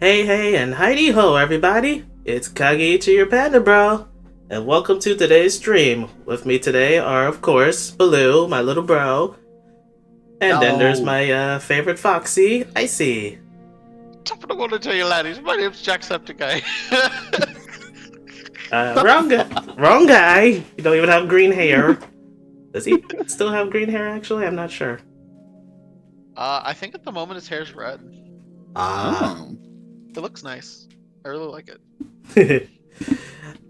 Hey, and Heidi ho, everybody! It's Kageichi, your panda bro, and welcome to today's stream. With me today are, of course, Baloo, my little bro, and then there's my favorite Foxy, Icy. Top of the world to tell you, laddies. My name's Jacksepticeye. Wrong guy! You don't even have green hair. Does he still have green hair, actually? I'm not sure. I think at the moment his hair's red. It looks nice. I really like it.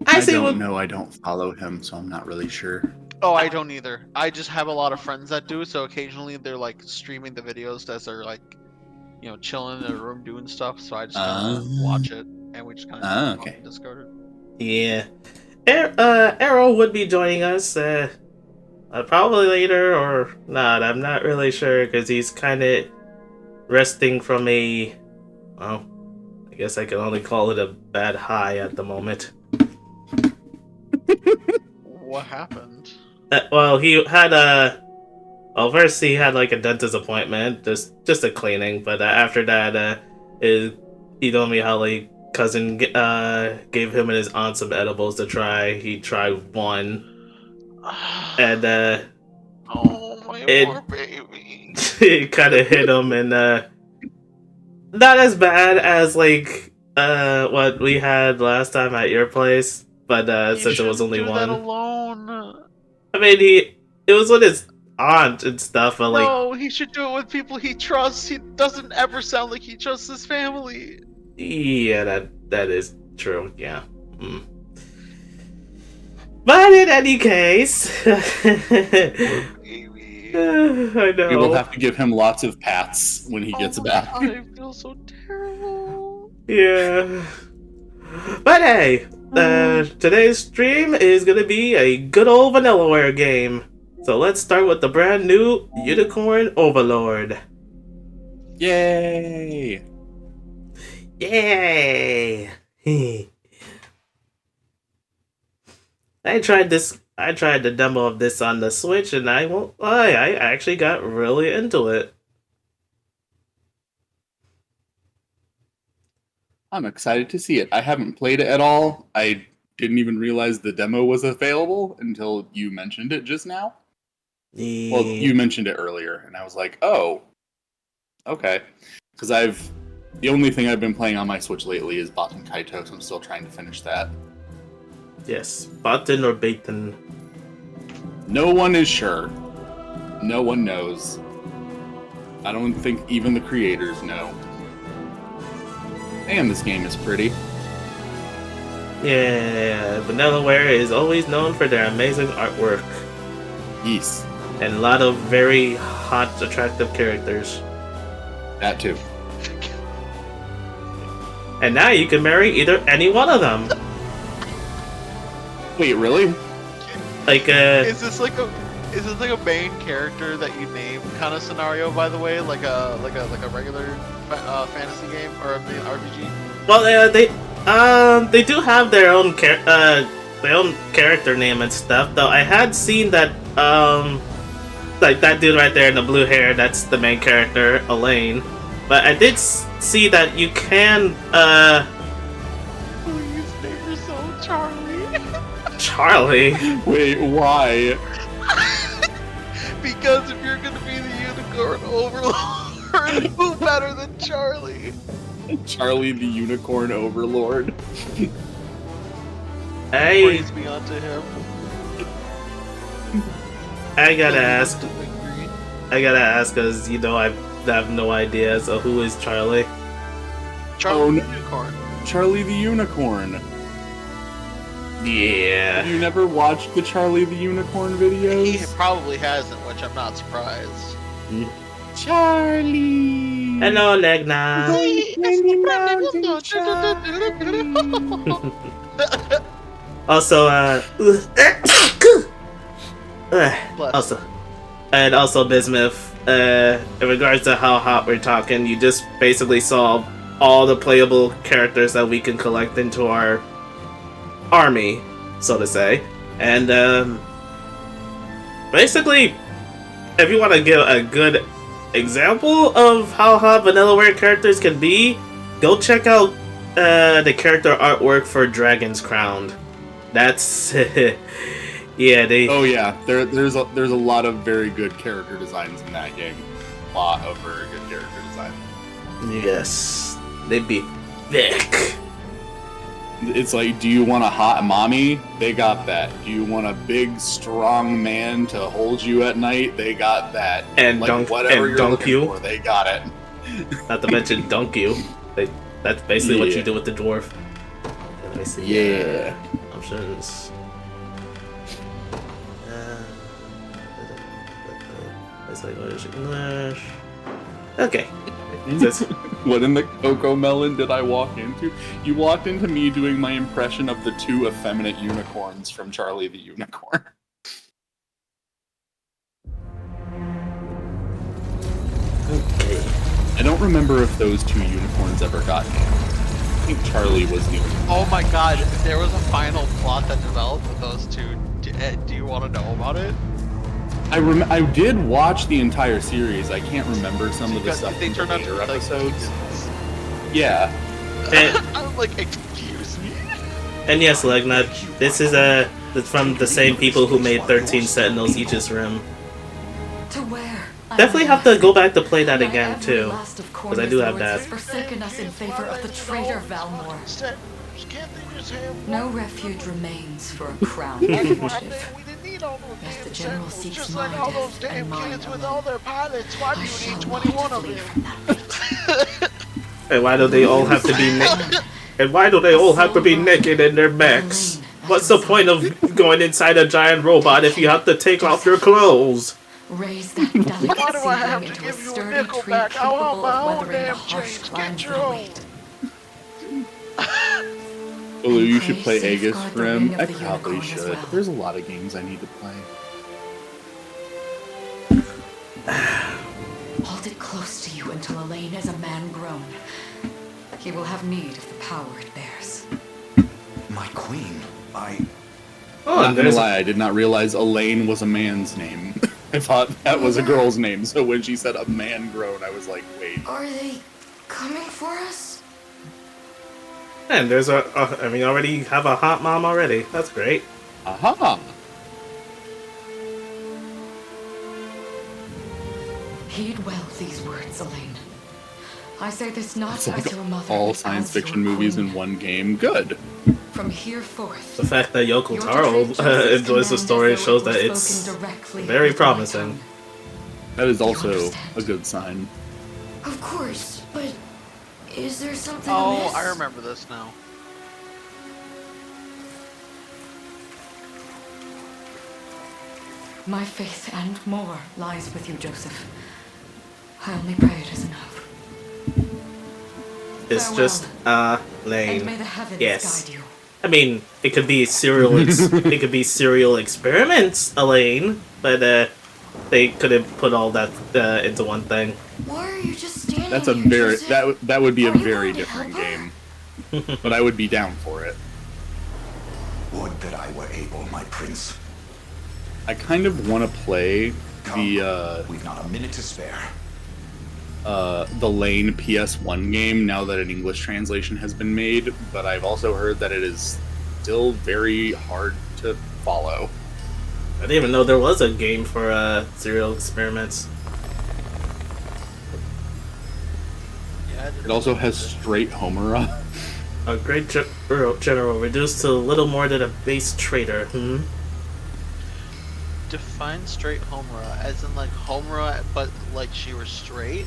I don't know. I don't follow him, so I'm not really sure. Oh, I don't either. I just have a lot of friends that do, so occasionally they're like streaming the videos as they're like, you know, chilling in a room doing stuff. So I just kind of watch it, and we just kind of Discord it. Yeah. Arrow would be joining us, probably later or not. I'm not really sure because he's kind of resting from I guess I can only call it a bad high at the moment. What happened? Well, he had first he had like a dentist appointment, just a cleaning, but after that, he told me how like cousin gave him and his aunt some edibles to try. He tried one. And oh my poor baby. It kind of hit him, and not as bad as like what we had last time at your place, but since it was only one. That alone. I mean, it was with his aunt and stuff, but like no, he should do it with people he trusts. He doesn't ever sound like he trusts his family. Yeah, that is true. Yeah. But in any case, I know. We will have to give him lots of pats when he gets back. I feel so terrible. Yeah. But hey, today's stream is gonna be a good old Vanillaware game. So let's start with the brand new Unicorn Overlord. Yay! Yay! I tried the demo of this on the Switch, and I won't lie, I actually got really into it. I'm excited to see it. I haven't played it at all. I didn't even realize the demo was available until you mentioned it just now. Yeah. Well, you mentioned it earlier, and I was like, oh, okay. Because the only thing I've been playing on my Switch lately is Baten Kaito, so I'm still trying to finish that. Yes, Baten or Baten. No one is sure. No one knows. I don't think even the creators know. And this game is pretty. Yeah, Vanillaware is always known for their amazing artwork. Yes. And a lot of very hot, attractive characters. That too. And now you can marry any one of them. Wait, really? Like Is this like a main character that you name kind of scenario? By the way, like a regular fantasy game or a RPG? Well, they do have their own character name and stuff. Though I had seen that like that dude right there in the blue hair. That's the main character, Elaine. But I did see that you can Please name yourself Charlie. Charlie. Wait, why? Because if you're gonna be the Unicorn Overlord, who better than Charlie? Charlie the Unicorn Overlord. Hey, Praise be unto him. I gotta ask, because you know I have no idea. So who is Charlie? Charlie the Unicorn. Charlie the Unicorn. Yeah. Have you never watched the Charlie the Unicorn videos? He probably hasn't, which I'm not surprised. Charlie! Hello, Legna. Also, also Bismuth, in regards to how hot we're talking, you just basically saw all the playable characters that we can collect into our army, so to say. And basically, if you want to get a good example of how hot Vanillaware characters can be, go check out the character artwork for Dragon's Crown. That's yeah, they. Oh yeah, there's a lot of very good character designs in that game. A lot of very good character design. Yes, they'd be thick. It's like, do you want a hot mommy? They got that. Do you want a big, strong man to hold you at night? They got that. And like, whatever you're looking for, they got it. Not to mention dunk you. That's basically what you do with the dwarf. Let me see. Yeah. Options. It's like English. Okay. What in the Coco Melon did I walk into? You walked into me doing my impression of the two effeminate unicorns from Charlie the Unicorn. Okay. I don't remember if those two unicorns ever got named. I think Charlie was the only one. Oh my god, there was a final plot that developed with those two. Do you want to know about it? I did watch the entire series. I can't remember some of the Because stuff they in the turned out to later be, like, episodes. Yeah. I was like, excuse me? And yes, Legnut, this is from the same people who made 13 Sentinels Aegis Rim. To where? Definitely have to go back to play that again too, because I do have that. Forsaken us in favor of the traitor Valmor. No refuge remains for a crown fugitive. If the general seeks my death and mine alone, I shall not flee from that fate. And why do they all have to be naked? And why do they all have to be naked in their mechs? What's the point of going inside a giant robot if you have to take off your clothes? Raise that delicate seedling into a sturdy tree capable of weathering the harsh climbs that await. Although you should play Pray Aegis safeguard the Rim. wing of I the probably unicorn as should. well. There's a lot of games I need to play. Hold it close to you until Elaine is a man grown. He will have need of the power it bears. My queen, Oh, Not and gonna there's lie, I did not realize Elaine was a man's name. I thought that was a girl's name, so when she said a man grown, I was like, wait. Are they coming for us? and there's I mean, already have a hot mom already. That's great. Aha! Heed well these words, Elaine. I say this not It's as like your mother, all but science as your fiction movies in queen. one game. Good. From here forth, The fact that Yoko you're to Taro treat Joseph's enjoys the command story as though shows it that were it's spoken directly very with my promising. tongue. That is You also understand? a good sign. Of course, but is there something Oh, amiss? I remember this now. My faith and more lies with you, Joseph. I only pray it is enough. It's Farewell. just And lame. may the heavens Yes. guide you. I mean, it could be serial. It could be serial experiments, Elaine, but they couldn't put all that into one thing. Why are you just standing That's a here, very Joseph? that would be a Are you very going to different help her? game. But I would be down for it. would that I were able, my prince. I kind of want to play Come, the we've not a minute to spare. Lane PS1 game now that an English translation has been made, but I've also heard that it is still very hard to follow. I didn't even know there was a game for serial experiments. Yeah, It also has straight Homura. A great general reduced to little more than a base traitor. define straight Homura as in like Homura, but like she was straight,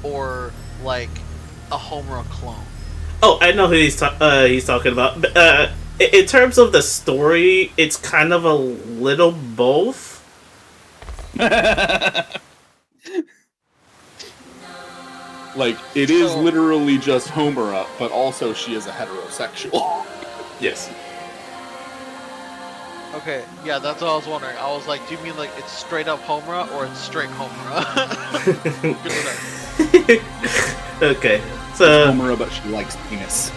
or like a Homura clone. Oh, I know who he's talking about. In terms of the story, it's kind of a little both. Like, it is So- literally just Homura, but also she is a heterosexual. Yes. Okay, yeah, that's what I was wondering. I was like, do you mean like it's straight up Homura or it's straight Homura? Good to know. Okay. So Homura, but she likes penis.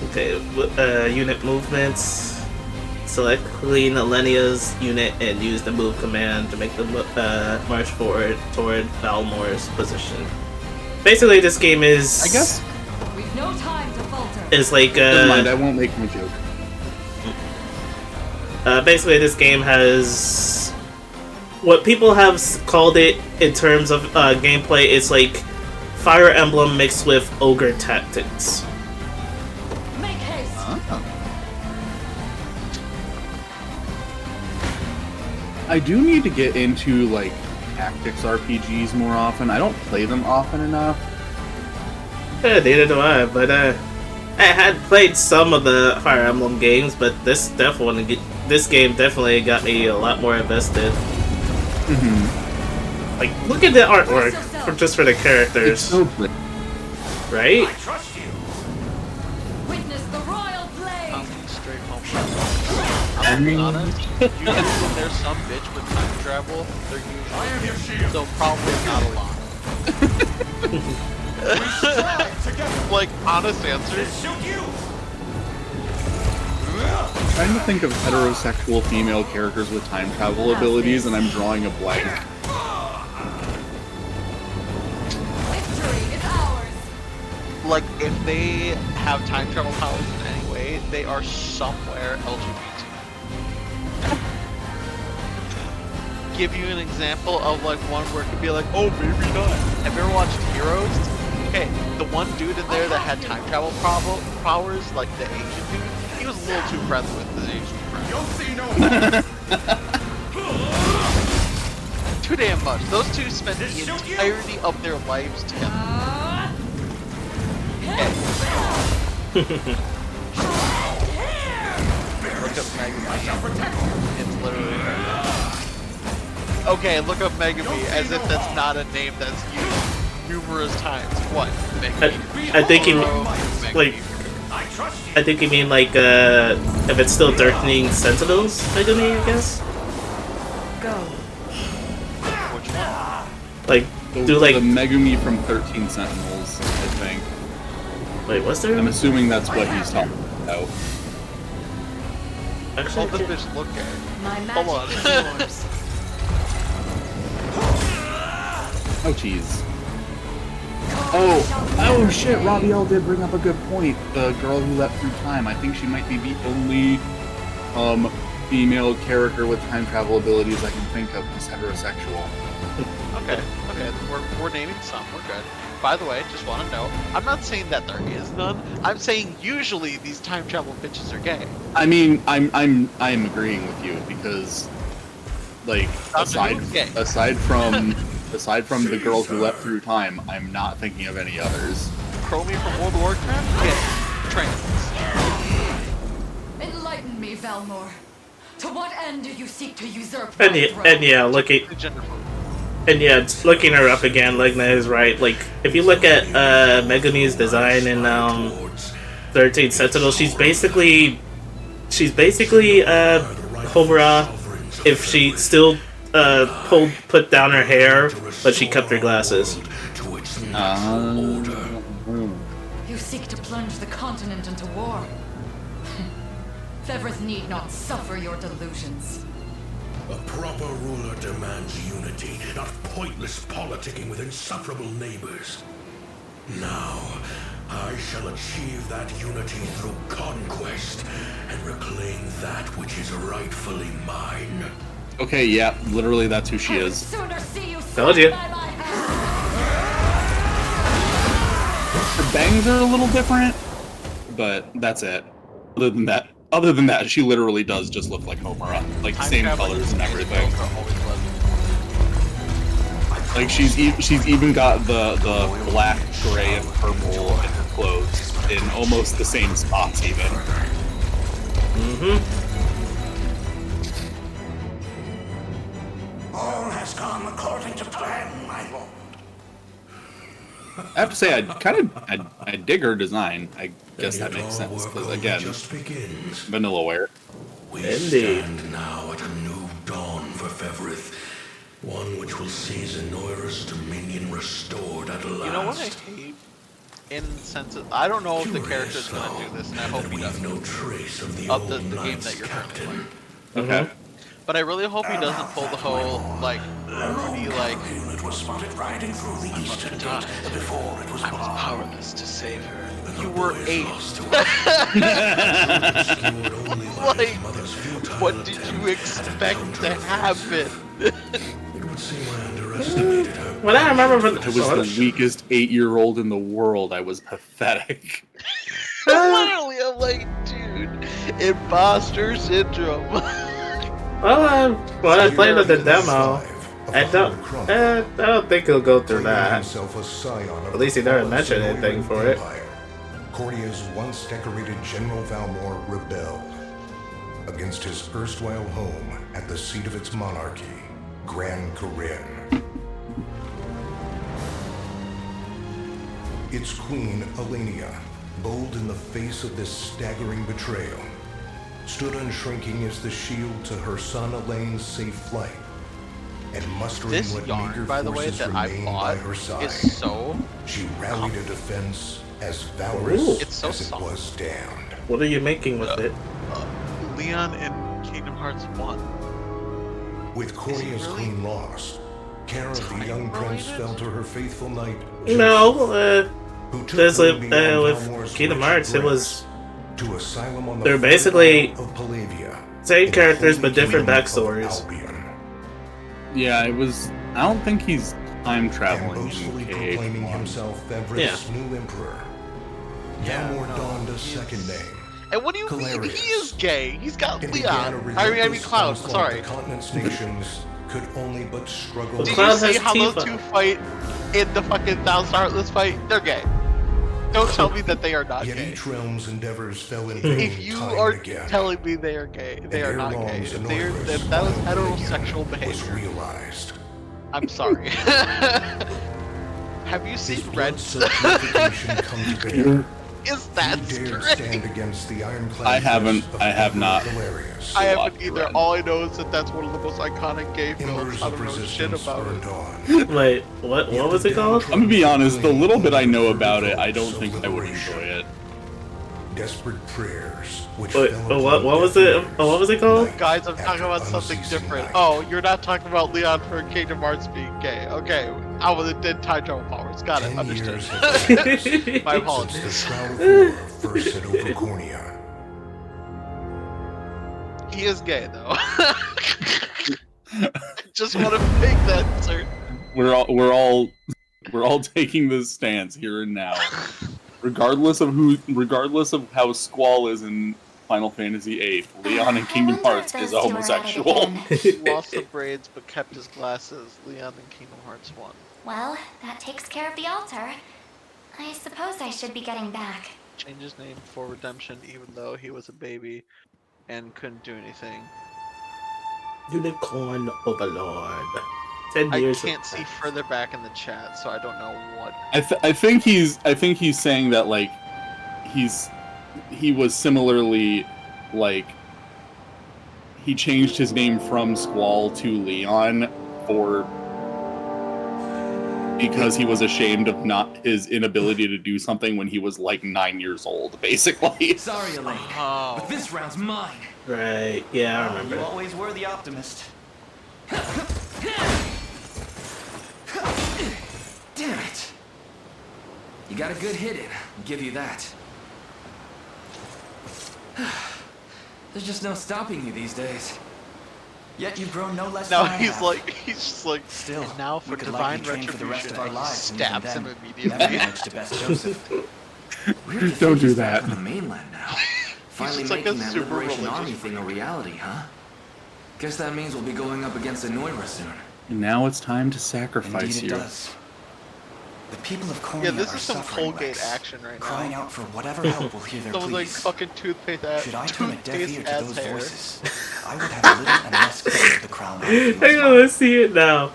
okay, unit movements. Let's select clean Alenia's unit and use the move command to make them march forward toward Valmore's position. Basically, this game is... I guess... We've no time to falter. Is like... Never mind, I won't make my joke. Basically, this game has... What people have called it in terms of gameplay, it's like Fire Emblem mixed with Ogre Tactics. Make haste. I do need to get into, like, tactics RPGs more often. I don't play them often enough. Yeah, neither do I, but I had played some of the Fire Emblem games, but this game definitely got me a lot more invested. Like, look at the artwork just for the characters. It's so pretty. Right? I trust you. Witness the royal blade. I'm straight home. I'm being honest. Usually when there's some bitch with time travel, they're usually so probably not a lot. Like honest answers. I'm trying to think of heterosexual female characters with time travel abilities, and I'm drawing a blank. Victory is ours. Like if they have time travel powers in any way, they are somewhere LGBT. Give you an example of like one where it could be like, oh maybe not. Have you ever watched Heroes? Okay, the one dude in there that had time travel powers, like the Asian dude, he was a little too friendly with his Asian friend. You'll see no Too damn much. Those two spend the entirety of their lives together. Okay. Look up Megami. It's literally her. Okay, look up Megami as if that's not a name that's used numerous times. What? Megami. I think you like. I trust you. I think you mean like if it's still Darkening Sentinels, Megami, I guess. Go. Which one? Like do like the Megumi from 13 Sentinels, I think. wait, was there? I'm assuming that's what he's talking about. Actually, Oh, this bitch look at it. My Hold on. magic is yours. Oh, jeez. Oh shit, Robbie L did bring up a good point. The girl who leapt through time. I think she might be the only female character with time travel abilities I can think of who's heterosexual. Okay, we're naming some. We're good. By the way, just want to know, I'm not saying that there is none. I'm saying usually these time travel bitches are gay. I mean, I'm agreeing with you because, like, aside from the girl who leapt through time, I'm not thinking of any others. Chromie from World of Warcraft? Gay. Trans. Enlighten me, Valmore. To what end do you seek to usurp and my yeah, throne? and yeah, looking her up again, Ligna is right. Like if you look at Megami's design in 13 Sentinel, she's basically Homura if she still put down her hair, but she kept her glasses. You seek to plunge the continent into war. Fevrith need not suffer your delusions. A proper ruler demands unity, not pointless politicking with insufferable neighbors. Now, I shall achieve that unity through conquest and reclaim that which is rightfully mine. Okay, yeah, literally that's who she I would is. sooner see you Told you. slain by my hand. Her bangs are a little different, but that's it. Other than that, she literally does just look like Homura. Like, same colors and everything. Like, she's even got the black, gray, and purple in her clothes in almost the same spots, even. Mm-hmm. All has gone according to plan, my lord. I have to say, I dig her design. I guess that makes sense, because again, Just begins. Vanillaware. We Indeed. stand now at a new dawn for Fevrith, one which will see Zenoira's dominion restored at last. You know what I hate? insensitive. I don't know if the character's gonna do this, and I hope he doesn't. No trace of the Of the old game knight's that you're currently captain. playing. Okay. But I really hope he doesn't pull the whole like Rudy like Unit was spotted riding through the eastern gate before it was I was bombed. powerless to save her. You were 8. Like, what did you expect to happen? It would seem I underestimated her. What I remember from I was the weakest 8-year-old in the world. I was pathetic. Literally, I'm like, dude, imposter syndrome. Well, when I played with the demo, I don't think he'll go through that. At least he never mentioned anything for it. Cordia's once decorated General Valmore rebelled against his erstwhile home at the seat of its monarchy, Gran Corinne. Its queen, Elenia, bold in the face of this staggering betrayal, stood unshrinking as the shield to her son Elaine's safe flight, and mustering This what yarn, meager by the way, forces that I remained by bought her side. is so. She rallied a defense as valorous Ooh. It's so as it soft. was damned. What are you making with it? Leon in Kingdom Hearts 1. With Cordia's really queen lost, care of the young prince time-related? fell to her faithful knight, No, who took there's her with beyond Valmore's Kingdom wretched Hearts, it was grasp to asylum on the they're far basically isle of Palavia, same in the characters holy but different kingdom of backstories. Albion. Yeah, it was. I don't think he's time And traveling boastfully in proclaiming KH1. himself Everest's new emperor, Valmore donned a second name. And what do you mean? Hilarious. He is gay. He's got And began a Leon. I mean relentless Cloud. onslaught Sorry. The continent's nations could only but struggle. Well, Did Cloud you see has how those Tifa. two fight in the fucking Thousand Heartless fight? They're gay. Don't tell me that they are not Yet gay. each realm's endeavors fell in vain If you time are and again. telling me they are gay, they are And not ere gay. long, If Zenoia's if that was final heterosexual opinion was behavior, realized. I'm sorry. Have you seen His Red? blood-soaked purification come to bear. Is that Who dared straight? stand against the ironclad I haven't- fist of I have Emperor not. Hilarious? I haven't Watch either. Red. All I know is that that's one of the most iconic gay films. Embers I of don't know shit resistance about burned it. on. Wait, what was it called? I'm gonna be honest. The little bit I know about it, I don't think I would enjoy it. Desperate prayers, which Wait, fell what upon was deaf it? ears, What was it called? night Guys, I'm talking after about something unceasing different. night. Oh, you're not talking about Leon for Kingdom Hearts being gay. Okay, I was did time travel powers. Got it. 10 Understood. years have passed My since the apologies. Shroud of War first hit over Cornea. He is gay though. Just want to make that certain. We're all taking this stance here and now, regardless of how Squall is in Final Fantasy VIII. Leon in Kingdom Hearts is a homosexual. Lost the braids but kept his glasses. Leon in Kingdom Hearts 1. Well, that takes care of the altar. I suppose I should be getting back. Changed his name for redemption even though he was a baby and couldn't do anything. Unicorn Overlord. 10 I years. can't see further back in the chat, so I don't know what. I think he's saying that like he was similarly like he changed his name from Squall to Leon because he was ashamed of not his inability to do something when he was like 9 years old, basically. Sorry, Elaine, Oh. but this round's mine. Right, yeah, I You remember. always were the optimist. Damn it! You got a good hit in, I'll give you that. There's just no stopping you these days. Yet you've grown no less Now than I he's have. like, he's just like, Still, and now for we could divine likely train for the rest retribution, of our and he lives, and even stabs him then, immediately. never managed to best Joseph. Weird to Don't think do he's that. back on the mainland now. Finally just like a making that super Liberation religious Army thing a reality, huh? Guess that means we'll be going up against Zenoira soon. And now it's time to Indeed sacrifice it you. does. The people of Cornea Yeah, this are is some suffering, Colgate Rex, action right crying now. out for whatever help will hear their Someone's like pleas. fucking toothpaste ass. Should I turn a deaf ear to those hair. voices, I would have little and less credit to the crown. Hang on, let's see it now.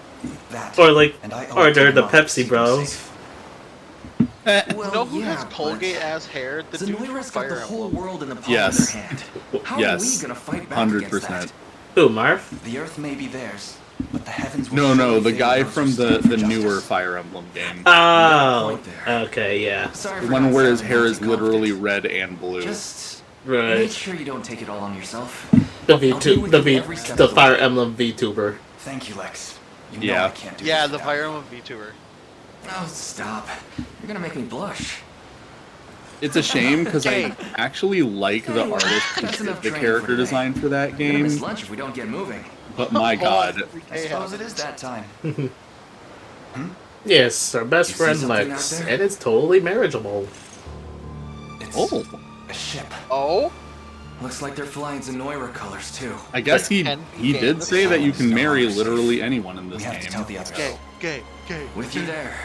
That, Or like, and I owe or it to they're the mother to Pepsi keep him Bros. safe. You know who has Colgate ass hair? The dude from Zenoira's got the Fire whole Emblem. world in the palm Yes. of their hand. How Yes. are we gonna fight back 100%. against that? Who, Marv? The earth may be theirs, but the heavens will No, surely the favor guy those who from stand for the newer justice. Fire Emblem game. Oh, point there. Okay, yeah. Sorry The for one not where his sounding hair like is you literally confident. red and blue. Just Right. make sure you don't take it all on yourself. The I'll be V2, with the you V, every step the of the Fire way. Emblem VTuber. Thank you, Lex. You Yeah. know I can't do Yeah, this the without Fire you. Emblem VTuber. Oh, stop. You're gonna make me blush. It's a shame because I actually like the Anyway, artist who that's did enough the training character for today. design for that We're gonna miss game, lunch if we don't get moving. but my god. I suppose it is that time. Yes, our best You see friend something Lex, out there? and it's totally marriageable. It's Oh, a ship. Oh? Looks like they're flying Zenoira colors too. I guess he did say that you can marry literally anyone in this We have to tell game. the others. Gay. With you there.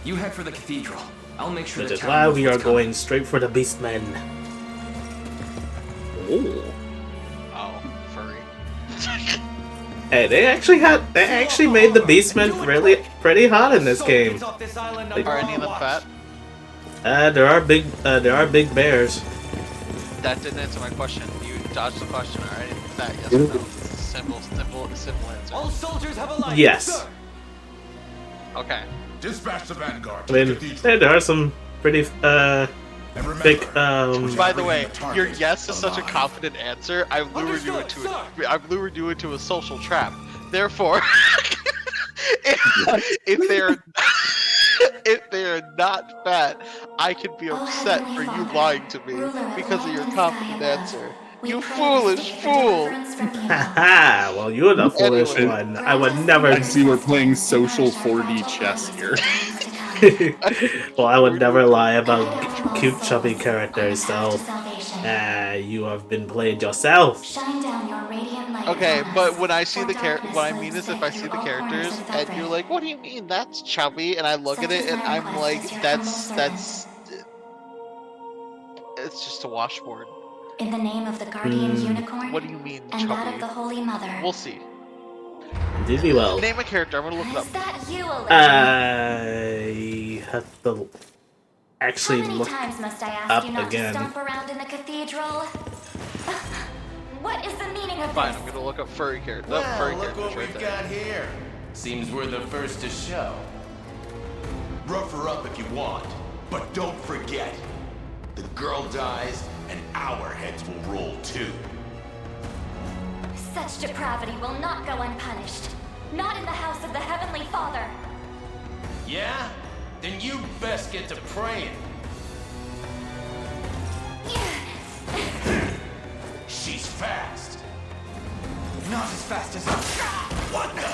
You head for the cathedral. I'll make sure Which the is town why knows we are what's coming. going straight for the Beastmen. Oh. Oh, furry. Hey, they actually made the Beastmen really pretty hot in this game. Are any of them fat? There are big bears. That didn't answer my question. You dodged the question. Are any of them fat? Yes or no? Simple answer. All soldiers have a life. Yes. Okay. Dispatch the Vanguard. I mean, there are some pretty big By the way, your yes is such a confident answer. I've lured you into a social trap. Therefore, if they're not fat, I could be upset for you lying to me because of your confident answer. You foolish fool! Haha, well, you're the foolish Anyway. one. I would never. I see we're playing social 4D chess here. Well, I would never lie about cute, chubby characters, so. You have been played yourself. Okay, but when I see the what I mean is if I see the characters and you're like, what do you mean that's chubby? And I look at it and I'm like, that's it's just a washboard. In the name of the guardian unicorn What do you mean and that of chubby? the Holy Mother. We'll see. Did be well. Name a character. I'm gonna look it up. Is that you, Elaine? I have to actually How many look times must I ask up you not again. to stomp around in the cathedral? What is the meaning of Fine, this? I'm gonna look up furry character. Well, furry look characters what right we've there. got here. Seems we're the first to show. Rough her up if you want, but don't forget, the girl dies and our heads will roll too. Such depravity will not go unpunished. Not in the house of the Heavenly Father. Yeah? Then you best get to praying. She's fast. Not as fast as us. What the?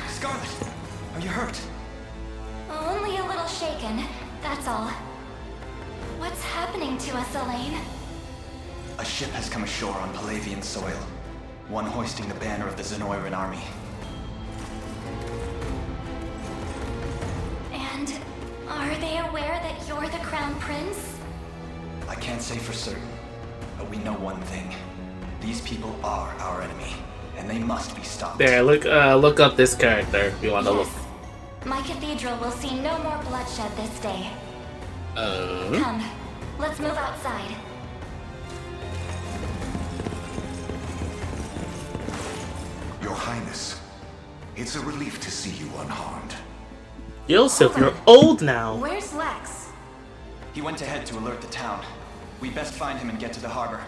Scarlet, are you hurt? Only a little shaken, that's all. What's happening to us, Elaine? A ship has come ashore on Palavian soil. One hoisting the banner of the Zenoiran army. And are they aware that you're the Crown Prince? I can't say for certain, but we know one thing. These people are our enemy, and they must be stopped. There, look up this character if you want to look. Yes. My cathedral will see no more bloodshed this day. Come, let's move outside. Your Highness, it's a relief to see you unharmed. Yosef, you're old now. Where's Lex? He went ahead to alert the town. We best find him and get to the harbor.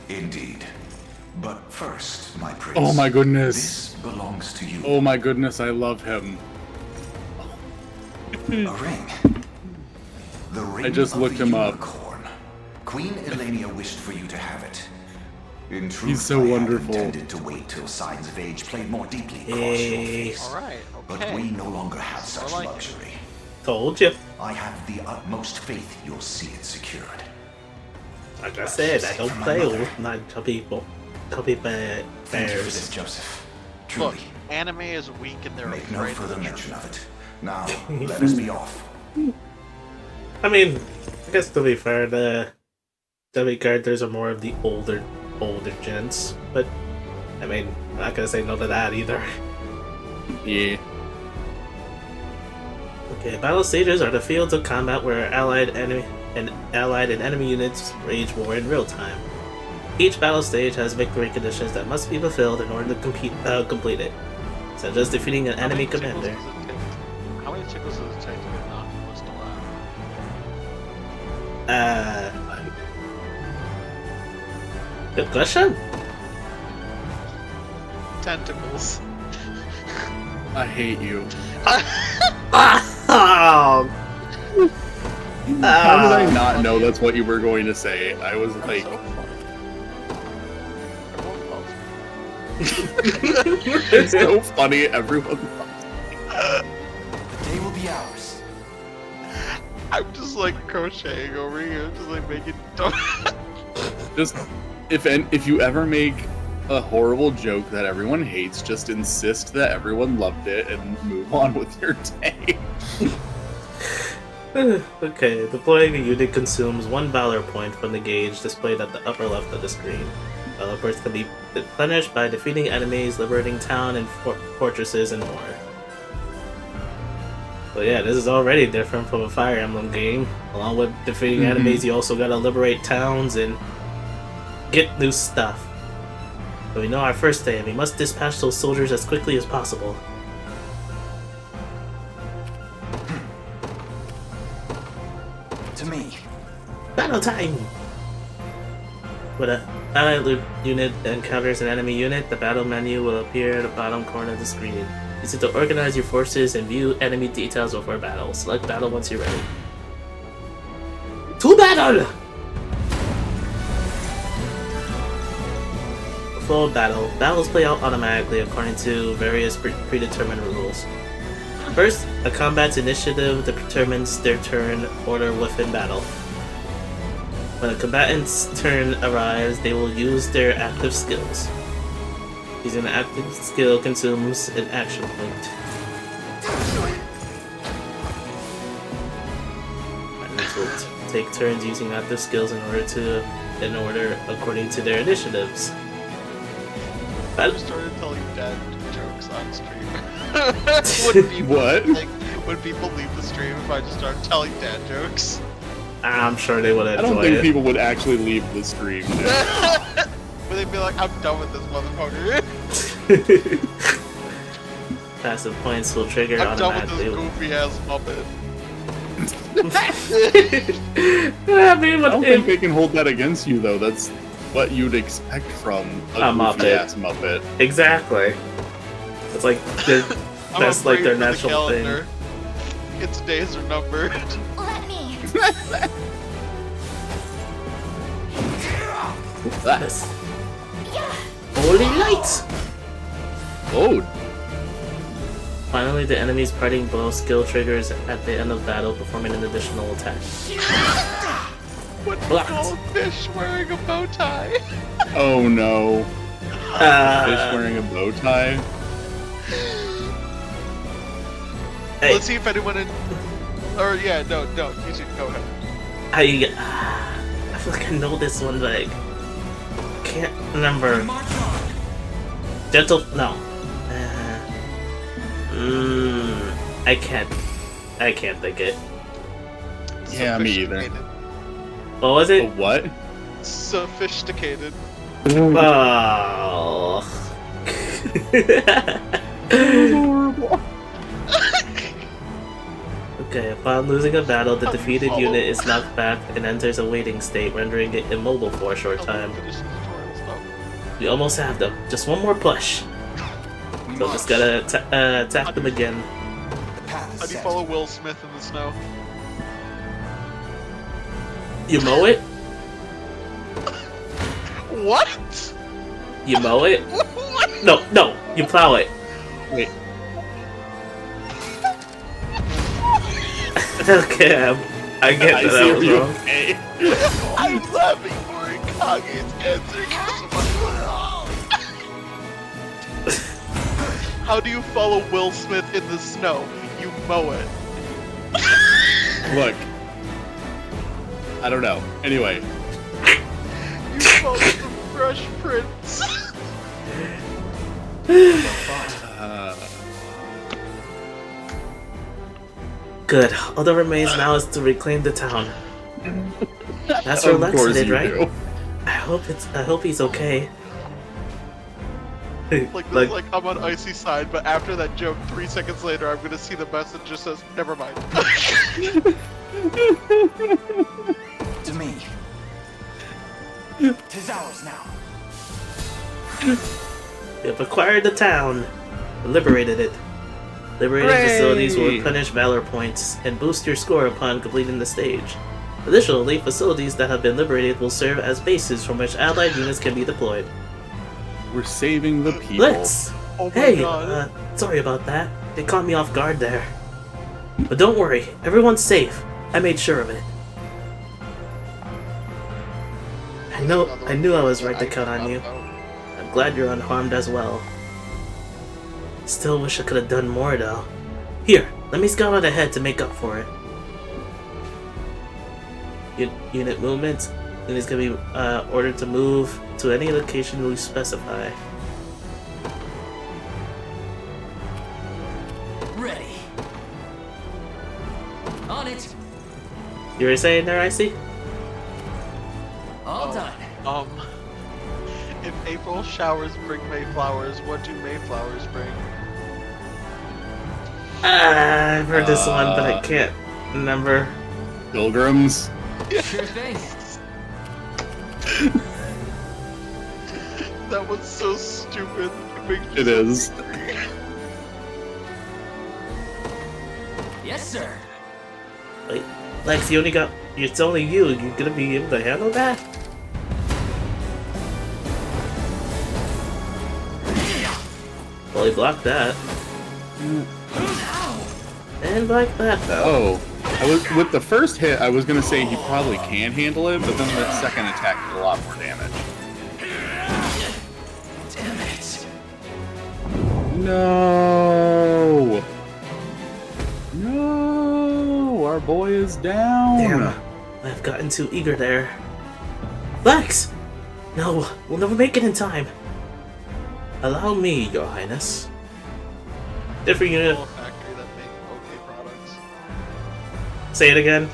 Indeed. But first, my prince. Oh my goodness. This belongs to you. Oh my goodness, I love him. A ring. The ring I just of looked the him up. unicorn. Queen Elenia wished for you to have it. In truth, He's so I had wonderful. intended to wait till signs of age played more deeply across your face. Alright, But okay. we no longer have such like it. luxury. Told you. I have the utmost faith you'll see it secured. Like I said, I don't play with not chubby Thank you for bears. this, Joseph. Look, Truly, anime is weak and they're make no afraid further of the mention truth. of it. Now, let us be off. I mean, I guess to be fair, the chubby characters are more of the older gents. But I mean, I'm not gonna say no to that either. Yeah. Okay, battle stages are the fields of combat where allied and enemy units wage war in real time. Each battle stage has victory conditions that must be fulfilled in order to complete it, such as defeating an enemy commander. tickles does it take to get an octopus to laugh? Good question. Tentacles. I hate you. Oh. How did I not know that's what you were going to say? I was like... So funny. Everyone loves me. It's so funny, everyone loves The day will be ours. I'm just like crocheting over here, just like making Just, if you ever make a horrible joke that everyone hates, just insist that everyone loved it and move on with your day. Okay, deploying a unit consumes 1 valor point from the gauge displayed at the upper left of the screen. Valor points can be replenished by defeating enemies, liberating town and fortresses, and more. So yeah, this is already different from a Fire Emblem game. Along with defeating enemies, you also gotta liberate towns and get new stuff. So we know our first day, and we must dispatch those soldiers as quickly as possible. To me. Battle time! When an allied unit encounters an enemy unit, the battle menu will appear at the bottom corner of the screen. Use it to organize your forces and view enemy details before battle. Select battle once you're ready. To battle! Flow of battle. Battles play out automatically according to various predetermined rules. First, a combat's initiative determines their turn order within battle. When a combatant's turn arrives, they will use their active skills. Using an active skill consumes an action point. Combatants will take turns using active skills in order according to their initiatives. I just started telling dad jokes on stream. Would people leave the stream if I just started telling dad jokes? I'm sure they would enjoy it. I don't think people would actually leave the stream. But they'd be like, I'm done with this motherfucker. Passive points will trigger I'm done with automatically. this goofy ass Muppet. I don't think they can hold that against you, though. That's what you'd expect from a goofy-ass Muppet. Exactly. It's like that's like their natural thing. Its days are numbered. Let me. Yes. Holy light! Oh. Finally, the enemy's parting blow skill triggers at the end of battle, performing an additional attack. What do you call a fish wearing a bow tie? Oh no. Fish wearing a bow tie? Hey. Let's see if anyone in... Or, yeah, no, you should go ahead. I feel like I know this one, but I can't remember. No. I can't think it. Yeah, me either. What was it? A what? Sophisticated. Oh. Horrible. Okay, upon losing a battle, the defeated unit is knocked back and enters a waiting state, rendering it immobile for a short time. We almost have them. Just one more push. So just gotta attack them again. How do you follow Will Smith in the snow? You mow it? What? You mow it? What? No, you plow it. Wait. Okay, I get that I was wrong. Okay. I'm laughing for Kage's answer because of my... How do you follow Will Smith in the snow? You mow it. Look. I don't know. Anyway. You follow the Fresh Prince. Good. All that remains now is to reclaim the town. That's where Lex did, right? Do. I hope he's okay. Like I'm on icy side, but after that joke, 3 seconds later, I'm gonna see the message that just says, "Never mind." To me. 'Tis ours now. We have acquired the town, and liberated it. Liberating facilities will replenish valor points and boost your score upon completing the stage. Additionally, facilities that have been liberated will serve as bases from which allied units can be deployed. We're saving the people. Let's. Oh my Hey, god. sorry about that. They caught me off guard there. But don't worry, everyone's safe. I made sure of it. I knew I was right to count on you. I'm glad you're unharmed as well. Still wish I could have done more though. Here, let me scout out ahead to make up for it. Unit movements. Units can be ordered to move to any location we specify. Ready. On it. You were saying there, Icy? All done. If April showers bring Mayflowers, what do Mayflowers bring? I've heard this one, but I can't remember. Pilgrims. Sure thing. That was so stupid. It is. Yes, sir. Wait, Lex, it's only you. You gonna be able to handle that? Well, he blocked that. And blocked that, though. Oh, with the first hit, I was gonna say he probably can handle it, but then the second attack did a lot more damage. Damn it. No! No! Our boy is down! Damn, I've gotten too eager there. Lex! No, we'll never make it in time. Allow me, Your Highness. Different unit. Factory that make okay products. Say it again.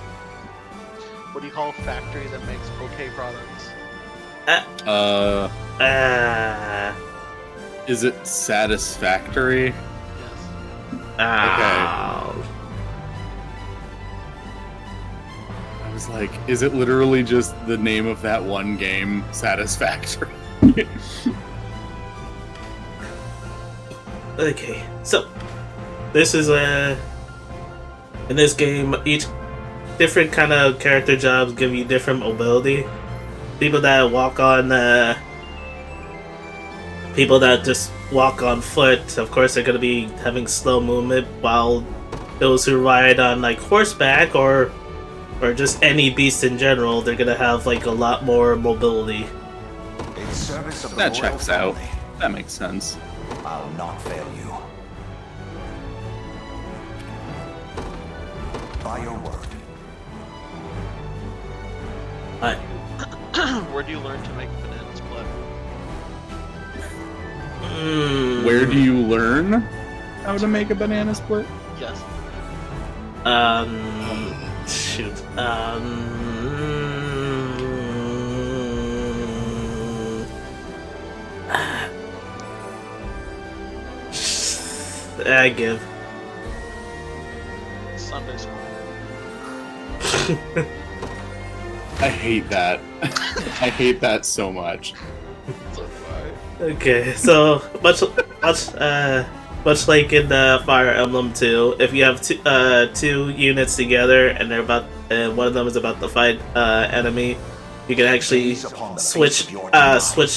What do you call a factory that makes okay products? Is it satisfactory? Yes. Ah. I was like, is it literally just the name of that one game, Satisfactory? Okay, so this is in this game, each different kind of character jobs give you different mobility. People that walk on, people that just walk on foot, of course, they're gonna be having slow movement, while those who ride on like horseback or just any beast in general, they're gonna have like a lot more mobility. In service of the That royal checks out. family, That makes sense. I'll not fail you. By your word. Where do you learn to make banana split? Where do you learn how to make a banana split? Yes. Shoot. I give. Sunday school. I hate that. I hate that so much. So far. Okay, so much like in Fire Emblem 2, if you have two units together and they're one of them is about to fight enemy, you can actually switch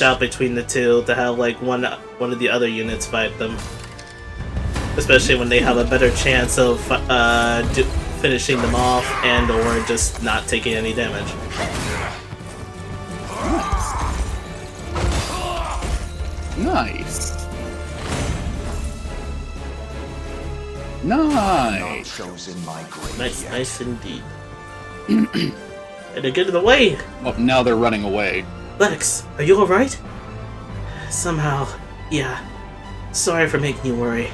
out between the two to have like one of the other units fight them. Especially when they have a better chance of finishing them off and or just not taking any damage. Nice. Nice. Shows in my grave Nice, yet. nice indeed. And they're getting away! Well, now they're running away. Lex, are you alright? Somehow, yeah. Sorry for making you worry.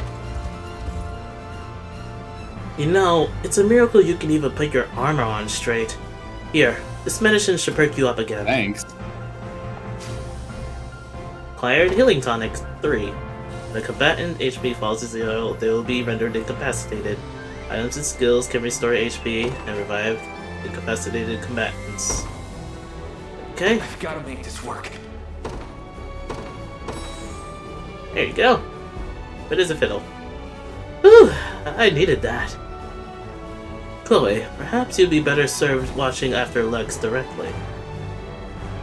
You know, it's a miracle you can even put your armor on straight. Here, this medicine should perk you up again. Thanks. Acquired Healing Tonic 3. When a combatant HP falls to 0, they will be rendered incapacitated. Items and skills can restore HP and revive incapacitated combatants. Okay. I've got to make this work. There you go. Fit as a fiddle. Whew, I needed that. Chloe, perhaps you'd be better served watching after Lex directly.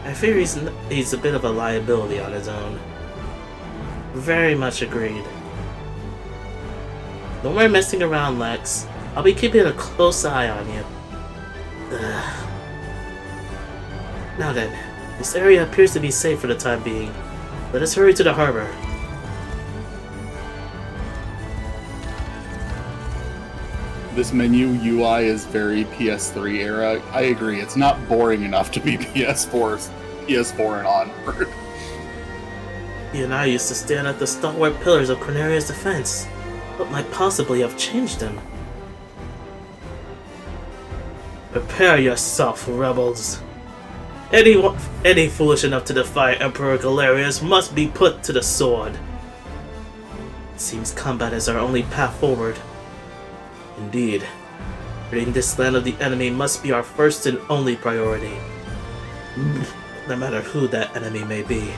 I fear he's a bit of a liability on his own. Very much agreed. No more messing around, Lex. I'll be keeping a close eye on you. Ugh. Now then, this area appears to be safe for the time being. Let us hurry to the harbor. This menu UI is very PS3 era. I agree, it's not boring enough to be PS4 and onward. You and I used to stand at the stalwart pillars of Corneria's defense. What might possibly have changed them? Prepare yourself, rebels. Any foolish enough to defy Emperor Galerius must be put to the sword. It seems combat is our only path forward. Indeed, ridding this land of the enemy must be our first and only priority. No matter who that enemy may be.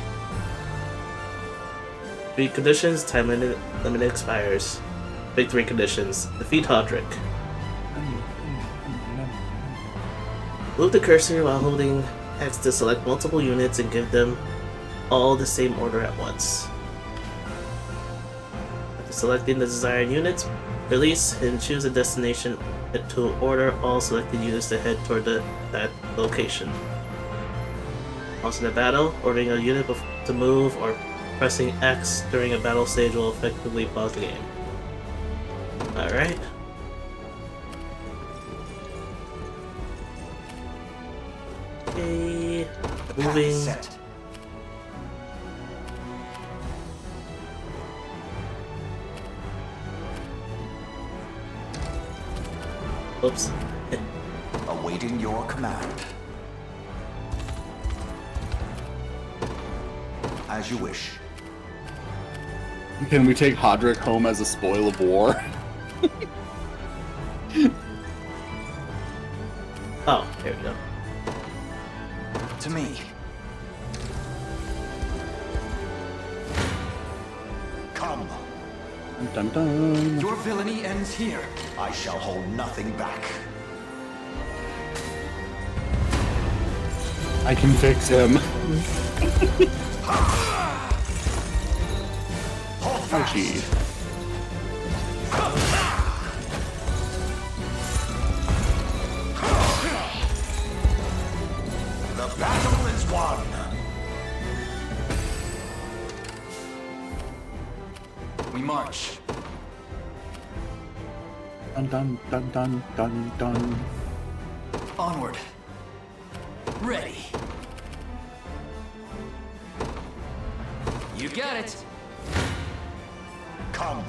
3 conditions, time limit expires. Big 3 conditions. Defeat Hodrick. Move the cursor while holding X to select multiple units and give them all the same order at once. After selecting the desired units, release and choose a destination to order all selected units to head toward that location. Also in a battle, ordering a unit to move or pressing X during a battle stage will effectively pause the game. Alright. Okay. Moving. Oops. Awaiting your command. As you wish. Can we take Hodrick home as a spoil of war? Oh, there we go. To me. Come. Dun, dun. Your villainy ends here. I shall hold nothing back. I can fix him. Ouchie. The battle is won. We march. Dun dun dun dun dun dun. Onward. Ready. You got it. Come.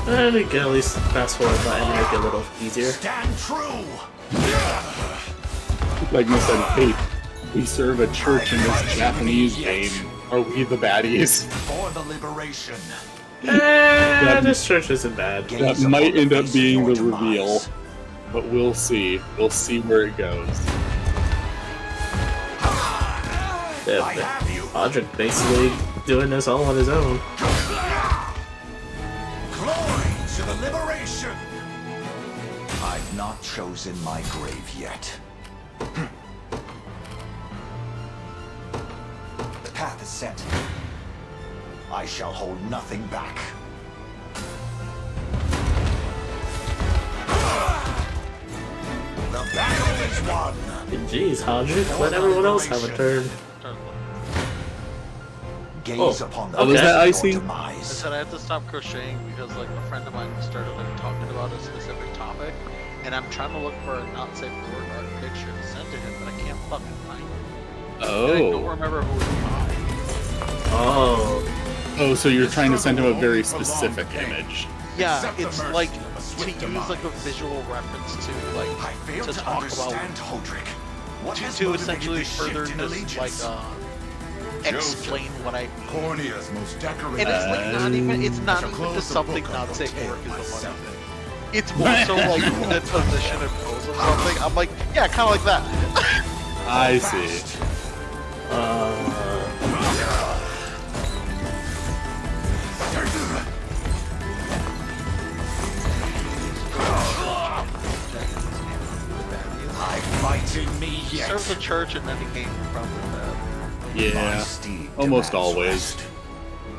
There we go, at least fast forward button make it a little easier. Stand true. Like I said, hey, we serve a church in this Japanese game. Are we the baddies? For the liberation. This church isn't bad. That might end up being the reveal, but we'll see. We'll see where it goes. Yeah, Hodrick basically doing this all on his own. Glory to the liberation! I've not chosen my grave yet. The path is set. I shall hold nothing back. The battle is won! Jeez, Hodrick, let everyone else have a turn. Gaze upon the was that icy? I said I have to stop crocheting because like a friend of mine started like talking about a specific topic, and I'm trying to look for a not safe for work art picture to send to him, but I can't fucking find it. Oh. And I don't remember who it was. Oh, so you're trying to send him a very specific image. Yeah, it's like to use like a visual reference to like to talk about. Hodrick. to essentially further just like explain what I mean. Cornea's most decorated. And it's like not even just something not safe for work is the funny thing. It's more so like the position and pose of something. I'm like, yeah, kind of like that. I see. Fighting me yet. Serve the church and then the game is probably bad. Yeah, almost always.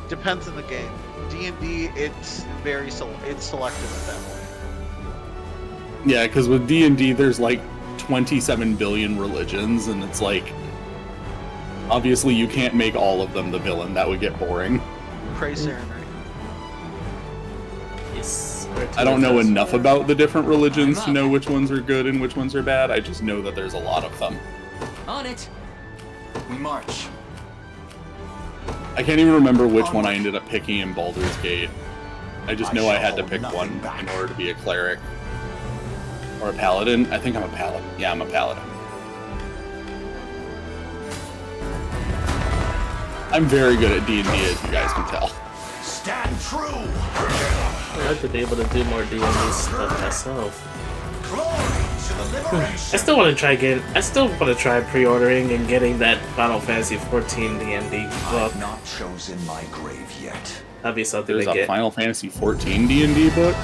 Depends on the game. D&D, it's very it's selective at that point. Yeah, because with D&D, there's like 27 billion religions, and it's like, obviously you can't make all of them the villain. That would get boring. Praise Aaron, right? Yes. I don't know enough about the different religions to know which ones are good and which ones are bad. I just know that there's a lot of them. On it. We march. I can't even remember which one I ended up picking in Baldur's Gate. I just know I had to pick one in order to be a cleric. Or a paladin. I think I'm a paladin. Yeah, I'm a paladin. I'm very good at D&D, as you guys can tell. Stand true. I'd like to be able to do more D&D stuff myself. I still want to try pre-ordering and getting that Final Fantasy 14 D&D book. I've not chosen my grave yet. That'd be something There's to get. a Final Fantasy 14 D&D book?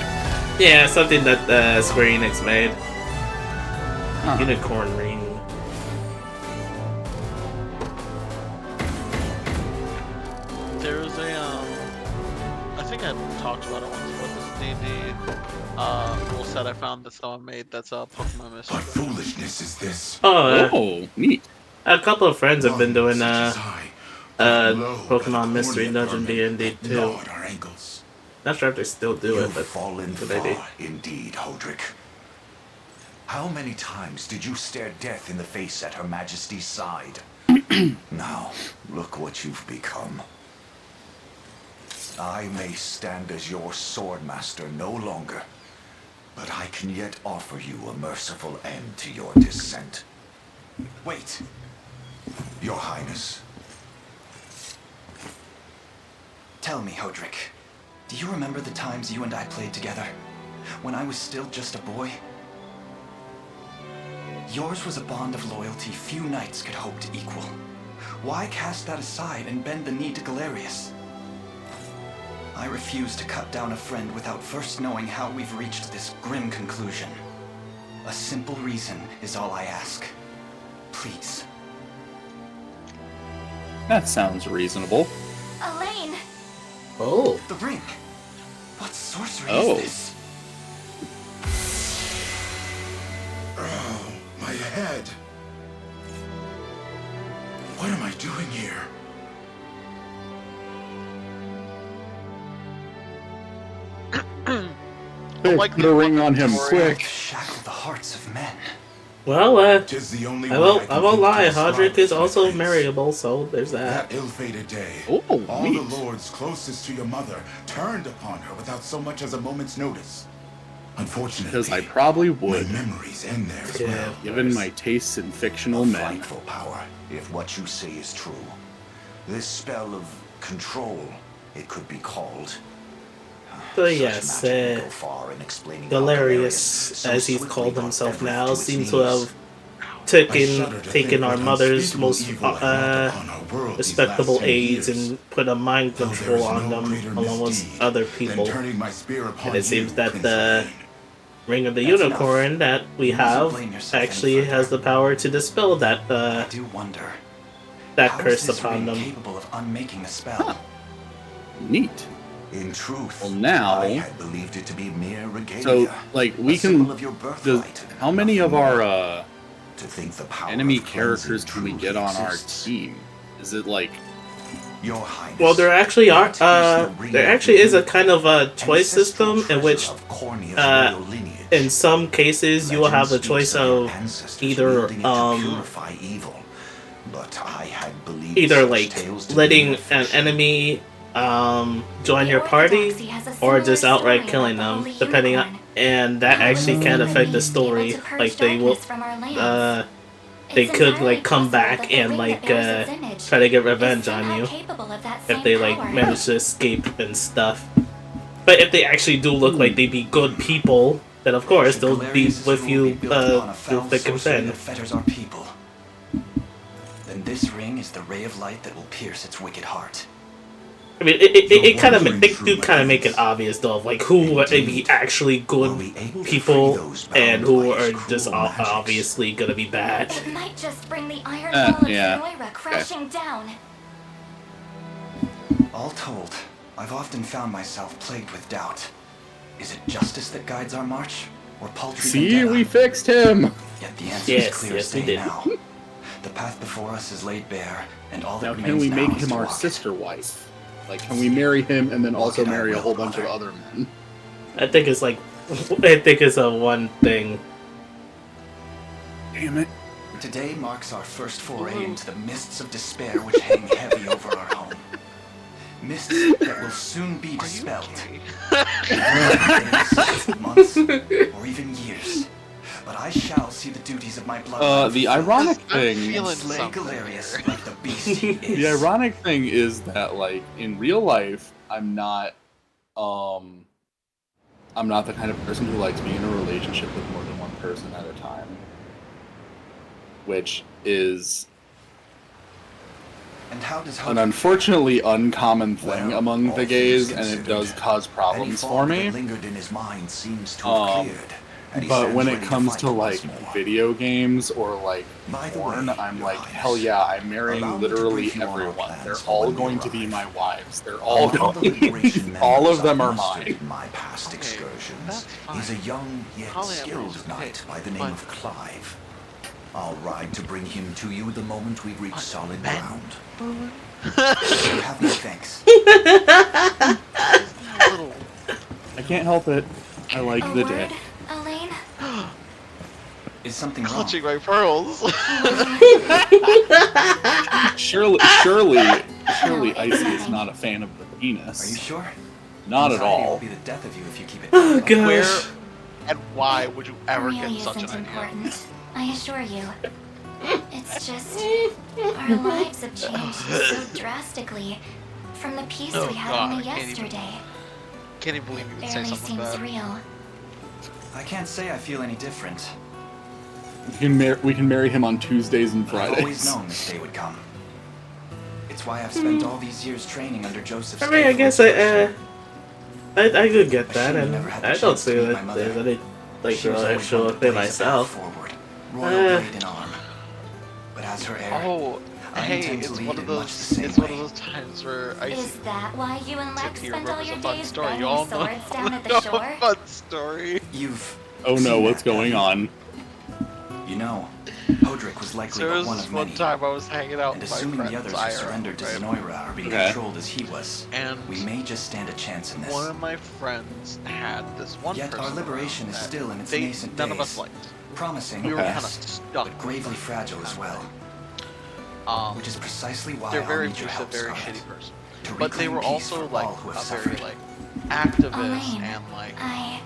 Yeah, something that Square Enix made. Huh. Unicorn Ring. There's a I think I talked about it once, but this D&D rule set I found that someone made that's Pokemon Mystery. What foolishness is this? Oh, neat. A couple of friends have been doing Pokemon Mystery Dungeon D&D too. Not sure if they still do it, but fallen good idea. far indeed, Hodrick. How many times did you stare death in the face at Her Majesty's side? Now, look what you've become. I may stand as your swordmaster no longer, but I can yet offer you a merciful end to your descent. Wait, Your Highness. Tell me, Hodrick, do you remember the times you and I played together? When I was still just a boy? Yours was a bond of loyalty few knights could hope to equal. Why cast that aside and bend the knee to Galerius? I refuse to cut down a friend without first knowing how we've reached this grim conclusion. A simple reason is all I ask. Please. That sounds reasonable. Elaine! Oh. The ring! What sorcery Oh. is this? Oh, my head. What am I doing here? Like Put a ring on him, quick. Shackle the hearts of men. Well, Tis the only I way won't can lie, keep this Hodrick life is in also place. marryable, so there's that. That ill-fated day, Oh, all neat. the lords closest to your mother turned upon her without so much as a moment's notice. Unfortunately, Because I probably my would, memories end there as Yeah. well. given my tastes in fictional A men. frightful power, if what you say is true. This spell of control, it could be called. So Such yes, magic would go far in explaining how Galerius, so as he's swiftly called brought himself Everett now, to its seems to knees. have I shudder to think taken our what mother's unspeakable most evil had wrought upon our world these respectable last 10 aides years. and put a mind Though there control is on no them greater along with misdeed other than people. turning my spear upon And it seems you, that Prince the Elaine. Ring of the That's Unicorn that we You mustn't have blame yourself any actually further. has the power to dispel that I do wonder. that how is curse this upon ring them. capable of unmaking the spell? Neat. In truth, Well, now- I had believed it to be mere regalia. So, like, we a symbol can... of your Does, birthright, how many of nothing our more. To think the power enemy of cleansing characters can we truly get on our exists. team? Is it like... Your Highness, Well, there actually are. what is the ring There of actually the is a unicorn? kind of a choice Ancestral system in treasure which, of Cornea's royal lineage. in some cases, you will have a Legend choice speaks your of ancestors either wielding it to purify evil. But I had believed either such like tales to be letting mere an fiction. enemy join The your party, Orthodoxy has a or similar just outright story killing about them, the Holy depending on. Unicorn. And that How actually was can the affect the enemy story. able to purge Like they will. darkness from our lands? they could like come back and like try to get revenge on you if they like manage to escape and stuff. But if they actually do look like they be good people, then of course they'll be with you through thick and thin. That fetters our people. Then this ring is the ray of light that will pierce its wicked heart. I mean, it kind of they do kind of make it obvious though, of like who are be actually good people and who are just obviously gonna be bad. It might just bring the iron wall of Vanillaware crashing down. All told, I've often found myself plagued with doubt. Is it justice that guides our march, or paltry vendetta? We fixed him. Yet the answer is clear as day now. The path before us is laid bare, and all that Now, remains can we now make is him to our walk. sister wife? Like, can we marry him and then also marry a whole bunch of other men? I think it's like, I think it's a one thing. Damn it. Today marks our first foray into the mists of despair which hang heavy over our home. Mists that will soon be dispelled. Days, months, or even years. But I shall see the duties of my bloodline. The ironic thing... slay Galerius like the beast he is. The ironic thing is that, like, in real life, I'm not the kind of person who likes being in a relationship with more than one person at a time. Which is an unfortunately uncommon thing among the gays, and it does cause problems for me. But when it comes to like video games or like porn, I'm like, hell yeah, I'm marrying literally everyone. They're all going to be my wives. They're all going. All of them are mine. My past excursions. He's a young yet skilled knight by the name of Clive. I'll ride to bring him to you the moment we reach solid ground. You have no thanks. I can't help it. I like the dick. Elaine? Is something wrong? Clutching my pearls. Surely, Icy is not a fan of the penis. Are you sure? Not at Anxiety all. will be the death of you if you keep it. Oh gosh. Where and why would you ever get Really such an isn't idea? important, I assure you. It's just our lives have changed so drastically from the peace we had only yesterday. Can't even believe you would say Barely something like seems that. real. I can't say I feel any different. We can marry him on Tuesdays and But I've always Fridays. known this day would come. It's why I've spent all these years training under Joseph's. I mean, I guess I could get that, and I don't see that there's any like actual thing myself. Royal blade in arm. But as her heir, Oh, I hey, intend to it's lead one of in much those. the same It's one of way. those times where I Is that why you and Lex Tiffy spend all remembers your a fun days story. You banging all know. swords down at the know shore? a fun story. You've. Oh no, seen what's that, going haven't on? You know, Podrick was likely So there but was one this of one many. time I was hanging out And with my assuming the friends, others who surrendered to right? Zenoira are being Okay. controlled as he was, And we may just stand a chance in this. one of my friends had this one Yet person our liberation around is that still in its they, nascent none of days. us liked. Promising, We were Okay. kind of stuck. but gravely fragile as well. Which is precisely why They're I'll very need your help, very Scarlet. shitty person. To But they reclaim were peace also for like all who have a very suffered. like activist Elaine, and like I-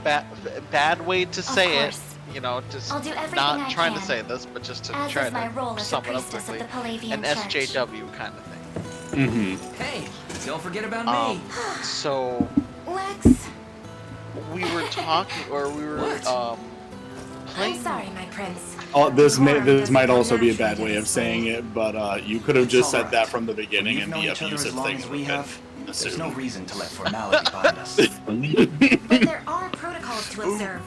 bad way to say it. course. You know, just I'll do everything not I trying to can. say this, but just to As try is my to role as a sum it up priestess of quickly. the Palavian An Church. SJW kind of thing. Mm-hmm. Hey, don't forget about me. So Lex, we were talking, or we were What? I'm sorry, my prince. Oh, this Doesn't might come also be a naturally bad to way of this saying world. it, but you could have just It's said all that right. from the beginning, We've and known the each other as abusive long thing as would we have have. been There's no assumed. reason to let formality bind us. But there are protocols to observe.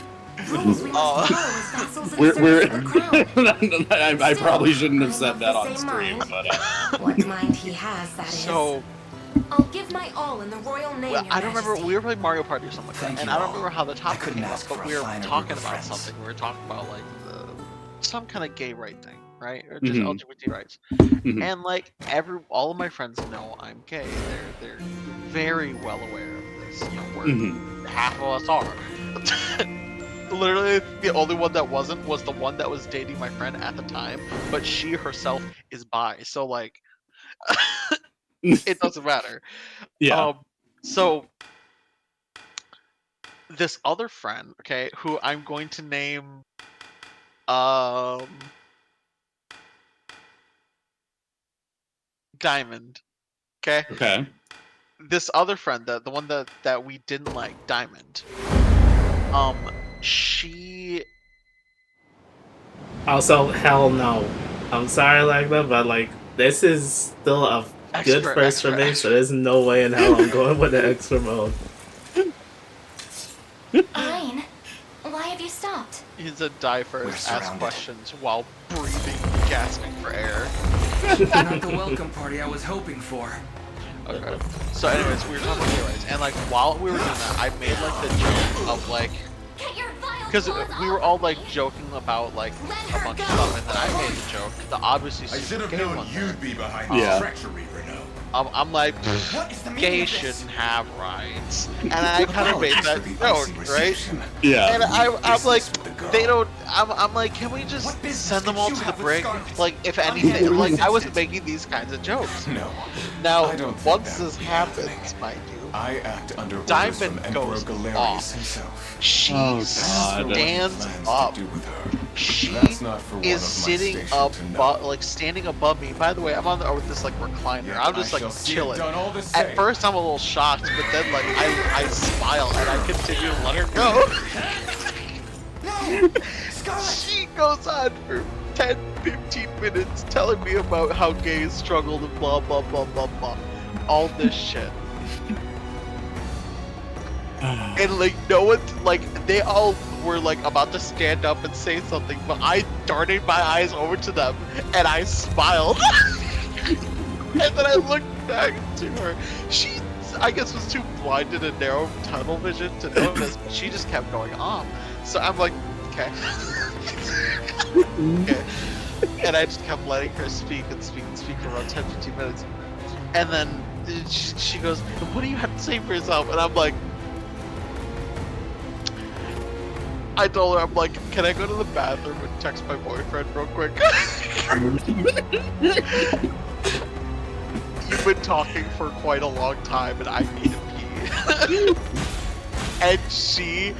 Rules we must follow as vassals in the We're, service of the crown. I probably shouldn't have I'm said of that the on same stream, mind. but What mind he has, that is. so I'll give my all in the royal name, well, Your I don't remember. Majesty. We were playing Mario Party or something like Thank that, and you I don't all. remember how the topic couldn't came up, ask for but a we were finer talking group of about friends. something. We were talking about like some kind of gay right thing, right, or just Mhm. LGBT rights. Mhm. And like all of my friends know I'm gay. They're very well aware of this. You know, we're Mhm. half of us are. Literally, the only one that wasn't was the one that was dating my friend at the time, but she herself is bi. So like, it doesn't matter. yeah. So this other friend, okay, who I'm going to name, Diamond. Okay. Okay. This other friend, the one that we didn't like, Diamond. She. Also, hell no. I'm sorry, like that, but like this is still a good first for me. So there's no way in hell I'm going with the extra mode. Fine. Why have you stopped? He's a die first, ask questions while breathing, gasping for air. Not the welcome party I was hoping for. Okay. So anyways, we were talking about heroes, and like while we were doing that, I made like the joke of like, because we were all like joking about like a bunch of stuff, and then I made the joke. The obviously I should have known you'd be behind Yeah. this treachery, Renault. I'm like, gays shouldn't have rights, and I kind of made that joke, right? Yeah. And I'm like, they don't. I'm like, can we just send them all to the brig? Like, if anything, like I was making these kinds of jokes. No. Now, once this happens, mind you, I act under orders Diamond from Emperor goes Galerius off. himself. She stands Plans up. to do with her. She That's not for one is of my sitting station up, to know. like standing above me. By the way, I'm on with this like recliner. Yet I'm just I like shall see it chilling. done all the At same. first, I'm a little shocked, but then like I smile and I continue to let her go. She goes on for 10-15 minutes telling me about how gays struggled and blah blah blah blah blah, all this shit. And like no one, like they all were like about to stand up and say something, but I darted my eyes over to them and I smiled. And then I looked back to her. She, I guess, was too blinded and narrow tunnel vision to notice, but she just kept going on. So I'm like, okay. Okay. And I just kept letting her speak and speak and speak for about 10-15 minutes. And then she goes, what do you have to say for yourself? And I'm like, I told her, I'm like, can I go to the bathroom and text my boyfriend real quick? You've been talking for quite a long time and I need to pee. And she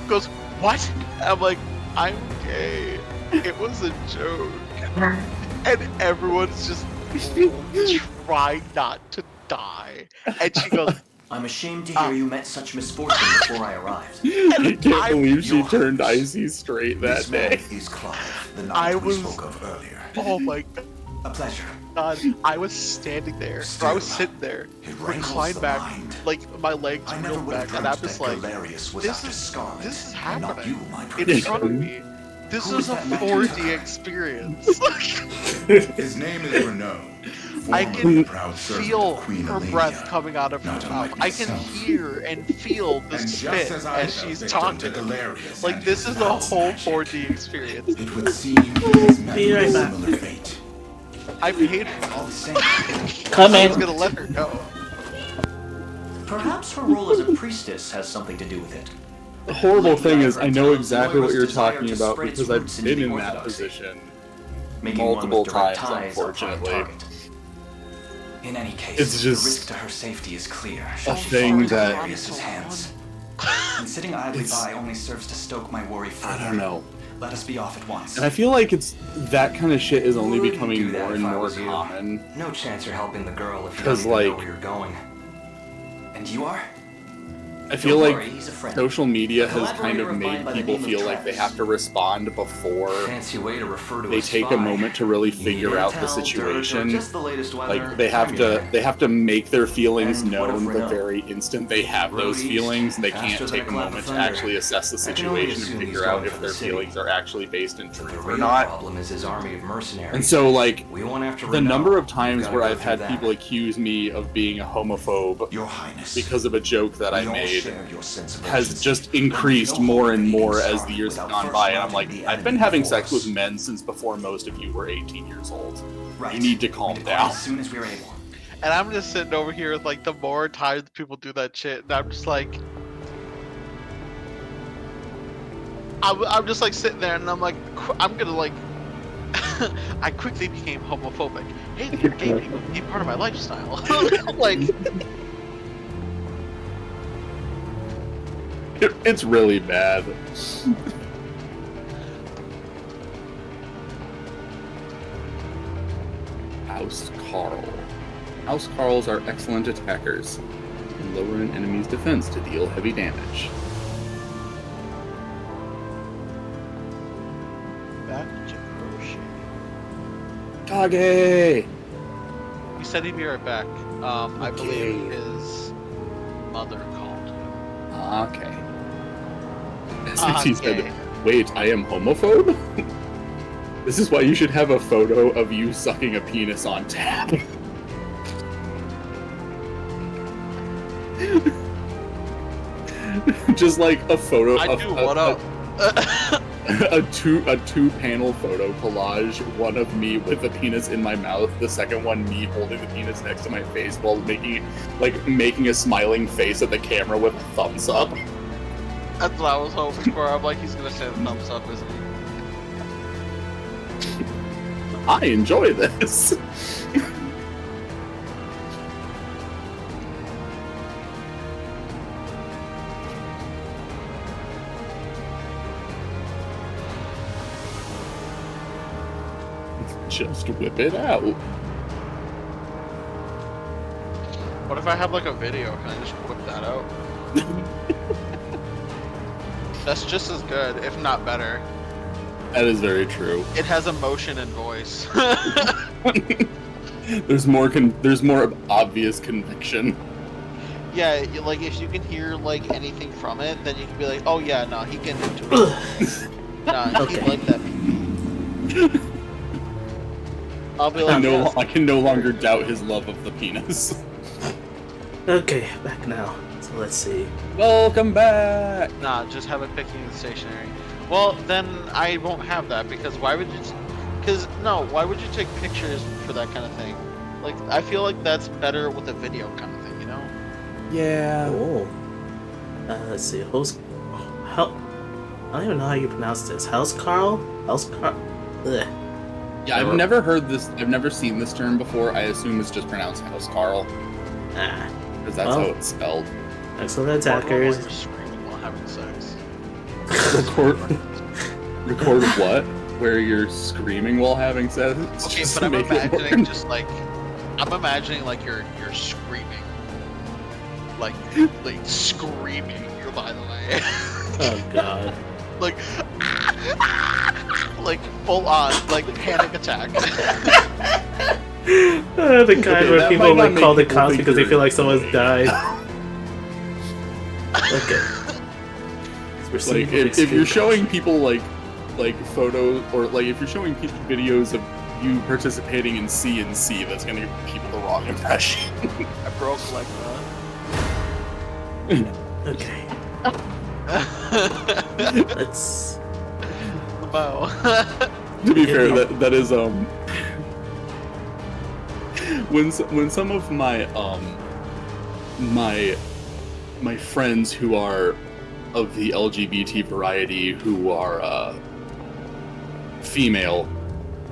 goes, what? I'm like, I'm gay. It was a joke. And everyone's just trying not to die. And she goes, I'm ashamed to hear you met such misfortune before I arrived. I can't believe she turned icy straight that day. Is Clive, the knight I we was, spoke of earlier. oh my god. A pleasure. God, I was standing there, or I was sitting there, reclined back, like my legs reeled back, and I'm just like, this is happening in front of me. This is a 4D experience. His name is Renault. I can feel her breath coming out of her mouth. I can hear and feel the spit as she's talking. Like, this is a whole 4D experience. It would seem he has met a similar fate. I paid for all the same. Come I in. was gonna let her go. Perhaps her role as a priestess has something to do with it. The horrible thing is, I know exactly what you're talking about because I've been in that position multiple times, unfortunately. In any case, It's just the risk to her safety is clear. a thing that Galerius' hands. And sitting idly by only serves to stoke my worry further. I don't know. Let us be off at once. And I feel like it's that kind of shit is only becoming more and more common. No chance you're helping the girl if you Because, don't even know like, where you're going. And you are? I feel Don't like worry, he's a friend. social media has Collaborator kind of of mine made by the people name of feel like they Travis. have to respond before Fancy way to refer to they a take a spy. moment to really figure out the Intel, dirt, or situation. just the latest weather. Like they have to make their feelings And what if known the Renault? very instant they have those Road east, feelings, and they faster can't than take a a clap of moment to thunder. actually assess the I can only situation and assume he's figure out going if for their the city. feelings are actually based in The truth or real not. problem is his army of mercenaries. And so, like, We went after the Renault. number of We've times gotta where go I've through had that. people accuse me of being a homophobe Your Highness. because of a joke that I We all made share your sense of has urgency. just increased more and more as the years have gone by. And I'm like, I've been having sex with men since before most of you were 18 years old. Right. You need to calm We depart down. as soon as we're able. And I'm just sitting over here with like the more tired people do that shit, and I'm just like, I'm just like sitting there, and I'm like, I'm gonna like, I quickly became homophobic. Hey, the gay people be part of my lifestyle. Like, It's really bad. House Carl. House Carls are excellent attackers and lower an enemy's defense to deal heavy damage. Back to crochet. Kage! He said he'd be right back. I believe his mother called him. Okay. He said, wait, I am homophobe? This is why you should have a photo of you sucking a penis on tap. Just like a photo of a two-panel photo collage, one of me with the penis in my mouth, the second one me holding the penis next to my face while making a smiling face at the camera with a thumbs up. That's what I was hoping for. I'm like, he's gonna say the thumbs up, isn't he? I enjoy this. Just whip it out. What if I have like a video? Can I just whip that out? That's just as good, if not better. That is very true. It has emotion and voice. There's more obvious conviction. Yeah, like if you can hear like anything from it, then you can be like, oh yeah, no, he can into it. Nah, he like that. I'll be like, I can no longer doubt his love of the penis. Okay, back now. So let's see. Welcome back! Nah, just have it picking the stationary. Well, then I won't have that, because why would you... why would you take pictures for that kind of thing? Like, I feel like that's better with a video kind of thing, you know? Yeah. Oh. Let's see. I don't even know how you pronounce this. House Carl? House Carl? Ugh. Yeah, I've never heard this. I've never seen this term before. I assume it's just pronounced House Carl. Because that's how it's spelled. Excellent attackers. You're screaming while having sex. Record what? Where you're screaming while having sex? Okay, but I'm imagining just like... I'm imagining like you're screaming. Like screaming, by the way. Oh god. Like full on, like panic attack. The kind where people like call the cops because they feel like someone's died. Okay. Like if you're showing people like photos, or like if you're showing people videos of you participating in C&C, that's gonna give people the wrong impression. I broke like that. Okay. Let's. Wow. To be fair, that is when some of my my friends who are of the LGBT variety, who are female,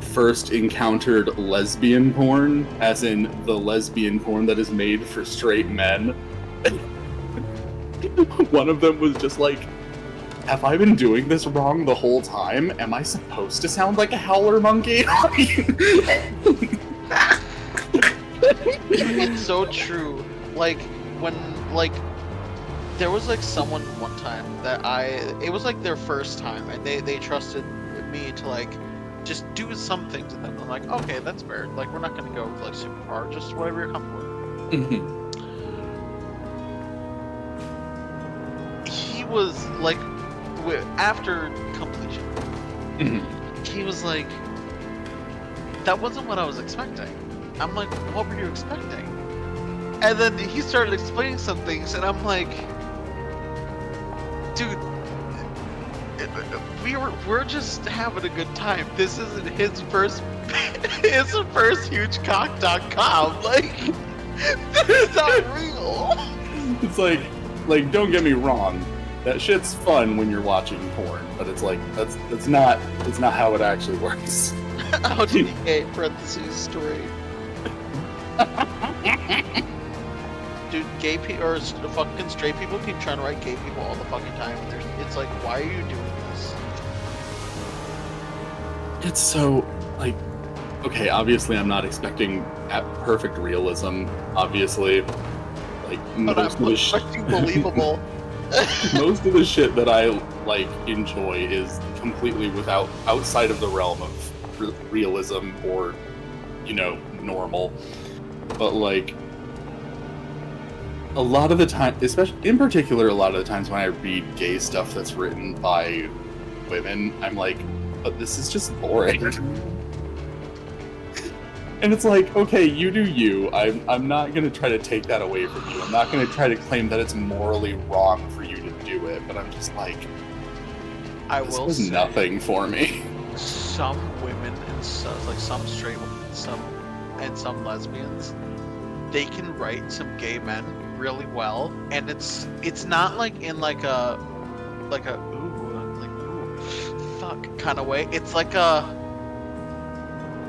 first encountered lesbian porn, as in the lesbian porn that is made for straight men. One of them was just like, have I been doing this wrong the whole time? Am I supposed to sound like a howler monkey? It's so true. Like, when, like, there was, like, someone one time that it was, like, their first time, and they trusted me to, like, just do something to them. I'm like, okay, that's fair. Like, we're not gonna go, like, super far. Just whatever you're comfortable with. Mm-hmm. He was, like, after completion, he was like, that wasn't what I was expecting. I'm like, what were you expecting? And then he started explaining some things, and I'm like, dude, we're just having a good time. This isn't his first huge cock.com. Like, this is not real. It's like don't get me wrong, that shit's fun when you're watching porn, but it's like that's not how it actually works. OTK parentheses story. Dude, gay people or fucking straight people keep trying to write gay people all the fucking time. It's like, why are you doing this? It's so like okay, obviously I'm not expecting perfect realism, obviously. Like, most of the expecting believable. Most of the shit that I, like, enjoy is completely outside of the realm of realism or, you know, normal. But, like, a lot of the time, especially, in particular, a lot of the times when I read gay stuff that's written by women, I'm like, but this is just boring. And it's like, okay, you do you. I'm not going to try to take that away from you. I'm not going to try to claim that it's morally wrong for you to do it, but I'm just like, this was nothing for me. Some women and some straight women, and some lesbians, they can write some gay men really well, and it's not like in like a ooh fuck kind of way. It's like a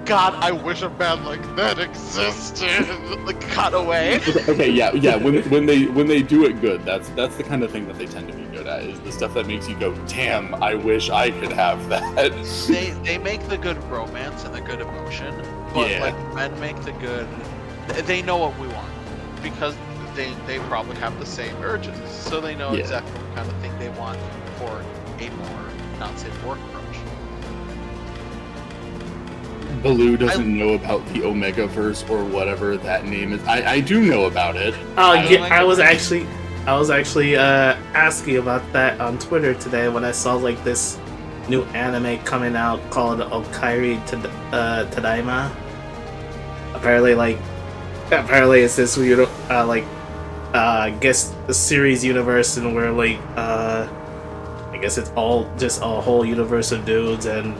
God, I wish a man like that existed. Like kind of way. Okay, yeah. When they do it good, that's the kind of thing that they tend to be good at. Is the stuff that makes you go, damn, I wish I could have that. They make the good romance and the good emotion, but like men make the good. They know what we want because they probably have the same urges, so they know exactly what kind of thing they want for a more not safe work approach. Baloo doesn't know about the Omegaverse or whatever that name is. I do know about it. Oh yeah, I was actually asking about that on Twitter today when I saw like this new anime coming out called Okairi Tadaima. Apparently it's this weird I guess the series universe and where like I guess it's all just a whole universe of dudes and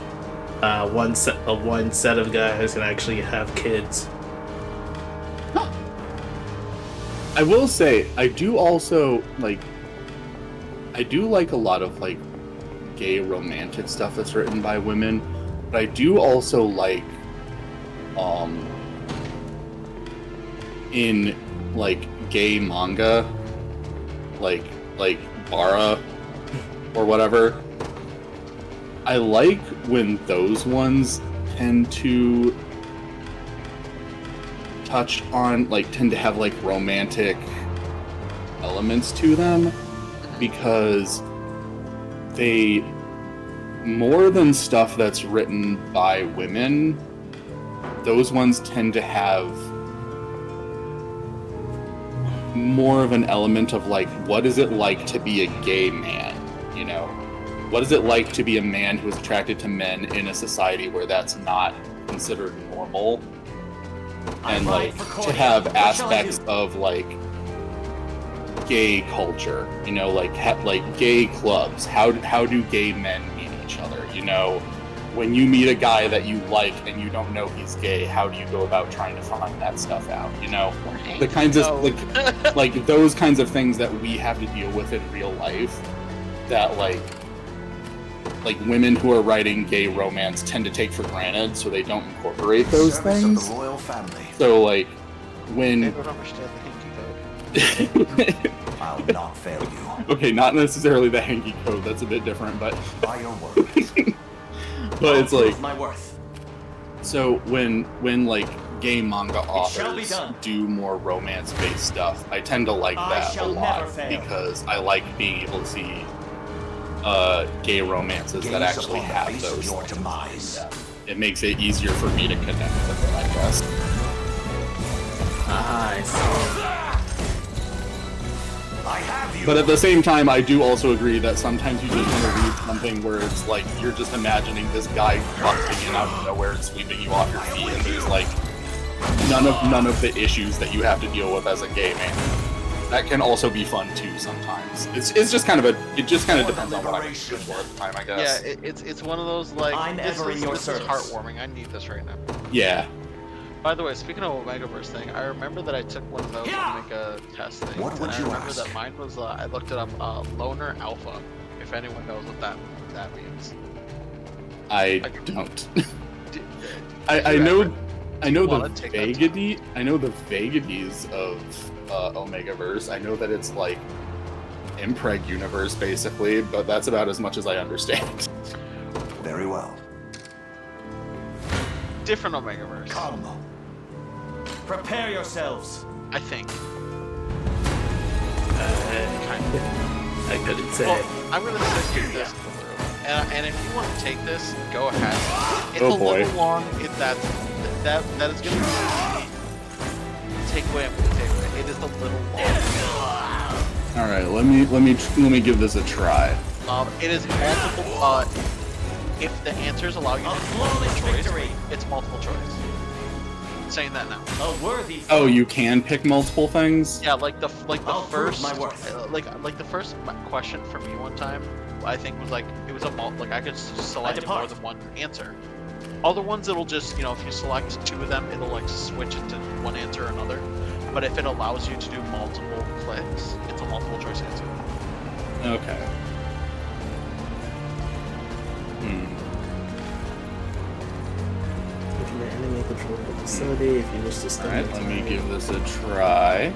one set of guys can actually have kids. I will say, I do also like a lot of like gay romantic stuff that's written by women, but I do also like in like gay manga, like Bara or whatever. I like when those ones tend to tend to have like romantic elements to them, because they, more than stuff that's written by women, those ones tend to have more of an element of like, what is it like to be a gay man, you know? What is it like to be a man who is attracted to men in a society where that's not considered normal? And like to have aspects of like gay culture, you know, like gay clubs. How do gay men meet each other? You know, when you meet a guy that you like and you don't know he's gay, how do you go about trying to find that stuff out? You know, the kinds of like those kinds of things that we have to deal with in real life that like women who are writing gay romance tend to take for granted, so they don't incorporate those things. The royal family. So like when they don't understand the hanky code. I'll not fail you. Okay, not necessarily the hanky code. That's a bit different, but by your word. But it's like my worth. So when like gay manga authors do more romance-based stuff, I tend to like that a lot because I like being able to see gay romances that actually have those things. Yeah. It makes it easier for me to connect with it, I guess. I see. But at the same time, I do also agree that sometimes you just want to read something where it's like you're just imagining this guy busting in out of nowhere and sweeping you off your feet, and there's like none of the issues that you have to deal with as a gay man. That can also be fun too sometimes. It just kind of depends on what I'm doing for at the time, I guess. Yeah, it's one of those like this is heartwarming. I need this right now. Yeah. By the way, speaking of Omegaverse thing, I remember that I took one of those Omega test things. What would you ask? That mine was I looked it up, Loner Alpha. If anyone knows what that means. I don't. I know the vaguities of Omegaverse. I know that it's like Impreg universe basically, but that's about as much as I understand. Very well. different Omegaverse. Come. Prepare yourselves. I think. I couldn't say. Well, I'm gonna take this, and if you want to take this, go ahead. It's Oh, a boy. little long. That is gonna be the takeaway. I'm gonna take away. It is a little long. All right, let me give this a try. It is multiple. If the answers allow you to do multiple choice, it's multiple choice. I'm saying that now. A worthy. Oh, you can pick multiple things? Yeah, like the first my worth. like the first question for me one time, I think was like it was a like I could select more than one answer. Other ones it'll just if you select 2 of them, it'll like switch into one answer or another. But if it allows you to do multiple clicks, it's a multiple choice answer. Okay. Open the enemy control facility if you wish to step Alright, let me give this a try.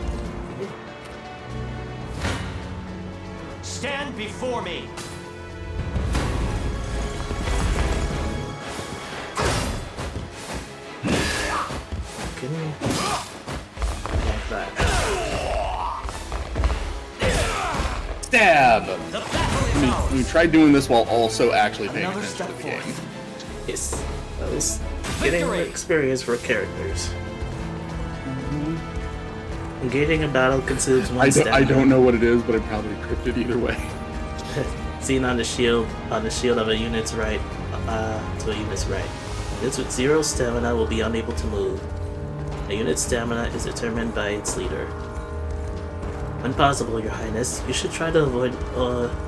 Stand before me. Kidding me? Like that. Stab! Let me try doing this while also actually paying Another attention to the game. Yes. That was getting the experience for characters. Engaging a battle consumes one stamina. I don't know what it is, but I probably equipped it either way. Seen on the shield of a unit's right, to a unit's right. Units with 0 stamina will be unable to move. A unit's stamina is determined by its leader. When possible, Your Highness, you should try to avoid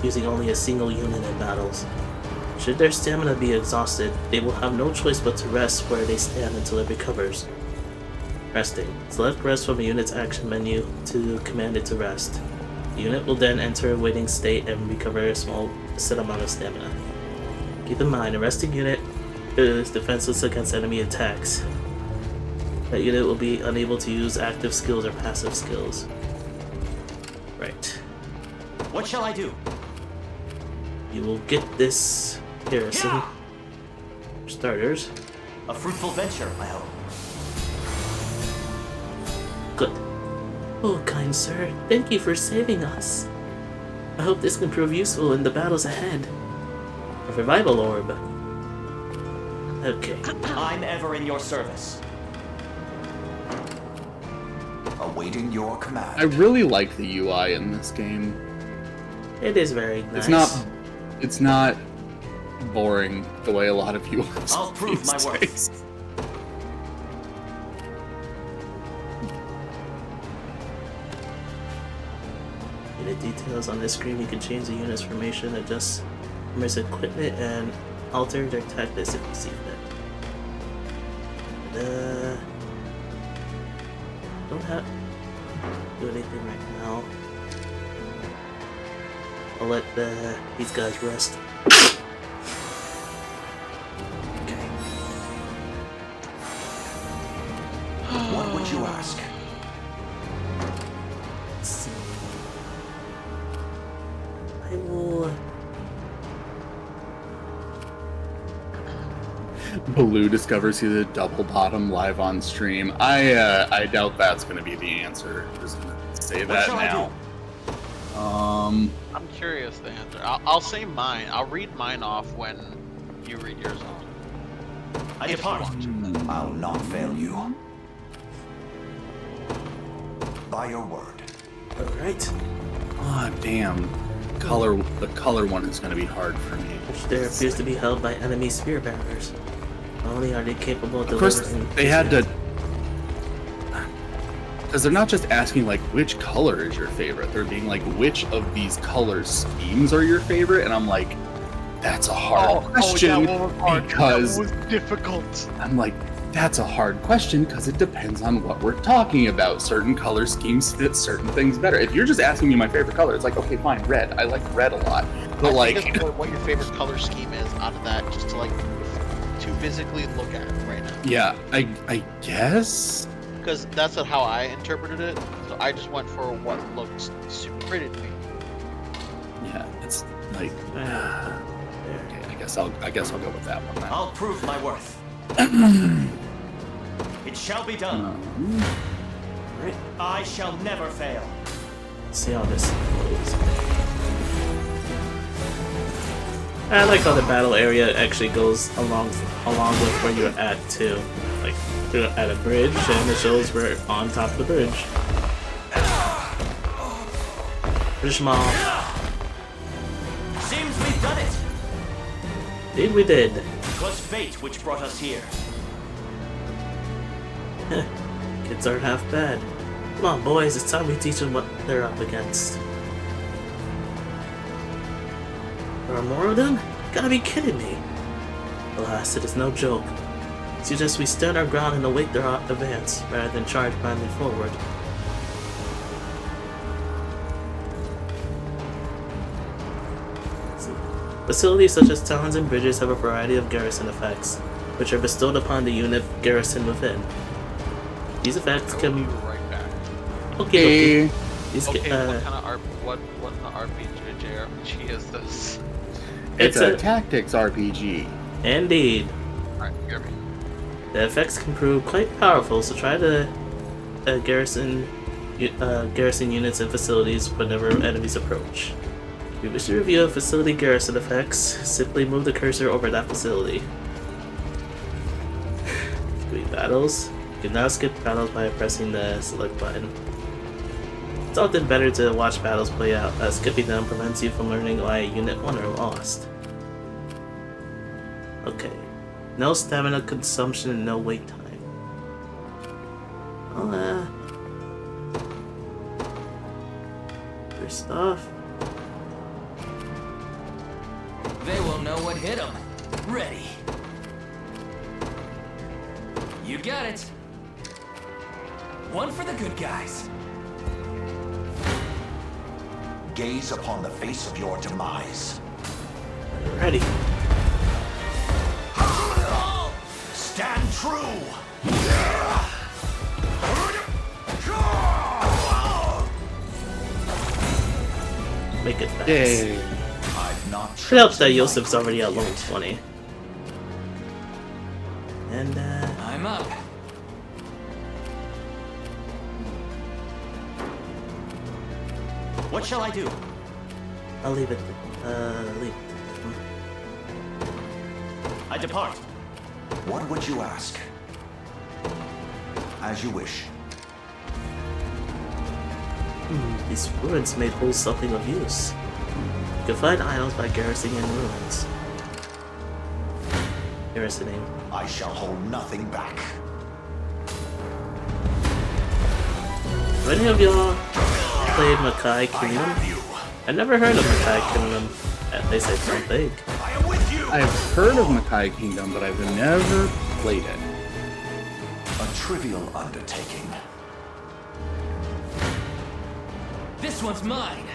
using only a single unit in battles. Should their stamina be exhausted, they will have no choice but to rest where they stand until it recovers. Resting. Select rest from a unit's action menu to command it to rest. The unit will then enter a waiting state and recover a small set amount of stamina. Keep in mind, a resting unit is defenseless against enemy attacks. That unit will be unable to use active skills or passive skills. Right. What shall I do? You will get this garrison. For starters. A fruitful venture, I hope. Good. Oh, kind sir, thank you for saving us. I hope this can prove useful in the battles ahead. A revival orb. Okay. I'm ever in your service. Awaiting your command. I really like the UI in this game. It is very nice. It's not boring the way a lot of UIs. I'll prove my worth. Unit details on this screen. You can change the unit's formation, adjust members' equipment, and alter their tactics if you see fit. Don't have to do anything right now. I'll let these guys rest. Okay. What would you ask? Let's see. I will. Baloo discovers he's a double bottom live on stream. I doubt that's going to be the answer. Just gonna say that now. I'm curious the answer. I'll say mine. I'll read mine off when you read yours off. If you want to. I'll not fail you. By your word. Alright. Ah, damn. The color one is going to be hard for me. Which there appears to be held by enemy spear bearers. Not only are they capable of course, delivering... they had to... Because they're not just asking, like, which color is your favorite. They're being like, which of these color schemes are your favorite? And I'm like, that's a hard question. Because that was difficult. I'm like, that's a hard question because it depends on what we're talking about. Certain color schemes fit certain things better. If you're just asking me my favorite color, it's like, okay, fine, red. I like red a lot. But I think that's what your favorite color scheme is out of that, just to like to physically look at right now. Yeah, I guess. Because that's how I interpreted it. So I just went for what looked super pretty to me. Yeah, it's like. Okay, I guess I'll go with that one now. I'll prove my worth. It shall be done. Right. I shall never fail. Let's see how this goes. I like how the battle area actually goes along with where you're at too. Like you're at a bridge and it shows we're on top of the bridge. Bridge mall. Seems we've done it. Indeed we did. 'Twas fate which brought us here. Kids aren't half bad. Come on boys, it's time we teach them what they're up against. There are more of them? You gotta be kidding me. Alas, it is no joke. It's just we stand our ground and await their advance, rather than charge blindly forward. Facilities such as towns and bridges have a variety of garrison effects, which are bestowed upon the unit garrison within. These effects can be right back. Okay. These what kind of JRPG is this? It's a tactics RPG. Indeed. Alright, hear me. The effects can prove quite powerful, so try to garrison units and facilities whenever enemies approach. If you wish to review a facility garrison effects, simply move the cursor over that facility. Doing battles. You can now skip battles by pressing the select button. It's often better to watch battles play out, as skipping them prevents you from learning why Unit 1 are lost. Okay. No stamina consumption and no wait time. Well, first off. They will know what hit them. Ready. You got it. One for the good guys. Gaze upon the face of your demise. Ready. Stand true! Make it fast. Yay. I've not It helps that Yosef's already at level 20. And, I'm up. What shall I do? I'll leave it. Leave it. I depart. What would you ask? As you wish. These ruins may hold something of use. You can find items by garrisoning in ruins. Garrisoning. I shall hold nothing back. Have any of y'all played Makai Kingdom? I've never heard of Makai Kingdom. At least I don't think. I've heard of Makai Kingdom, but I've never played it. A trivial undertaking. This one's mine.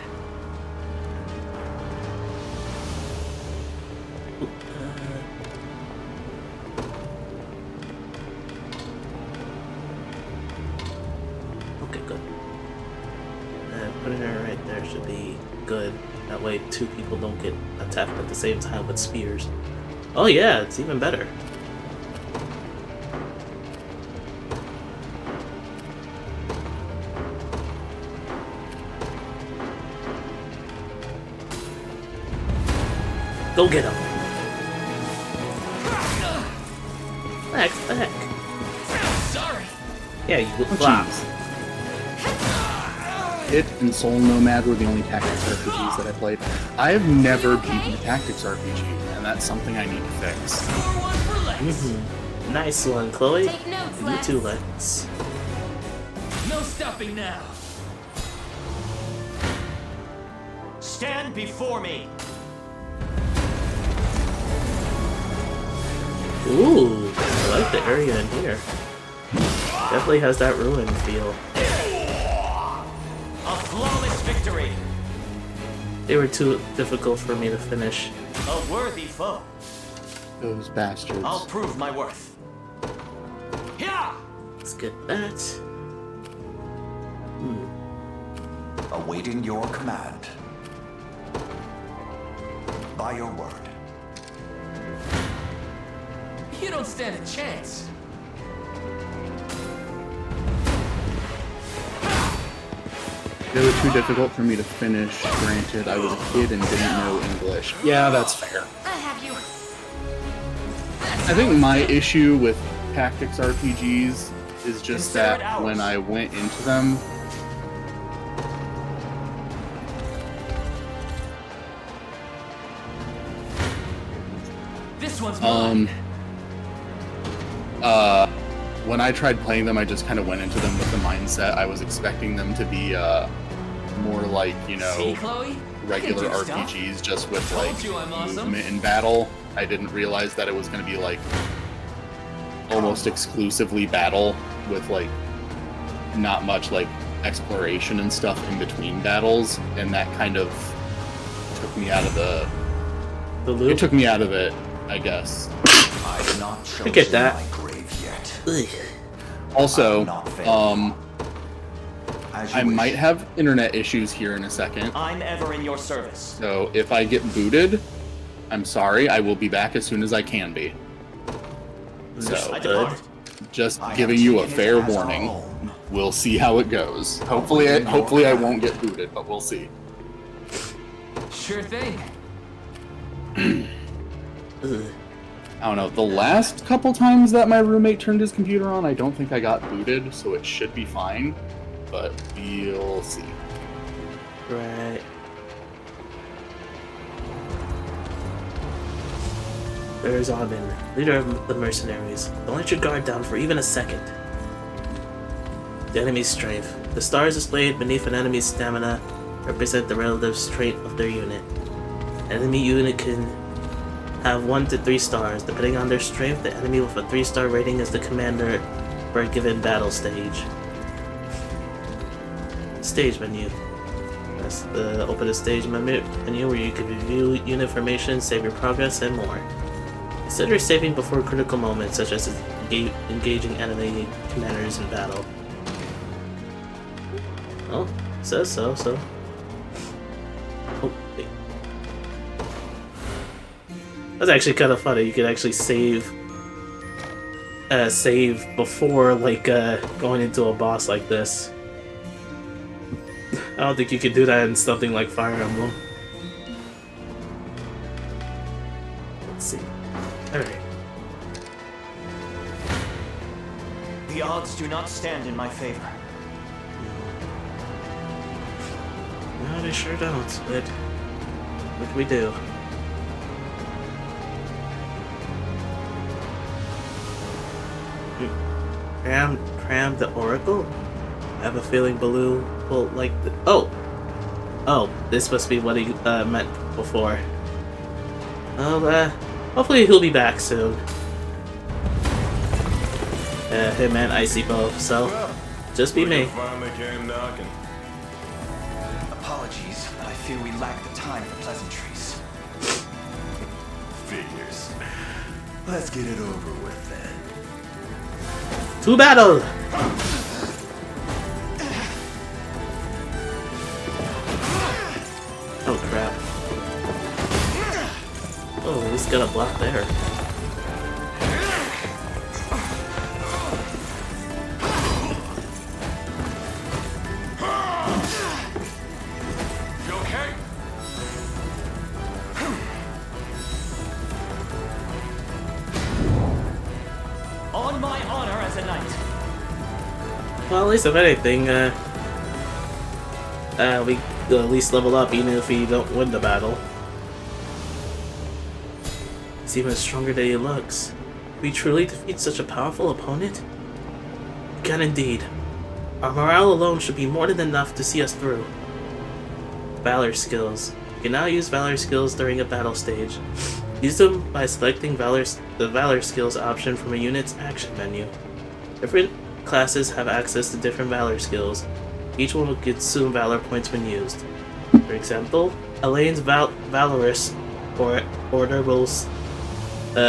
Okay, good. Putting her right there should be good. That way two people don't get attacked at the same time with spears. Oh yeah, it's even better. Go get him. Back. Sorry. Yeah, you Oh, flop. jeez. It and Soul Nomad were the only tactics RPGs that I played. I have never beaten a tactics RPG, and that's something I need to fix. Nice one, Chloe. Take notes, You Lex. too, Lex. No stopping now. Stand before me. Ooh, I like the area in here. Definitely has that ruin feel. A flawless victory. They were too difficult for me to finish. A worthy foe. Those bastards. I'll prove my worth. Yeah. Let's get that. Awaiting your command. By your word. You don't stand a chance. They were too difficult for me to finish. Granted, I was a kid and didn't know English. Yeah, that's fair. I have you. I think my issue with tactics RPGs is just that when I went into them, This one's mine. When I tried playing them, I just kind of went into them with the mindset I was expecting them to be more like, you know, See, Chloe? regular I can do RPGs, stuff. just with Told like you I'm awesome. movement in battle. I didn't realize that it was going to be like almost exclusively battle with like not much like exploration and stuff in between battles, and that kind of took me out of the loop. It took me out of it, I guess. I've not chosen I get that. my grave yet. Also, As you I wish. might have internet issues here in a second. I'm ever in your service. So if I get booted, I'm sorry. I will be back as soon as I can be. So I depart. just I giving have you a taken it fair as our warning. own. We'll see how it goes. Hopefully, I won't get booted, but we'll see. Sure thing. I don't know. The last couple times that my roommate turned his computer on, I don't think I got booted, so it should be fine. But we'll see. Right. There is Aubin, leader of the mercenaries. Don't let your guard down for even a second. The enemy's strength. The stars displayed beneath an enemy's stamina represent the relative strength of their unit. An enemy unit can have 1 to 3 stars. Depending on their strength, the enemy with a 3-star rating is the commander for a given battle stage. Stage menu. That's the open the stage menu where you can review unit information, save your progress, and more. Consider saving before critical moments, such as engaging enemy commanders in battle. Oh, says so. Oh, wait. That's actually kind of funny. You could actually save before like going into a boss like this. I don't think you could do that in something like Fire Emblem. Let's see. Alright. The odds do not stand in my favor. No, they sure don't, but what can we do? Cram the Oracle? I have a feeling Baloo will like the... Oh, this must be what he meant before. Well, hopefully he'll be back soon. Him and Icy both, so just be me. Finally came knocking. Apologies, but I fear we lack the time for pleasantries. Figures. Let's get it over with then. To battle! Oh crap. Oh, he's got a block there. You okay? On my honor as a knight. Well, at least if anything, we at least level up even if we don't win the battle. He's even stronger than he looks. Can we truly defeat such a powerful opponent? We can indeed. Our morale alone should be more than enough to see us through. Valor skills. You can now use Valor skills during a battle stage. Use them by selecting the Valor skills option from a unit's action menu. Different classes have access to different Valor skills. Each one will consume Valor points when used. For example, Elaine's Valorous Order will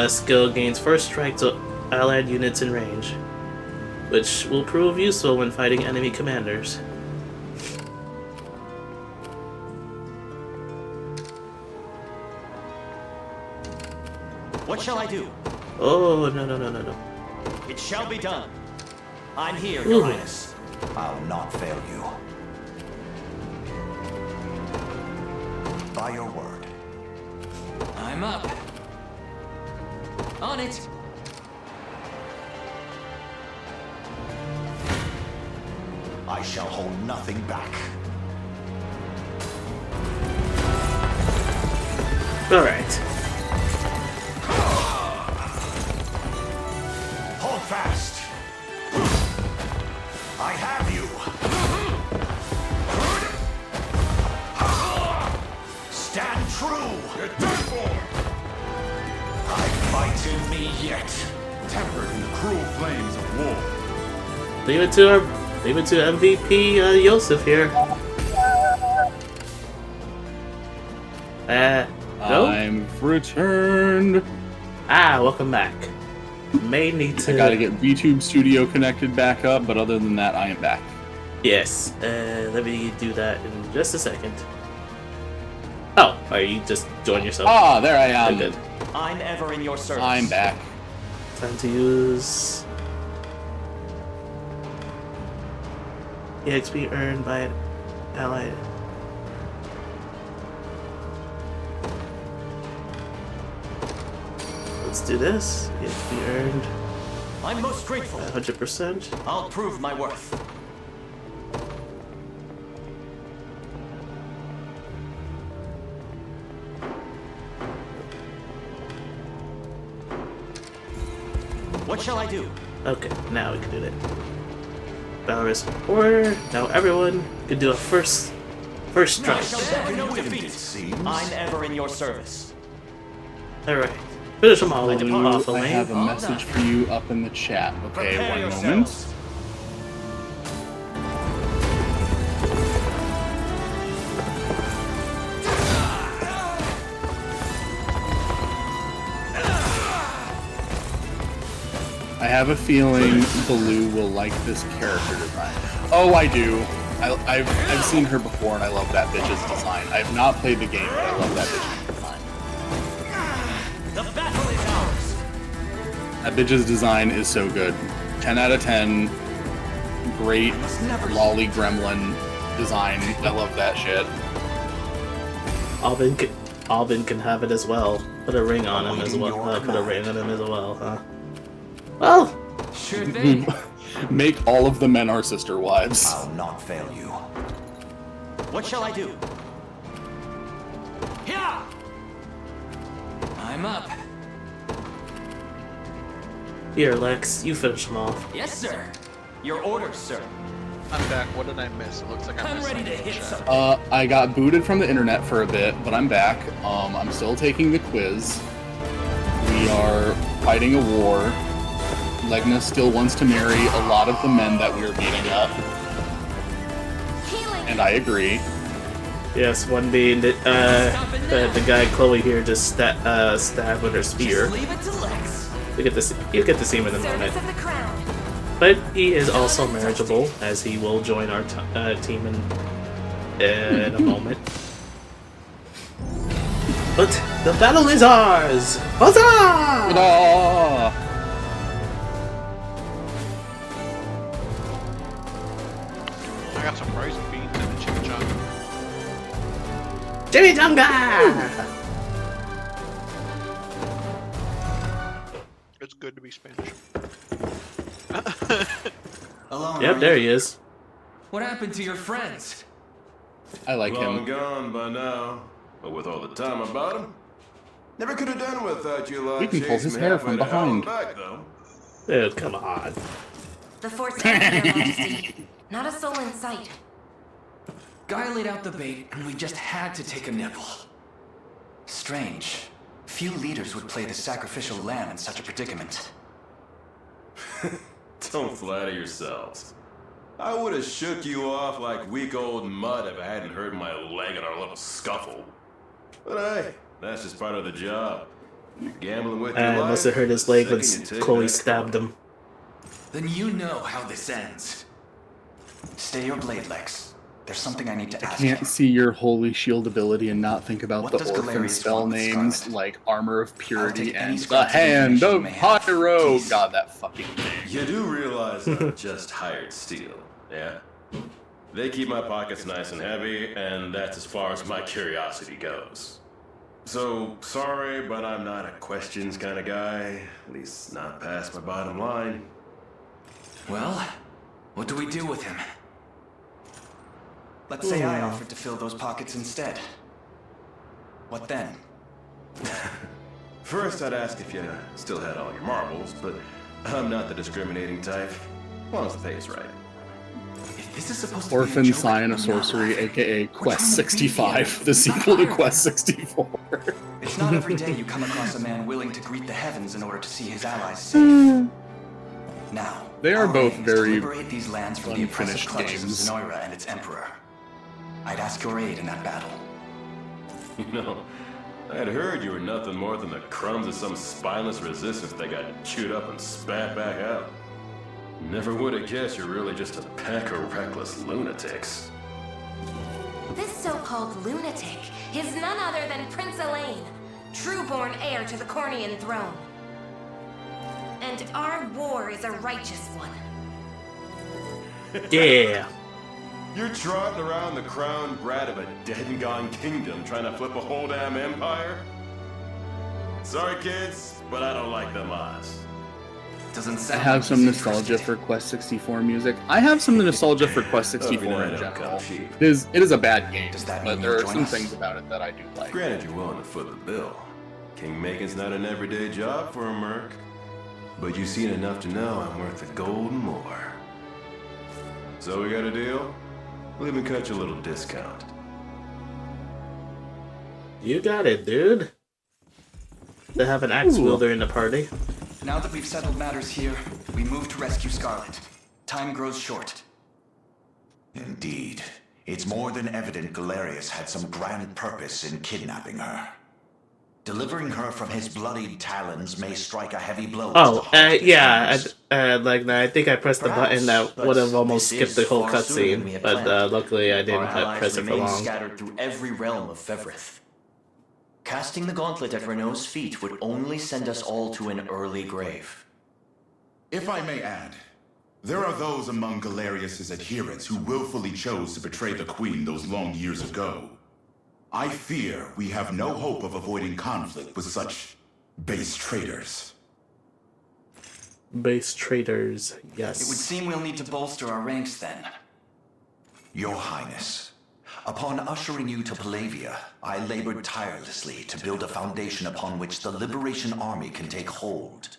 skill gains first strike to allied units in range, which will prove useful when fighting enemy commanders. What shall I do? Oh, no, no, no, no, no. It shall be done. I'm here, Ooh. Your Highness. I'll not fail you. By your word. I'm up. On it. I shall hold nothing back. Alright. Hold fast. I have you. Stand true. You're done for! I fight in me yet. Tempered in the cruel flames of war. Leave it to MVP Yosef here. No? I've returned. Welcome back. May need to. I gotta get VTube Studio connected back up, but other than that, I am back. Yes. Let me do that in just a second. Oh, are you just join yourself? Ah, there I am. Good. I'm ever in your service. I'm back. Time to use EXP earned by an ally. Let's do this. EXP earned. I'm most grateful. 100%. I'll prove my worth. What shall I do? Okay, now we can do that. Valorous Order. Now everyone can do a first I strike. shall never know defeat. I'm ever in your service. Alright. Finish them all off, I have a Elaine. message for you up in the chat. Okay, Prepare one yourselves. moment. I have a feeling Baloo will like this character design. Oh, I do. I've seen her before, and I love that bitch's design. I have not played the game, but I love that bitch's design. The battle is ours. That bitch's design is so good. 10 out of 10. Great lolly gremlin design. I love that shit. Alvin can have it as well. Put a ring on him as well. Put a ring on him as well, huh? Well, Sure thing. Make all of the men our sister wives. I'll not fail you. What shall I do? Yeah. I'm up. here, Lex, you finish them off. Yes, sir. Your orders, sir. I'm back. What did I miss? It looks like I I'm missed ready to something in hit chat. some. I got booted from the internet for a bit, but I'm back. I'm still taking the quiz. We are fighting a war. Legna still wants to marry a lot of the men that we are beating up. And I agree. Yes, one being the guy Chloe here just stabbed with her spear. Just leave it to Lex. You get to see him in a moment. But he is also marriageable, as he will join our team in a moment. But the battle is ours! Huzzah! Ta-da! I got some rice beans and a chimichanga. Chimichanga! It's good to be Spanish. Alone. Yep, there he is. What happened to your friends? I like Long him. gone by now. But with all the time about him, never could have done without you lot. We can pull chasing his me hair halfway from to hell and behind. back, though. Dude, come on. The force enemy, Your Majesty. Not a soul in sight. Guy laid out the bait, and we just had to take a nibble. Strange. Few leaders would play the sacrificial lamb in such a predicament. Don't flatter yourselves. I would have shook you off like weak old mud if I hadn't hurt my leg in our little scuffle. But hey, that's just part of the job. You're gambling with your I life. must have hurt his leg when Second you take Chloe that stabbed him. Then you know how this ends. Stay your blade, Lex. There's something I need to ask. I can't see your holy shield ability and not think about What the does orphan Galerius spell want with names Scarlet? like Armor of Purity take any and the scraps of Hand information you of may have. Pyro. Please. God, that fucking thing. You do realize I'm just hired steel, yeah? They keep my pockets nice and heavy, and that's as far as my curiosity goes. So, sorry, but I'm not a questions kind of guy. At least not past my bottom line. Well, what do we do with him? Let's say I offered to fill those pockets instead. What then? First, I'd ask if you still had all your marbles, but I'm not the discriminating type. As long as the pay is right. If this is supposed to Orphan be a joke, Scion I'm of not Sorcery, laughing. aka We're Quest trying to beat 65, you. the sequel to Not Quest 64. It's not every day you come across a man willing to greet the heavens in order to see his allies safe. Now, They are our both aim is to very liberate these lands from the oppressive unfinished clutches of games. Zenoira and its emperor. I'd ask your aid in that battle. You know, I'd heard you were nothing more than the crumbs of some spineless resistance that got chewed up and spat back out. Never would have guessed you're really just a pack of reckless lunatics. This so-called lunatic is none other than Prince Elaine, true-born heir to the Cornian throne. And our war is a righteous one. Yeah. You're trotting around the crowned brat of a dead and gone kingdom trying to flip a whole damn empire? Sorry, kids, but I don't like them odds. Doesn't I sound have like some he's nostalgia interested. for Quest 64 music. I have some nostalgia for Quest 64 I in don't general. come cheap. It is a bad game, Does that but mean there you'll are join some us? things about it that I do like. Granted, you're willing to foot the bill. Kingmaking's not an everyday job for a merc. But you've seen enough to know I'm worth the gold and more. So we got a deal? We'll even cut you a little discount. You got it, dude. They have an axe Ooh. wielder in the party. Now that we've settled matters here, we move to rescue Scarlet. Time grows short. Indeed. It's more than evident Galerius had some grand purpose in kidnapping her. Delivering her from his bloodied talons may strike a heavy blow. Oh, yeah. I think I pressed the button that would have almost skipped the whole cutscene, but luckily I didn't press it for long. Scattered through every realm of Fevrith. Casting the gauntlet at Renault's feet would only send us all to an early grave. If I may add, there are those among Galerius's adherents who willfully chose to betray the Queen those long years ago. I fear we have no hope of avoiding conflict with such base traitors. Base traitors, yes. It would seem we'll need to bolster our ranks then. Your Highness, upon ushering you to Palavia, I labored tirelessly to build a foundation upon which the Liberation Army can take hold.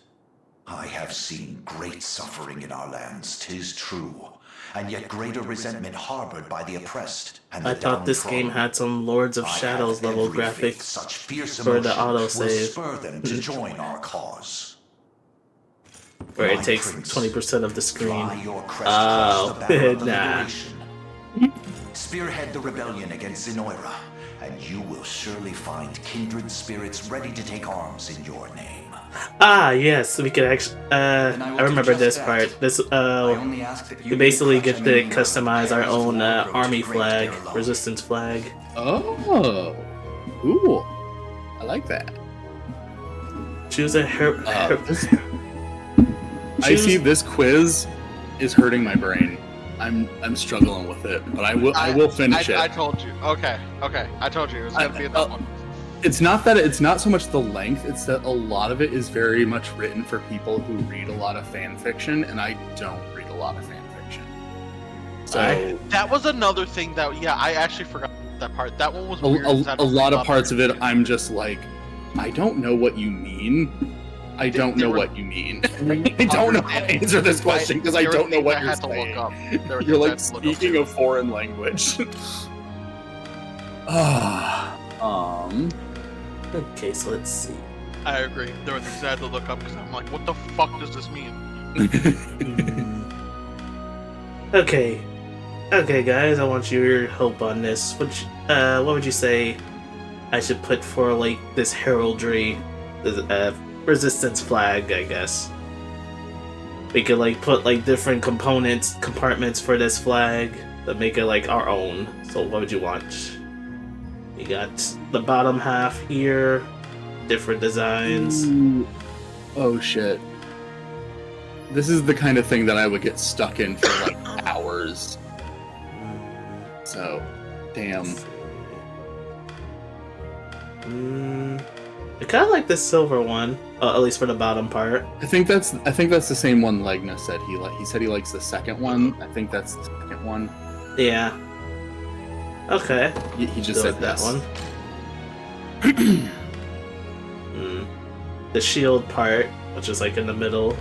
I have seen great suffering in our lands, 'tis true, and yet greater resentment harbored by the oppressed and the I thought this game had some Lords of Shadows level graphics such fierce for the emotion will autosave, spur them to join our cause. where it My takes prince, 20% of the screen. fly your crest across the banner of the nah. Liberation. Spearhead the rebellion against Zenoira, and you will surely find kindred spirits ready to take arms in your name. Ah, yes, we could actually. I remember this part. This we basically get to customize our own army flag, resistance flag. Oh, cool! I like that. Choose a I see this quiz is hurting my brain. I'm struggling with it, but I will finish it. I told you. Okay. I told you it was gonna be that one. It's not so much the length, it's that a lot of it is very much written for people who read a lot of fan fiction, and I don't read a lot of fan fiction. So That was another thing that I actually forgot that part. That one was weird. a lot of parts of it I'm just like, I don't know what you mean. I don't know what you mean. I don't know how to answer this question because I don't know what you're saying. You're like speaking a foreign language. Okay, so let's see. I agree. There were things I had to look up because I'm like, what the fuck does this mean? Okay, guys, I want your help on this. What would you say I should put for like this heraldry, resistance flag? I guess we could like put like different compartments for this flag. to make it like our own. So what would you want? You got the bottom half here, different designs. Ooh. Oh shit. This is the kind of thing that I would get stuck in for like hours. So, damn. I kind of like this silver one, at least for the bottom part. I think that's the same one Legna said he said he likes the second one. I think that's the second one. Yeah. Okay. He just said that this. one. The shield part, which is like in the middle.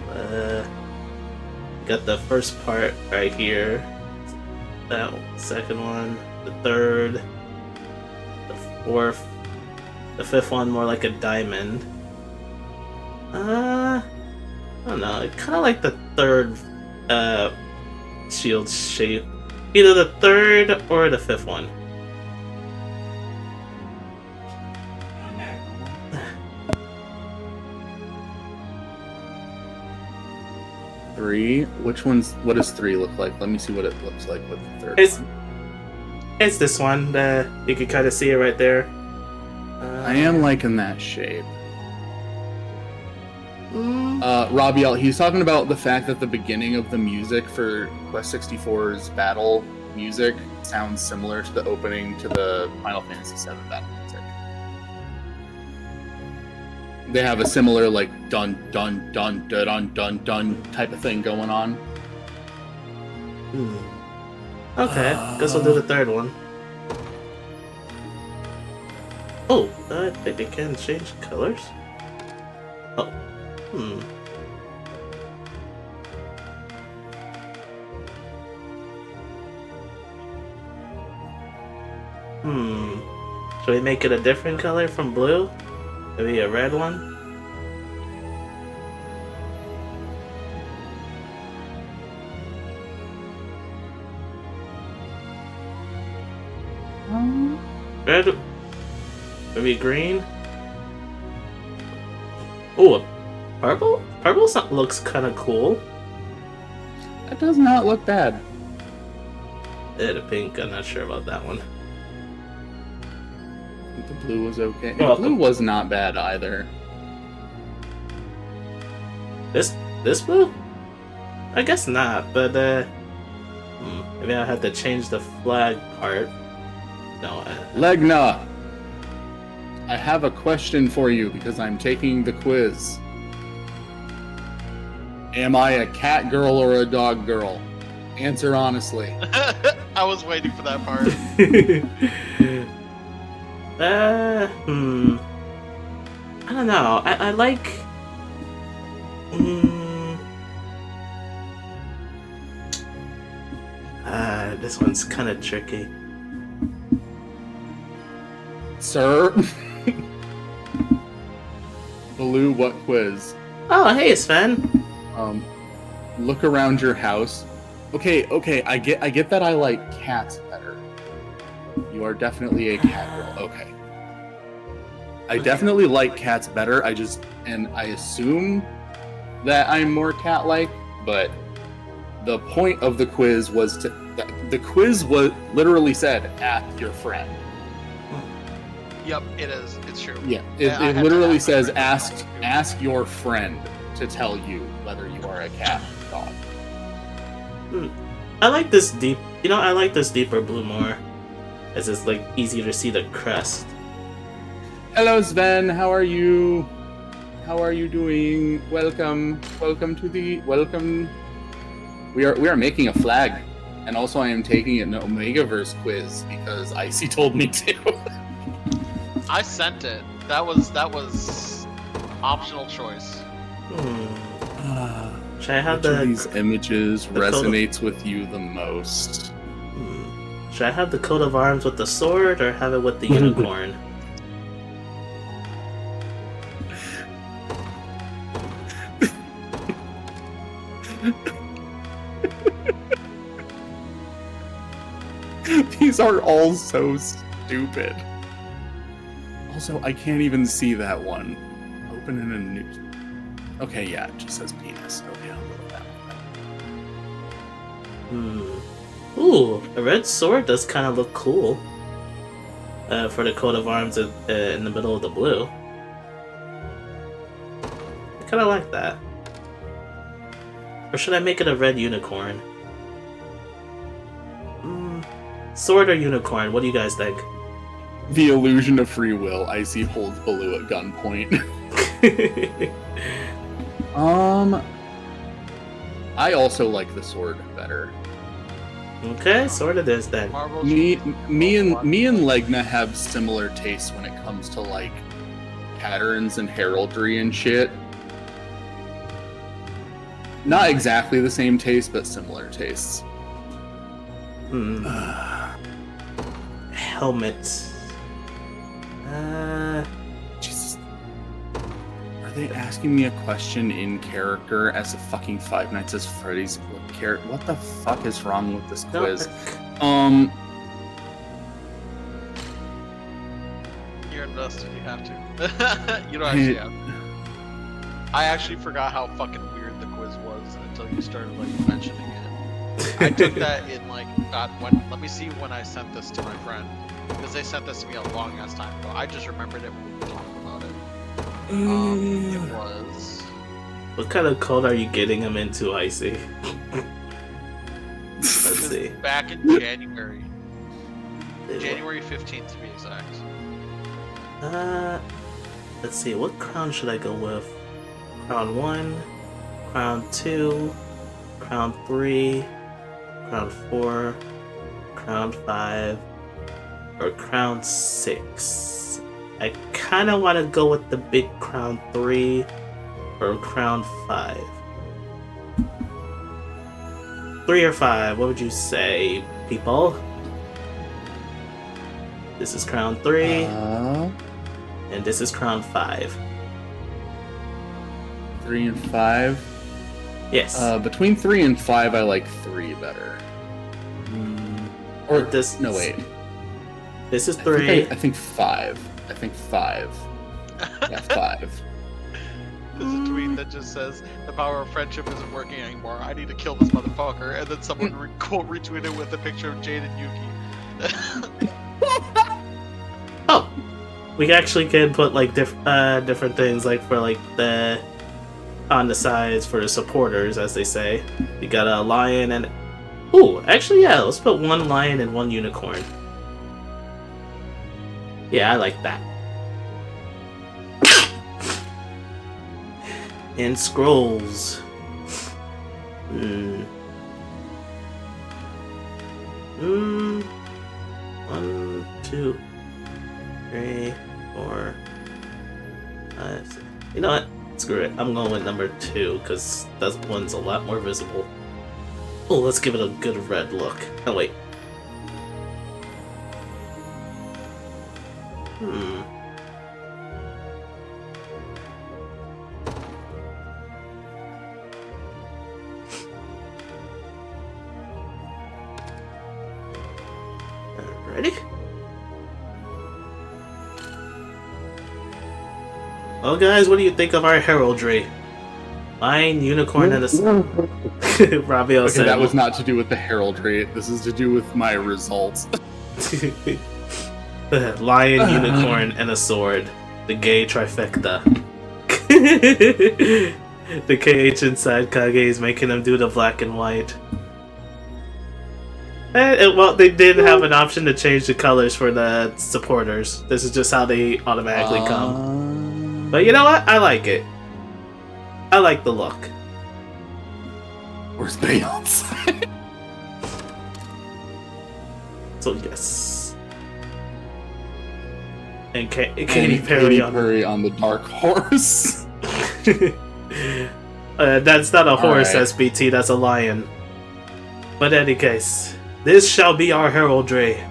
Got the first part right here. That second one, the third, the fourth, the fifth one more like a diamond. I don't know. I kind of like the third shield shape. Either the third or the fifth one. Three? What does 3 look like? Let me see what it looks like with the third one. It's this one. You can kind of see it right there. I am liking that shape. Robbie, he's talking about the fact that the beginning of the music for Quest 64's battle music sounds similar to the opening to the Final Fantasy VII battle music. They have a similar like dun dun dun dun dun dun dun type of thing going on. Okay, guess we'll do the third one. Oh, I think it can change colors. Oh, Should we make it a different color from blue? Maybe a red one? Red? Maybe green? Oh, purple? Purple looks kind of cool. That does not look bad. Yeah, the pink, I'm not sure about that one. I think the blue was okay. Oh, the blue was not bad either. This blue? I guess not, but maybe I had to change the flag part. No. Legna, I have a question for you because I'm taking the quiz. Am I a cat girl or a dog girl? Answer honestly. I was waiting for that part. I don't know. I like. This one's kind of tricky. Sir? Baloo, what quiz? Oh, hey, Sven. Look around your house. Okay, I get that I like cats better. You are definitely a cat girl. Okay. I definitely like cats better. I assume that I'm more cat-like, but the point of the quiz was the quiz was literally said, ask your friend. Yep, it is. It's true. Yeah, it literally says ask your friend to tell you whether you are a cat or dog. I like this deep. I like this deeper blue more, as it's like easier to see the crest. Hello, Sven. How are you? How are you doing? Welcome. Welcome. We are making a flag, and also I am taking an Omegaverse quiz because Icy told me to. I sent it. That was optional choice. Should I have Which of these images resonates with you the most? Should I have the coat of arms with the sword, or have it with the unicorn? These are all so stupid. Also, I can't even see that one. Open in a new... Okay, yeah, it just says penis. Okay, I'll go with that one. Ooh, a red sword does kind of look cool. For the coat of arms in the middle of the blue. I kind of like that. Or should I make it a red unicorn? Sword or unicorn? What do you guys think? The illusion of free will. Icy holds Baloo at gunpoint. I also like the sword better. Okay, sword it is then. Me and Legna have similar tastes when it comes to like patterns and heraldry and shit. Not exactly the same taste, but similar tastes. Helmet. Jesus. Are they asking me a question in character as a fucking Five Nights at Freddy's character? What the fuck is wrong with this quiz? You're invested, you have to. You don't actually have to. I actually forgot how fucking weird the quiz was until you started like mentioning it. I took that in like, God, let me see when I sent this to my friend. Because they sent this to me a long ass time ago. I just remembered it when we were talking about it. It was... What kind of cult are you getting him into, Icy? Let's see. Back in January. January 15th to be exact. Let's see, what crown should I go with? Crown 1, Crown 2, Crown 3, Crown 4, Crown 5, or Crown 6. I kind of want to go with the big Crown 3 or Crown 5. 3 or 5, what would you say, people? This is Crown 3, and this is Crown 5. 3 and 5? Yes. Between 3 and 5, I like 3 better. Or this? No, wait. This is 3. I think 5. I think 5. Yeah, 5. There's a tweet that just says, the power of friendship isn't working anymore. I need to kill this motherfucker. And then someone quote retweeted with a picture of Jade and Yuki. Oh! We actually can put like different things like for like the on the sides for the supporters, as they say. You got a lion and... Ooh, actually yeah, let's put 1 lion and 1 unicorn. Yeah, I like that. And scrolls. 1, 2, 3, 4, 5, 6. You know what? Screw it. I'm going with number 2 because that one's a lot more visible. Oh, let's give it a good red look. Oh wait. Ready? Well, guys, what do you think of our heraldry? Lion, unicorn, and a... Rabio okay, said... that was not to do with the heraldry. This is to do with my results. Lion, unicorn, and a sword. The gay trifecta. The KH inside Kage is making them do the black and white. Well, they did have an option to change the colors for the supporters. This is just how they automatically come. But you know what? I like it. I like the look. Where's Beyonce? So yes. And Katy Perry on the dark horse. That's not a horse, right. SBT. That's a lion. But in any case, this shall be our heraldry.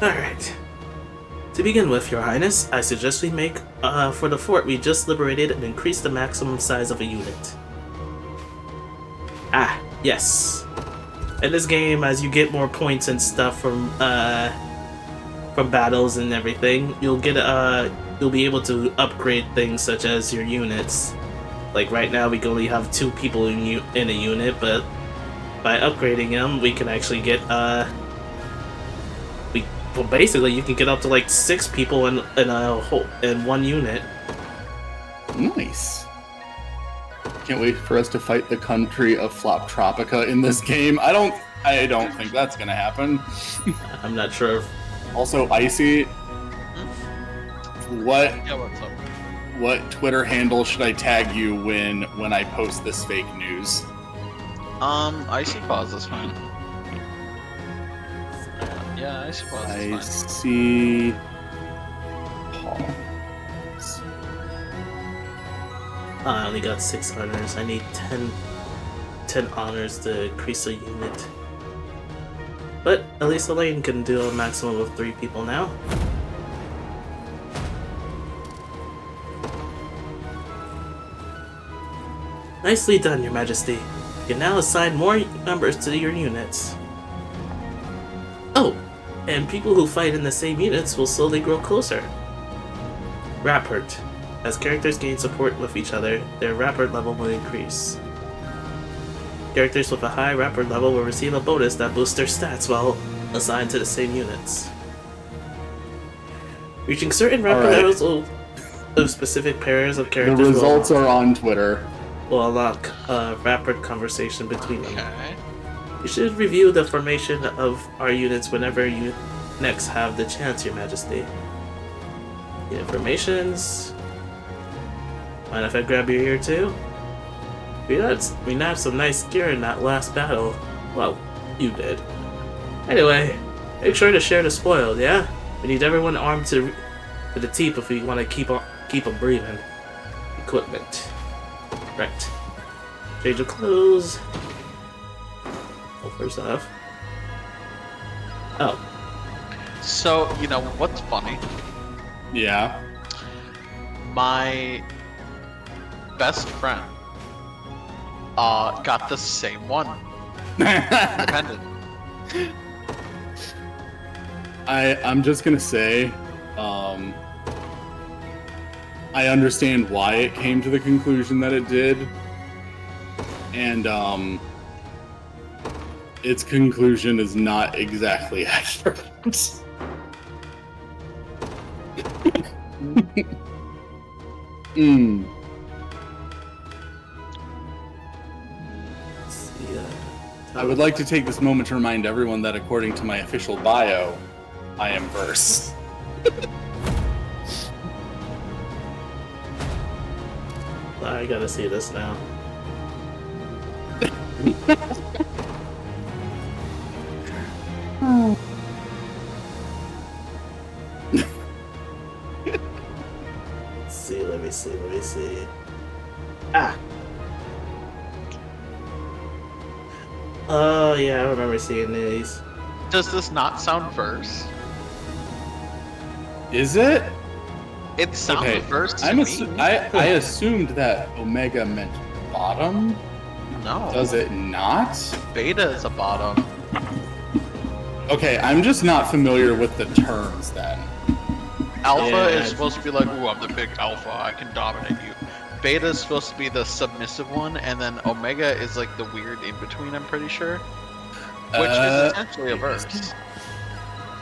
Alright. To begin with, Your Highness, I suggest we make, for the fort we just liberated, and increase the maximum size of a unit. Ah, yes. in this game, as you get more points and stuff from battles and everything, you'll be able to upgrade things such as your units. Like right now, we can only have 2 people in a unit, but by upgrading them, we can actually get well, basically, you can get up to like 6 people in one unit. Nice. Can't wait for us to fight the country of Floptropica in this game. I don't think that's gonna happen. I'm not sure. Also, Icy, what what's up? What Twitter handle should I tag you when I post this fake news? Icy Paws is fine. Yeah, Icy Paws is fine. Icy Paws. I only got 6 honors. I need 10 honors to increase a unit. But at least Elaine can do a maximum of 3 people now. Nicely done, Your Majesty. You can now assign more members to your units. Oh, and people who fight in the same units will slowly grow closer. Rapport. As characters gain support with each other, their rapport level will increase. Characters with a high rapport level will receive a bonus that boosts their stats while assigned to the same units. Reaching certain rapport levels of specific pairs of characters. The results are on Twitter. Will unlock a rapid conversation between them. You should review the formation of our units whenever you next have the chance, Your Majesty. The informations. Mind if I grab your ear too? We nabbed some nice gear in that last battle. Well, you did. Anyway, make sure to share the spoil, yeah? We need everyone armed to the teeth if we want to keep them breathing. Equipment. Right. Change of clothes. Well, first off. Oh. So, you know, what's funny? Yeah. My best friend got the same one. Independent. I'm just gonna say, I understand why it came to the conclusion that it did, and its conclusion is not exactly accurate. I would like to take this moment to remind everyone that according to my official bio, I am Verse. I gotta see this now. Let me see. Ah! Oh, yeah, I remember seeing these. Does this not sound Verse? Is it? It sounds Verse to me. I assumed that Omega meant bottom. No. Does it not? Beta is a bottom. Okay, I'm just not familiar with the terms then. Alpha is supposed to be like, ooh, I'm the big alpha, I can dominate you. Beta is supposed to be the submissive one, and then Omega is like the weird in-between, I'm pretty sure. Which is essentially a verse.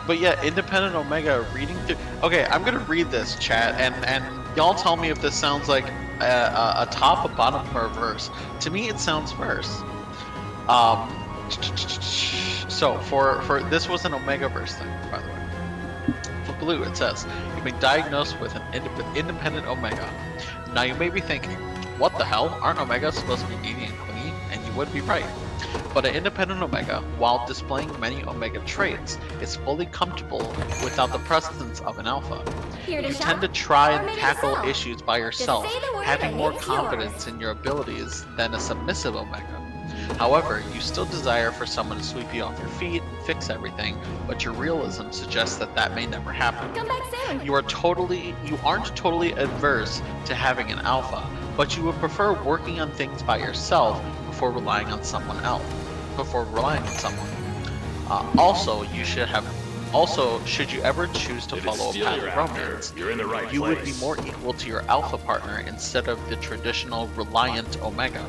But yeah, independent Omega reading through... Okay, I'm gonna read this, chat, and y'all tell me if this sounds like a top, a bottom, or a verse. To me, it sounds verse. So, for this was an Omega verse thing, by the way. For blue, it says, you've been diagnosed with an independent Omega. Now you may be thinking, what the hell? Aren't Omegas supposed to be needy and clingy? And you would be right. But an independent Omega, while displaying many Omega traits, is fully comfortable without the presence of an Alpha. You tend to try and tackle issues by yourself, having more confidence in your abilities than a submissive Omega. However, you still desire for someone to sweep you off your feet and fix everything, but your realism suggests that that may never happen. Come back soon. You aren't totally adverse to having an alpha, but you would prefer working on things by yourself before relying on someone else. before relying on someone. Also, should you ever choose to follow a path of romance, you're in the right you place. would be more equal to your alpha partner instead of the traditional reliant Omega.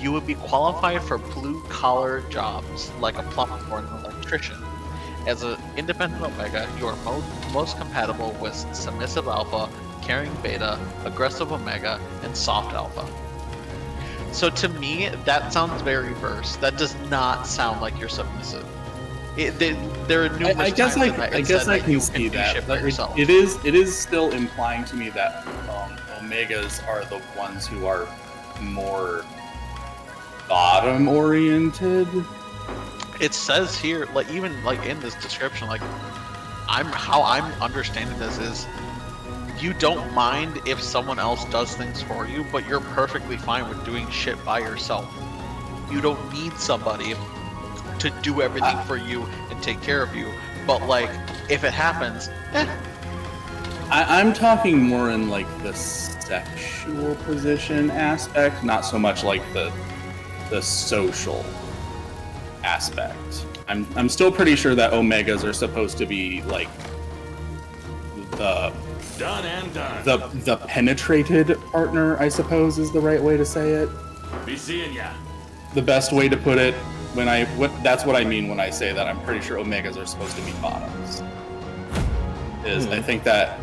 You would be qualified for blue-collar jobs like a plumber or an electrician. As an independent Omega, you are most compatible with submissive Alpha, caring Beta, aggressive Omega, and soft Alpha. So to me, that sounds very verse. That does not sound like you're submissive. There are numerous I guess times in that I guess I can see that. It is still implying to me that Omegas are the ones who are more bottom oriented. It says here, like even like in this description, like how I'm understanding this is you don't mind if someone else does things for you, but you're perfectly fine with doing shit by yourself. You don't need somebody to do everything for you and take care of you. But like, if it happens, I'm talking more in like the sexual position aspect, not so much like the social aspect. I'm still pretty sure that Omegas are supposed to be like the done and done. The penetrated partner, I suppose, is the right way to say it. Be seeing ya. The best way to put it, that's what I mean when I say that I'm pretty sure Omegas are supposed to be bottoms. I think that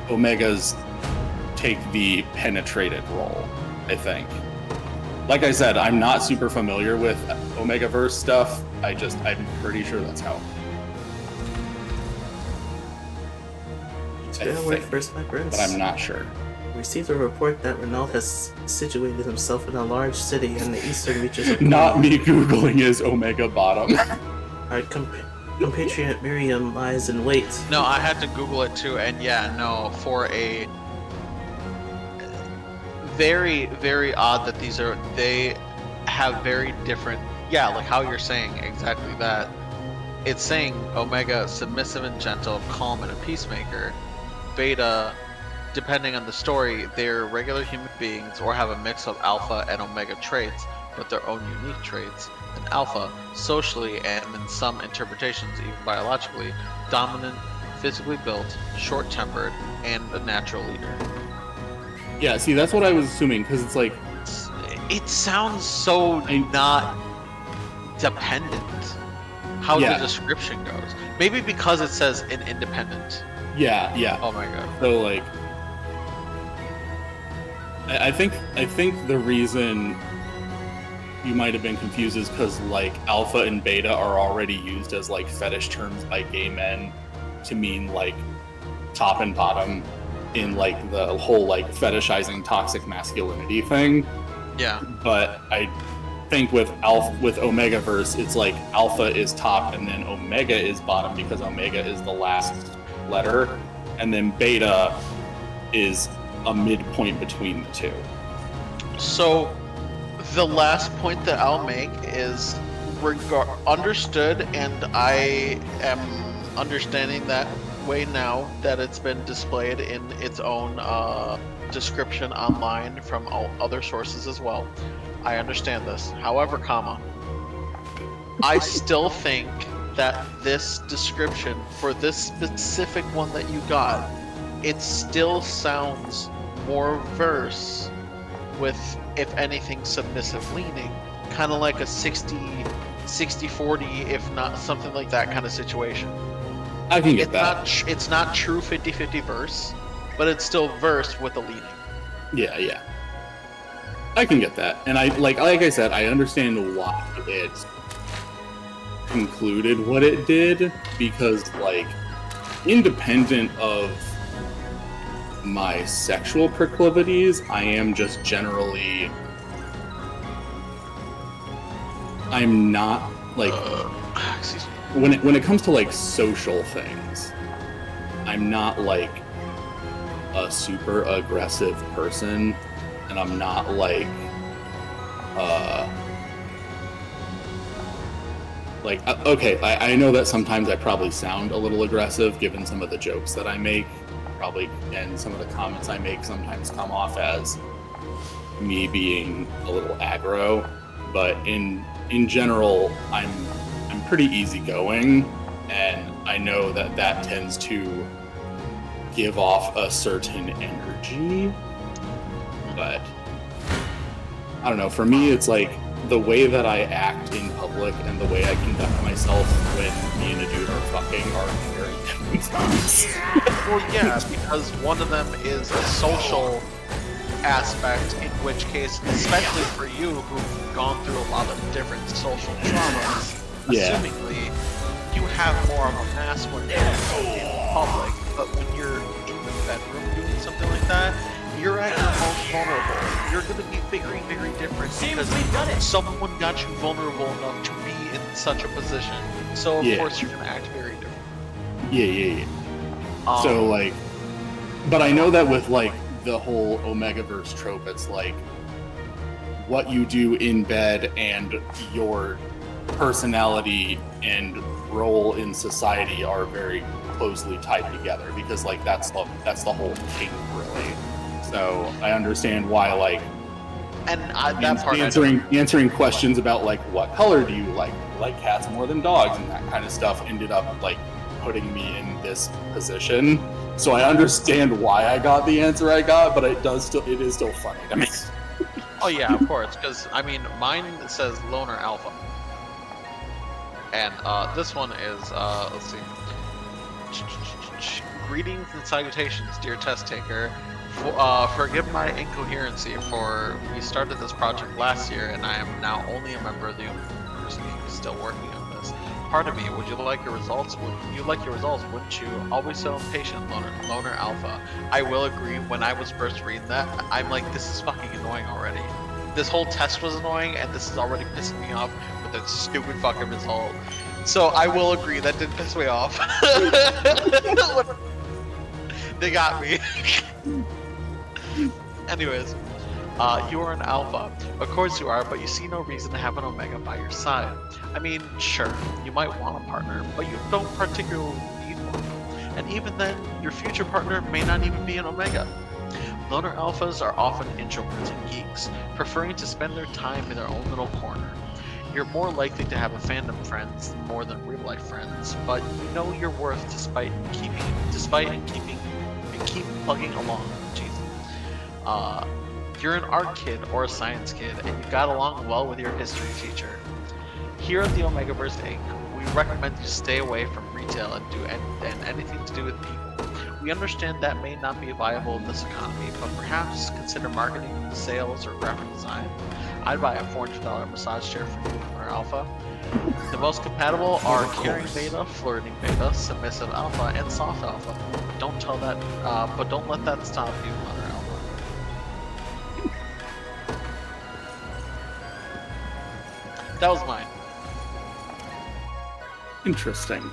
Omegas take the penetrated role, I think. Like I said, I'm not super familiar with Omegaverse stuff. I'm pretty sure that's how. First, my prince. But I'm not sure. Received a report that Renault has situated himself in a large city in the eastern reaches of Not me Googling is Omega bottom. Our compatriot Miriam lies in wait. No, I had to Google it too, and yeah, no, for a very, very odd that they have very different, like how you're saying exactly that. It's saying Omega, submissive and gentle, calm and a peacemaker. Beta, depending on the story, they're regular human beings or have a mix of Alpha and Omega traits, but their own unique traits. And Alpha, socially and in some interpretations, even biologically, dominant, physically built, short-tempered, and a natural leader. Yeah, see, that's what I was assuming, because it's like... It sounds so not dependent, how the description goes. Maybe because it says an independent. Yeah. Oh my god. So, like... I think the reason you might have been confused is because, like, Alpha and Beta are already used as, like, fetish terms by gay men to mean, like, top and bottom in, like, the whole, like, fetishizing toxic masculinity thing. Yeah. But I think with Omegaverse, it's like Alpha is top and then Omega is bottom because Omega is the last letter, and then Beta is a midpoint between the two. So the last point that I'll make is understood, and I am understanding that way now that it's been displayed in its own description online from other sources as well. I understand this. However, I still think that this description for this specific one that you got, it still sounds more verse with, if anything, submissive leaning, kind of like a 60-40, if not something like that kind of situation. I can get that. It's not true 50-50 verse, but it's still verse with a leaning. Yeah. I can get that. And like I said, I understand why it concluded what it did, because, like, independent of my sexual proclivities, I am just generally... I'm not, like... Excuse me. When it comes to, like, social things, I'm not, like, a super aggressive person, and I'm not, like, okay, I know that sometimes I probably sound a little aggressive given some of the jokes that I make, and some of the comments I make sometimes come off as me being a little aggro, but in general, I'm pretty easygoing, and I know that tends to give off a certain energy. But I don't know. For me, it's like the way that I act in public and the way I conduct myself when me and a dude are fucking are very different things. Well, yeah, because one of them is a social aspect, in which case, especially for you who've gone through a lot of different social traumas, assumingly, you have more of a mask when you're in public, but when you're in the bedroom doing something like that, you're at your most vulnerable. You're going to be very, very different because someone got you vulnerable enough to be in such a position. So, of course, you're going to act very different. Yeah. So, like, but I know that with, like, the whole Omegaverse trope, it's like what you do in bed and your personality and role in society are very closely tied together, because, like, that's the whole thing, really. So I understand why, like, and that part answering questions about, like, what color do you like cats more than dogs, and that kind of stuff ended up, like, putting me in this position. So I understand why I got the answer I got, but it is still funny to me. Oh yeah, of course, because I mean, mine says loner alpha, and this one is let's see. Greetings and salutations, dear test taker. Forgive my incoherency, for we started this project last year, and I am now only a member of the university still working on this. Pardon me, would you like your results? Wouldn't you? Always so impatient, loner alpha. I will agree, when I was first reading that, I'm like, this is fucking annoying already. This whole test was annoying, and this is already pissing me off with a stupid fucking result. So I will agree, that did piss me off. They got me. Anyways, you are an alpha. Of course you are, but you see no reason to have an omega by your side. I mean, sure, you might want a partner, but you don't particularly need one. And even then, your future partner may not even be an omega. Loner alphas are often introverts and geeks, preferring to spend their time in their own little corner. You're more likely to have a fandom friends more than real life friends, but you know your worth despite keep plugging along. Jesus. You're an art kid or a science kid, and you got along well with your history teacher. Here at the Omegaverse Inc., we recommend you stay away from retail and anything to do with people. We understand that may not be viable in this economy, but perhaps consider marketing, sales, or graphic design. I'd buy a $400 massage chair for you, or alpha. The most compatible are caring beta, flirting beta, submissive alpha, and soft alpha. Don't let that stop you, Mother Alpha. That was mine. Interesting.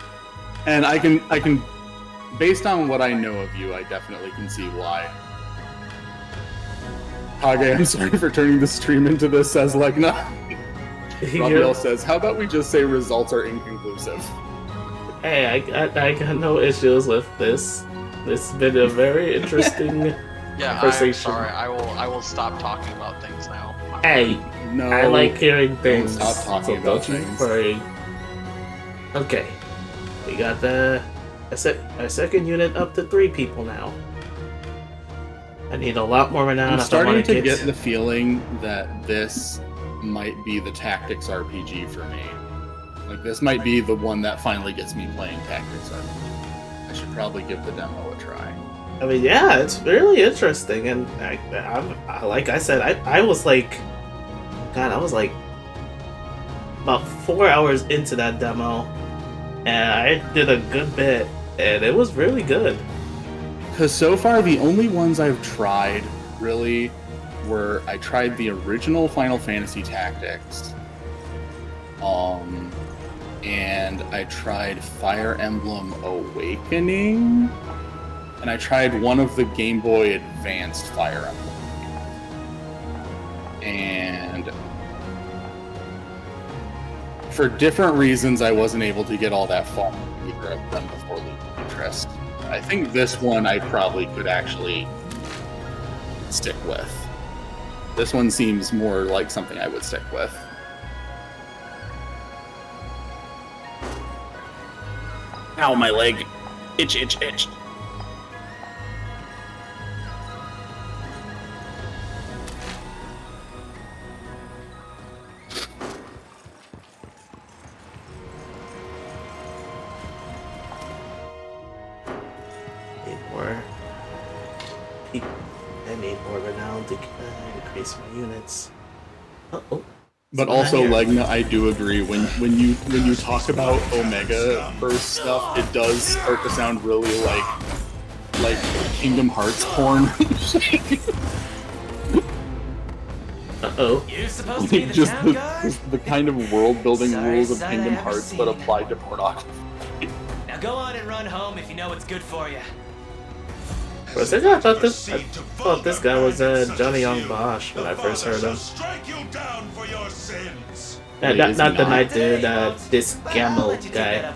And I can, based on what I know of you, I definitely can see why. Kage, I'm sorry for turning the stream into this, says Legna. Rabiel says, how about we just say results are inconclusive? Hey, I got no issues with this. This has been a very interesting conversation. I'm sorry. I will stop talking about things now. Hey, no, I like hearing things. Don't stop talking about things. Okay, we got our second unit up to 3 people now. I need a lot more renown. I'm starting to get the feeling that this might be the tactics RPG for me. Like, this might be the one that finally gets me playing tactics RPG. I should probably give the demo a try. I mean, yeah, it's really interesting, and I like I said, I was like about 4 hours into that demo, and I did a good bit, and it was really good. Because so far, the only ones I've tried, really, were I tried the original Final Fantasy Tactics, and I tried Fire Emblem Awakening, and I tried one of the Game Boy Advanced Fire Emblem. And for different reasons, I wasn't able to get all that far in either of them before losing interest. I think this one I probably could actually stick with. This one seems more like something I would stick with. Ow, my leg. Itch, itch, itch. I need more renown to increase my units. Uh-oh. But also, Legna, I do agree. When you talk about Omega burst stuff, it does start to sound really like Kingdom Hearts porn. Uh-oh. You're supposed to be the town guard? Just the kind of world building Sorry, rules of son, Kingdom I never Hearts, seen but it. applied to pornography. Now go on and run home if you know what's good for you. I thought this guy was Johnny Young Bosch when I first heard him. Not the night dude, this Gamble guy.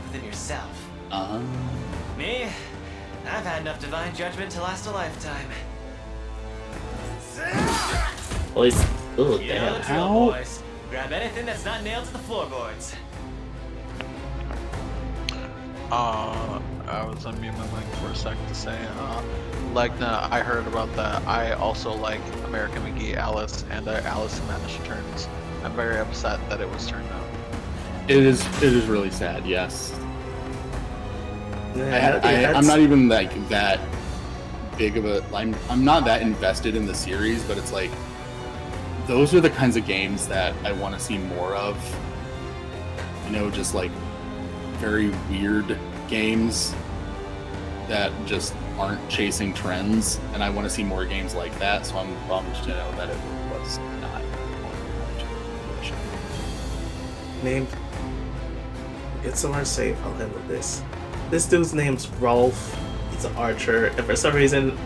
Me? I've had enough divine judgment to last a lifetime. Well, he's... Ooh, You know the drill, boys. Grab anything that's not nailed to the floorboards. I was unmuting my mic for a sec to say, Legna, I heard about that. I also like American McGee Alice and Alice in Madness Returns. I'm very upset that it was turned down. It is really sad, yes. Yeah, I'm not even like that big of a... I'm not that invested in the series, but it's like those are the kinds of games that I want to see more of. You know, just like very weird games that just aren't chasing trends, and I want to see more games like that, so I'm bummed to know that it was not. Named. Get somewhere safe, I'll handle this. This dude's name's Rolf. He's an archer, and for some reason,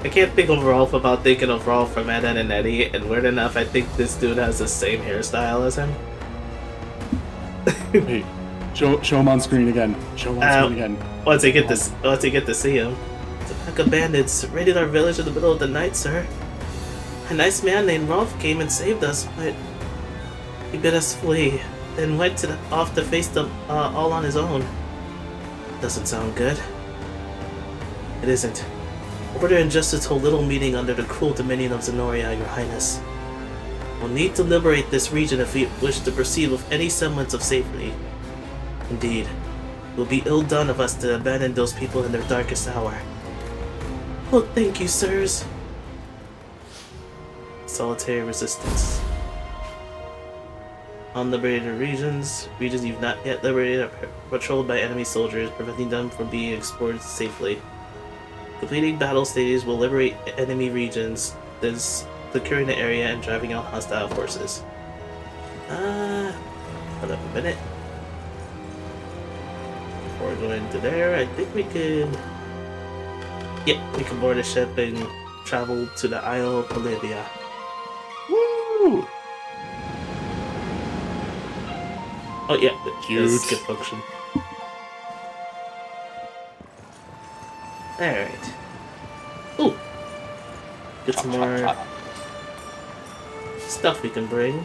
I can't think of Rolf without thinking of Rolf from Ed, Edd and Eddy, and weird enough, I think this dude has the same hairstyle as him. Wait, show him on screen again. Show him on screen again. Once you get to see him. It's a pack of bandits raided our village in the middle of the night, sir. A nice man named Rolf came and saved us, but he bid us flee, then went off to face them all on his own. Doesn't sound good. It isn't. Order and justice hold little meeting under the cruel dominion of Zenoria, your highness. We'll need to liberate this region if we wish to proceed with any semblance of safety. Indeed, it will be ill done of us to abandon those people in their darkest hour. Oh, thank you, sirs. Solitary resistance. Unliberated regions you've not yet liberated are patrolled by enemy soldiers, preventing them from being explored safely. Completing battle stages will liberate enemy regions, thus securing the area and driving out hostile forces. Hold up a minute. Before we go into there, I think we could... Yep, we can board a ship and travel to the Isle of Bolivia. Woo! Oh yeah, Cute. Skip function. Alright. Ooh! Get some more stuff we can bring.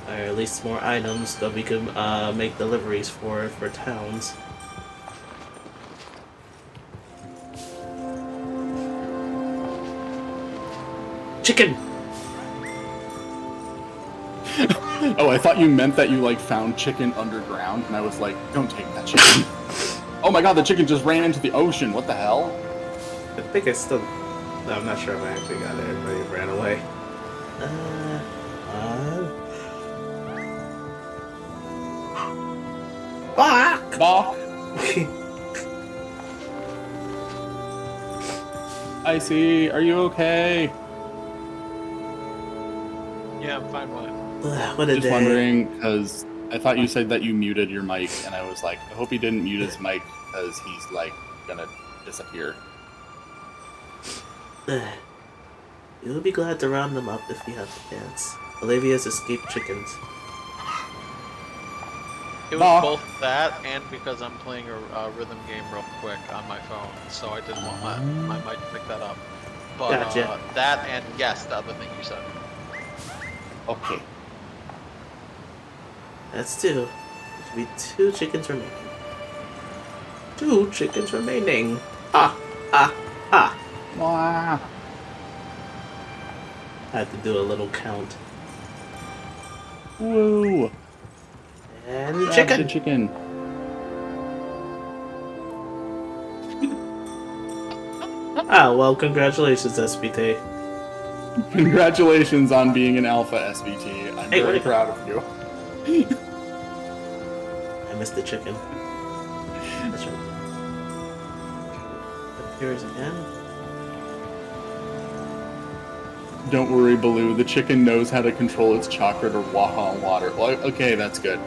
Or at least more items that we can make deliveries for towns. Chicken! Oh, I thought you meant that you like found chicken underground, and I was like, don't take that chicken. Oh my god, the chicken just ran into the ocean. What the hell? I think I still... No, I'm not sure if I actually got it, but it ran away. Fuck! Bok! Icy, are you okay? Yeah, I'm fine with it. What a Just day. wondering, because I thought you said that you muted your mic, and I was like, I hope he didn't mute his mic, because he's, like, gonna disappear. You'll be glad to round them up if you have the chance. Olivia's escaped chickens. It was both that and because I'm playing a rhythm game real quick on my phone, so I didn't want my mic to pick that up. But Gotcha. that and yes, the other thing you said. Okay. That's two. There should be 2 chickens remaining. 2 chickens remaining. Ah, ah, ah. Wow. I had to do a little count. Woo! And Grab chicken. the chicken. Ah, well, congratulations, SBT. Congratulations on being an alpha, SBT. I'm Hey, very wait. proud of you. I missed the chicken. That's right. Appears again. Don't worry, Baloo. The chicken knows how to control its chakra to walk on water. Well, okay, that's good.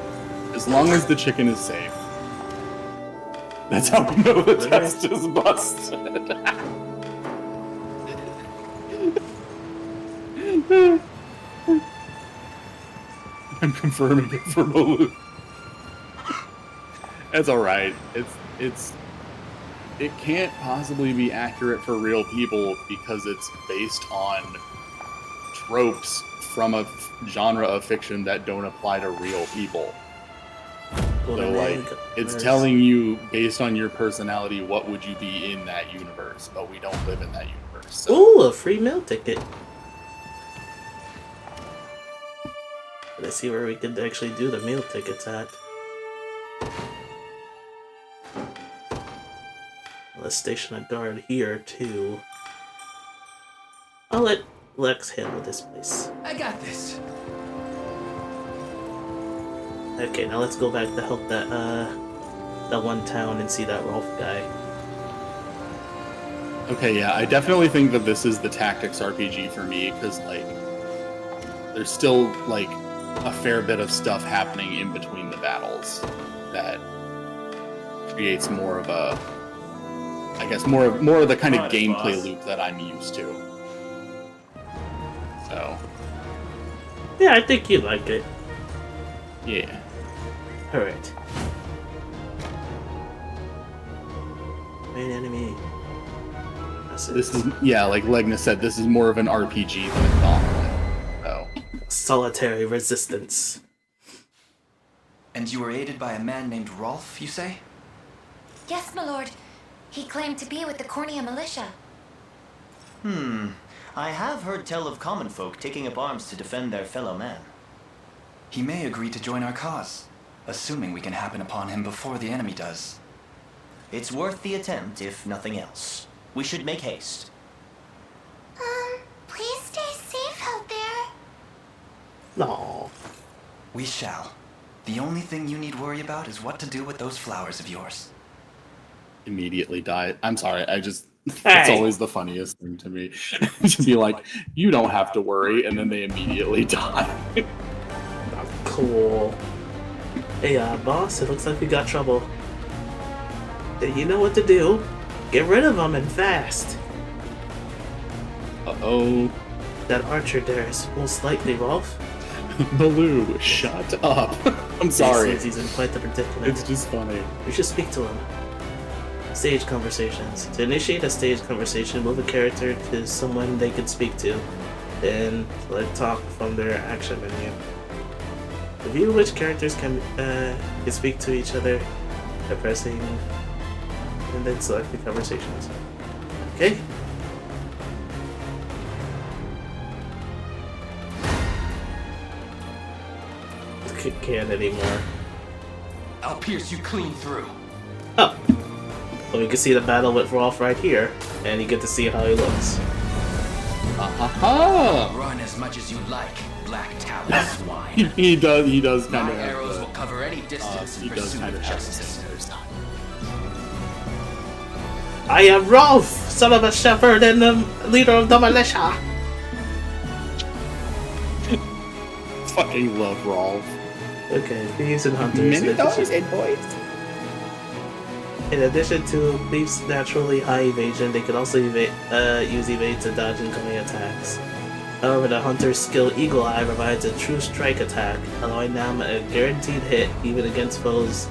As long as the chicken is safe. That's how we know the test is busted. I'm confirming it for Baloo. That's alright. It can't possibly be accurate for real people because it's based on tropes from a genre of fiction that don't apply to real people. So, like, it's telling you, based on your personality, what would you be in that universe, but we don't live in that universe. So. Ooh, a free meal ticket. Let's see where we could actually do the meal tickets at. Let's station a guard here, too. I'll let Lex handle this place. I got this. Okay, now let's go back to help that one town and see that Rolf guy. Okay, yeah, I definitely think that this is the tactics RPG for me, because, like, there's still, like, a fair bit of stuff happening in between the battles that creates more of a, I guess, more of the kind of gameplay loop that I'm used to. So. Yeah, I think you like it. Yeah. Alright. Main enemy. This is, yeah, like Legna said, this is more of an RPG than a gauntlet. So. Solitary resistance. And you were aided by a man named Rolf, you say? Yes, my lord. He claimed to be with the Cornea militia. I have heard tell of common folk taking up arms to defend their fellow man. He may agree to join our cause, assuming we can happen upon him before the enemy does. It's worth the attempt, if nothing else. We should make haste. Please stay safe out there. No. We shall. The only thing you need worry about is what to do with those flowers of yours. Immediately die. I'm sorry, it's always the funniest thing to me. To be like, you don't have to worry, and then they immediately die. Cool. Hey, boss, it looks like we got trouble. You know what to do. Get rid of them and fast. Uh-oh. That archer there is most likely Rolf. Baloo, shut up. I'm sorry. He's in quite the predicament. It's just funny. We should speak to him. Stage conversations. To initiate a stage conversation, move a character to someone they could speak to. Then let talk from their action menu. Review which characters can speak to each other by pressing and then select the conversations. Okay. Can't anymore. I'll pierce you clean through. Oh. Well, we can see the battle with Rolf right here, and you get to see how he looks. Run as much as you like, black talon swine. he does kind of. My arrows will cover any distance in pursuit of justice. I am Rolf, son of a shepherd and the leader of the militia. Fucking love Rolf. Okay, thieves and hunters. Many dogs and boys. In addition to thieves' naturally high evasion, they can also use evade to dodge incoming attacks. However, the hunter's skill Eagle Eye provides a true strike attack, allowing them a guaranteed hit even against foes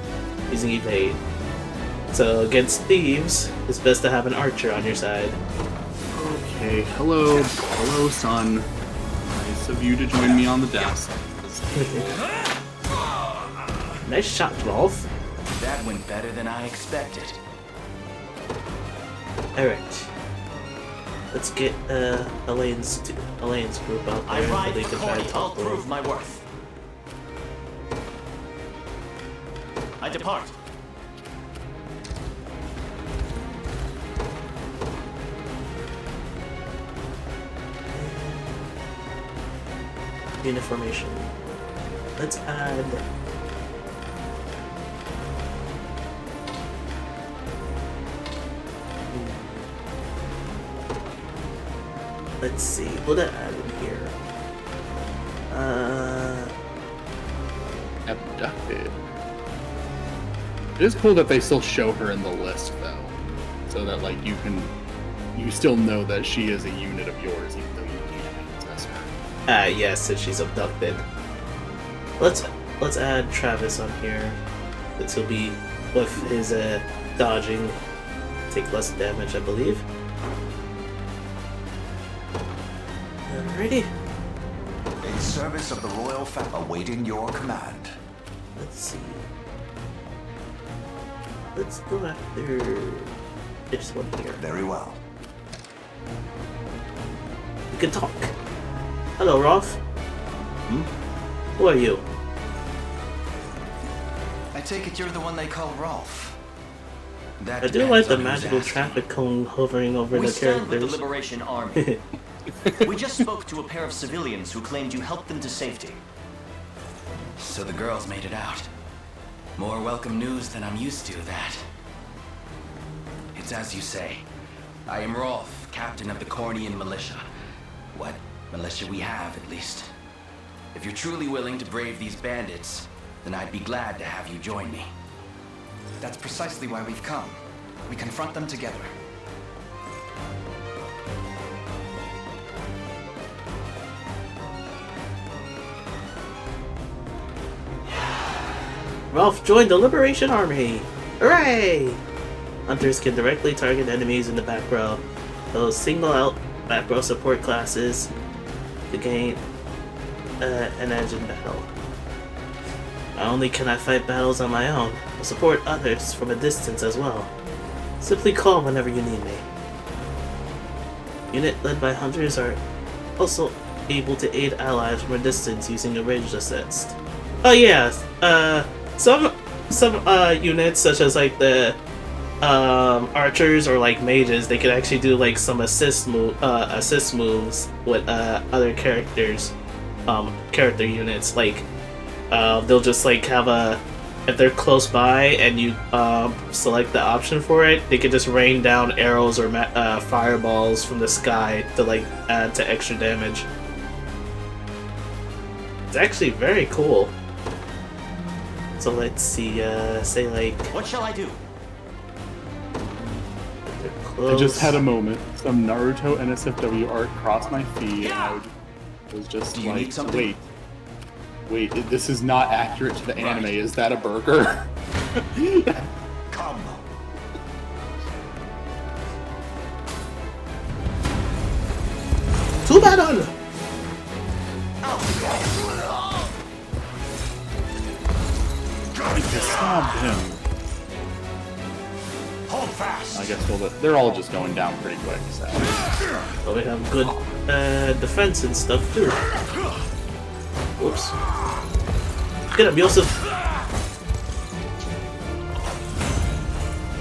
using evade. So against thieves, it's best to have an archer on your side. Okay, hello, son. Nice of you to join me on the desk. Nice shot, Rolf. That went better than I expected. Alright. Let's get Elaine's group out I there ride so they the can try Corny, to I'll talk to prove him. my worth. I depart. Uniformation. Let's add. Let's see. What did I add in here? Abducted. It is cool that they still show her in the list though, so that like you still know that she is a unit of yours, even though you can't access her. Yes, since she's abducted. Let's add Travis on here. Since he'll be with his dodging, take less damage, I believe. Alrighty. In service of the royal awaiting your command. Let's see. Let's go after this one here. Very well. We can talk. Hello, Rolf. Who are you? I take it you're the one they call Rolf. That I do like the depends on who's magical asking. traffic cone hovering over We the stand with the characters. Liberation Army. We just spoke to a pair of civilians who claimed you helped them to safety. So the girls made it out. More welcome news than I'm used to, that. It's as you say. I am Rolf, captain of the Cornian militia. What militia we have, at least. If you're truly willing to brave these bandits, then I'd be glad to have you join me. That's precisely why we've come. We confront them together. Rolf joined the Liberation Army! Hooray! Hunters can directly target enemies in the back row. They'll single out back row support classes to gain an edge in battle. Not only can I fight battles on my own, I'll support others from a distance as well. Simply call whenever you need me. Unit led by hunters are also able to aid allies from a distance using a ranged assist. Oh yeah, some units such as like the archers or like mages, they can actually do like some assist moves with other characters, character units. Like they'll just like have if they're close by and you select the option for it, they can just rain down arrows or fireballs from the sky to like add to extra damage. It's actually very cool. So let's see, say like... What shall I do? I just had a moment. Some Naruto NSFW art crossed my feed, and I was just like, wait, this is not accurate to the anime. Is that a burger? Come. Too bad on. I just stabbed him. Hold fast. I guess they're all just going down pretty quick, so. But we have good defense and stuff too. Oops. Get him, Yosef.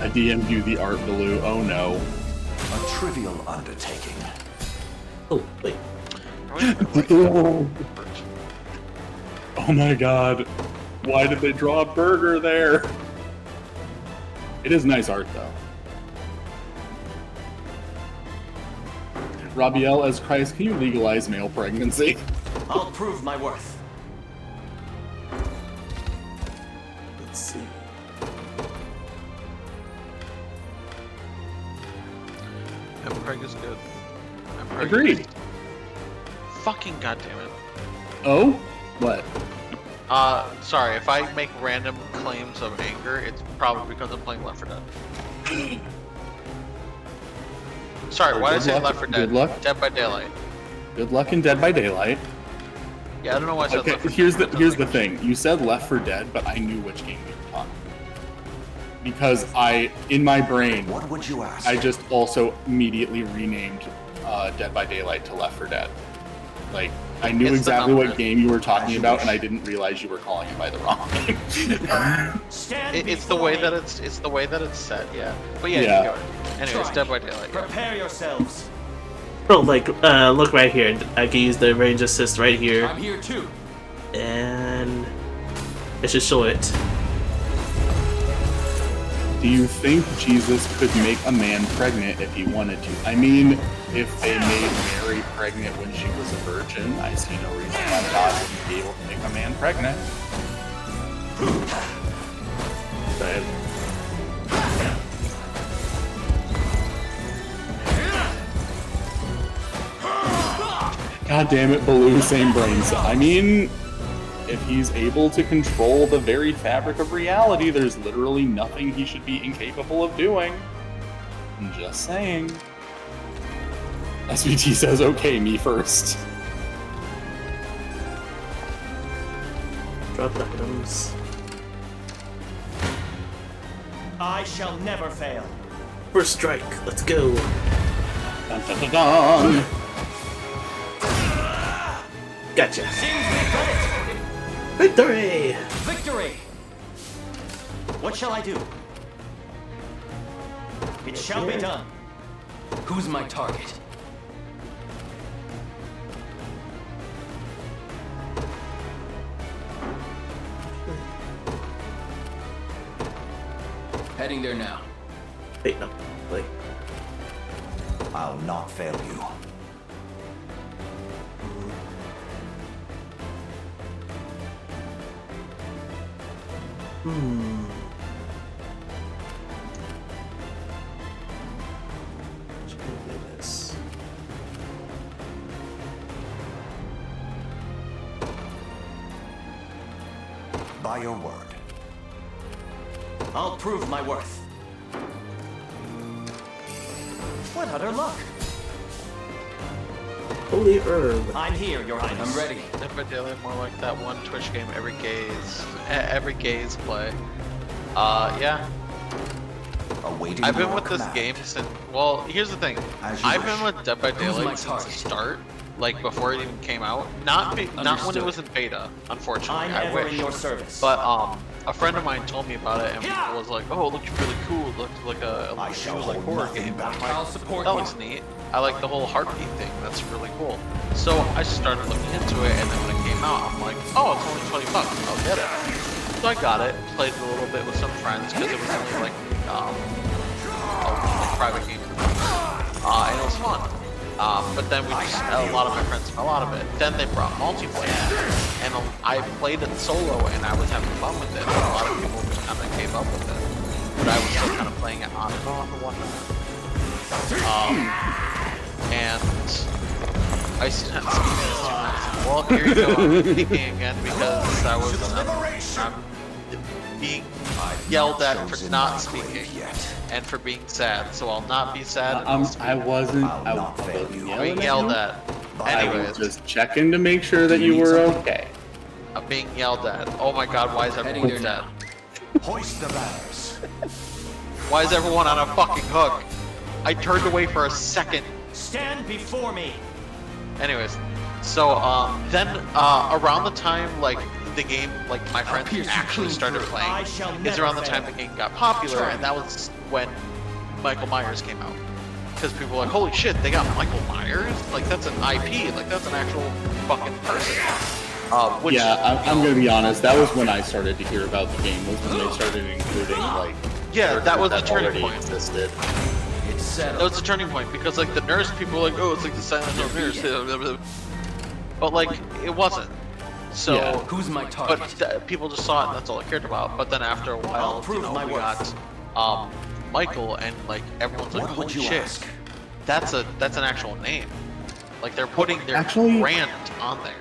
I DM'd you the art, Baloo. Oh no. A trivial undertaking. Oh, wait. Oh my god. Why did they draw a burger there? It is nice art, though. Rabiel as Christ, can you legalize male pregnancy? I'll prove my worth. Let's see. Craig is good. Agreed. Fucking goddamn it. Oh? What? Sorry, if I make random claims of anger, it's probably because I'm playing Left 4 Dead. Sorry, why did I say Left 4 Dead? Good luck. Dead by Daylight. Good luck in Dead by Daylight. Yeah, I don't know why I said Okay, Left 4 here's Dead. the thing. You said Left 4 Dead, but I knew which game you were talking about. because in my brain, what would you ask? I just also immediately renamed Dead by Daylight to Left 4 Dead. Like, I knew exactly what game you were talking about, and I didn't realize you were calling it by the wrong name. It's the way that it's set, yeah. But yeah, Yeah. you go. Anyways, Dead by Daylight. Prepare yourselves. Bro, like, look right here. I can use the range assist right here. I'm here too. And it should show it. Do you think Jesus could make a man pregnant if he wanted to? I mean, if they made Mary pregnant when she was a virgin, I see no reason why God wouldn't be able to make a man pregnant. God damn it, Baloo, same brain cell. I mean, if he's able to control the very fabric of reality, there's literally nothing he should be incapable of doing. I'm just saying. SVT says, okay, me first. Drop items. I shall never fail. First strike, let's go. Dun, dun, dun, dun. Gotcha. Seems we've got it. Victory! Victory! What shall I do? It shall be done. Who's my target? Heading there now. Wait, no. Wait. I'll not fail you. This. By your word. I'll prove my worth. What utter luck! Holy herb. I'm here, Your Highness. I'm ready. Dead by Daylight more like that one Twitch game every gays play. Yeah. Awaiting I've been your with this command. game since. Well, here's the thing. As you I've wish. been with Dead by my Daylight since the target? start, like before it even came out. Not when Understood. it was in beta, unfortunately. I'm I ever wish. in your service. But a friend of mine told me about it and was like, "Oh, it looks really cool. It looks like a I shall like hold horror nothing game." back. I'm like, I'll support that you. looks neat. I like the whole heartbeat thing. That's really cool. So I started looking into it, and then when it came out, I'm like, "Oh, it's only $20. I'll get it." So I got it, played it a little bit with some friends because it was only like a private game, and it was fun. But then a lot of my friends fell out of it. Then they brought multiplayer, and I played it solo, and I was having fun with it. But a lot of people just kind of gave up with it. But I was still kind of playing it on and off and whatnot. And I seen that speaking. Well, here you go. I'm speaking again because I was being yelled at for not speaking and for being sad. So I'll not be sad. I wasn't being yelled at. I Anyways, was just checking to make sure that you were okay. I'm being yelled at. Oh my God, why is everyone Heading there dead? Hoist the banners. Why is everyone on a fucking hook? I turned away for a second. Stand before me. Anyways, so then around the time like the game, like my friends actually started playing, is around the time the game got popular, and that was when Michael Myers came out. Because people were like, holy shit, they got Michael Myers? Like that's an IP, like that's an actual fucking person. Which, yeah, I'm gonna be honest. That was when I started to hear about the game. Was when they started including like yeah, that was the characters turning already point. existed. It's settled. That was the turning point because like the nurse people were like, oh, it's like the Silent Hill nurse, but like it wasn't. So Yeah. Who's my target? but people just saw it, and that's all I cared about. But then after a while, you know, we got Michael, and like everyone's like, holy shit, that's an actual name. Like they're putting their brand on there.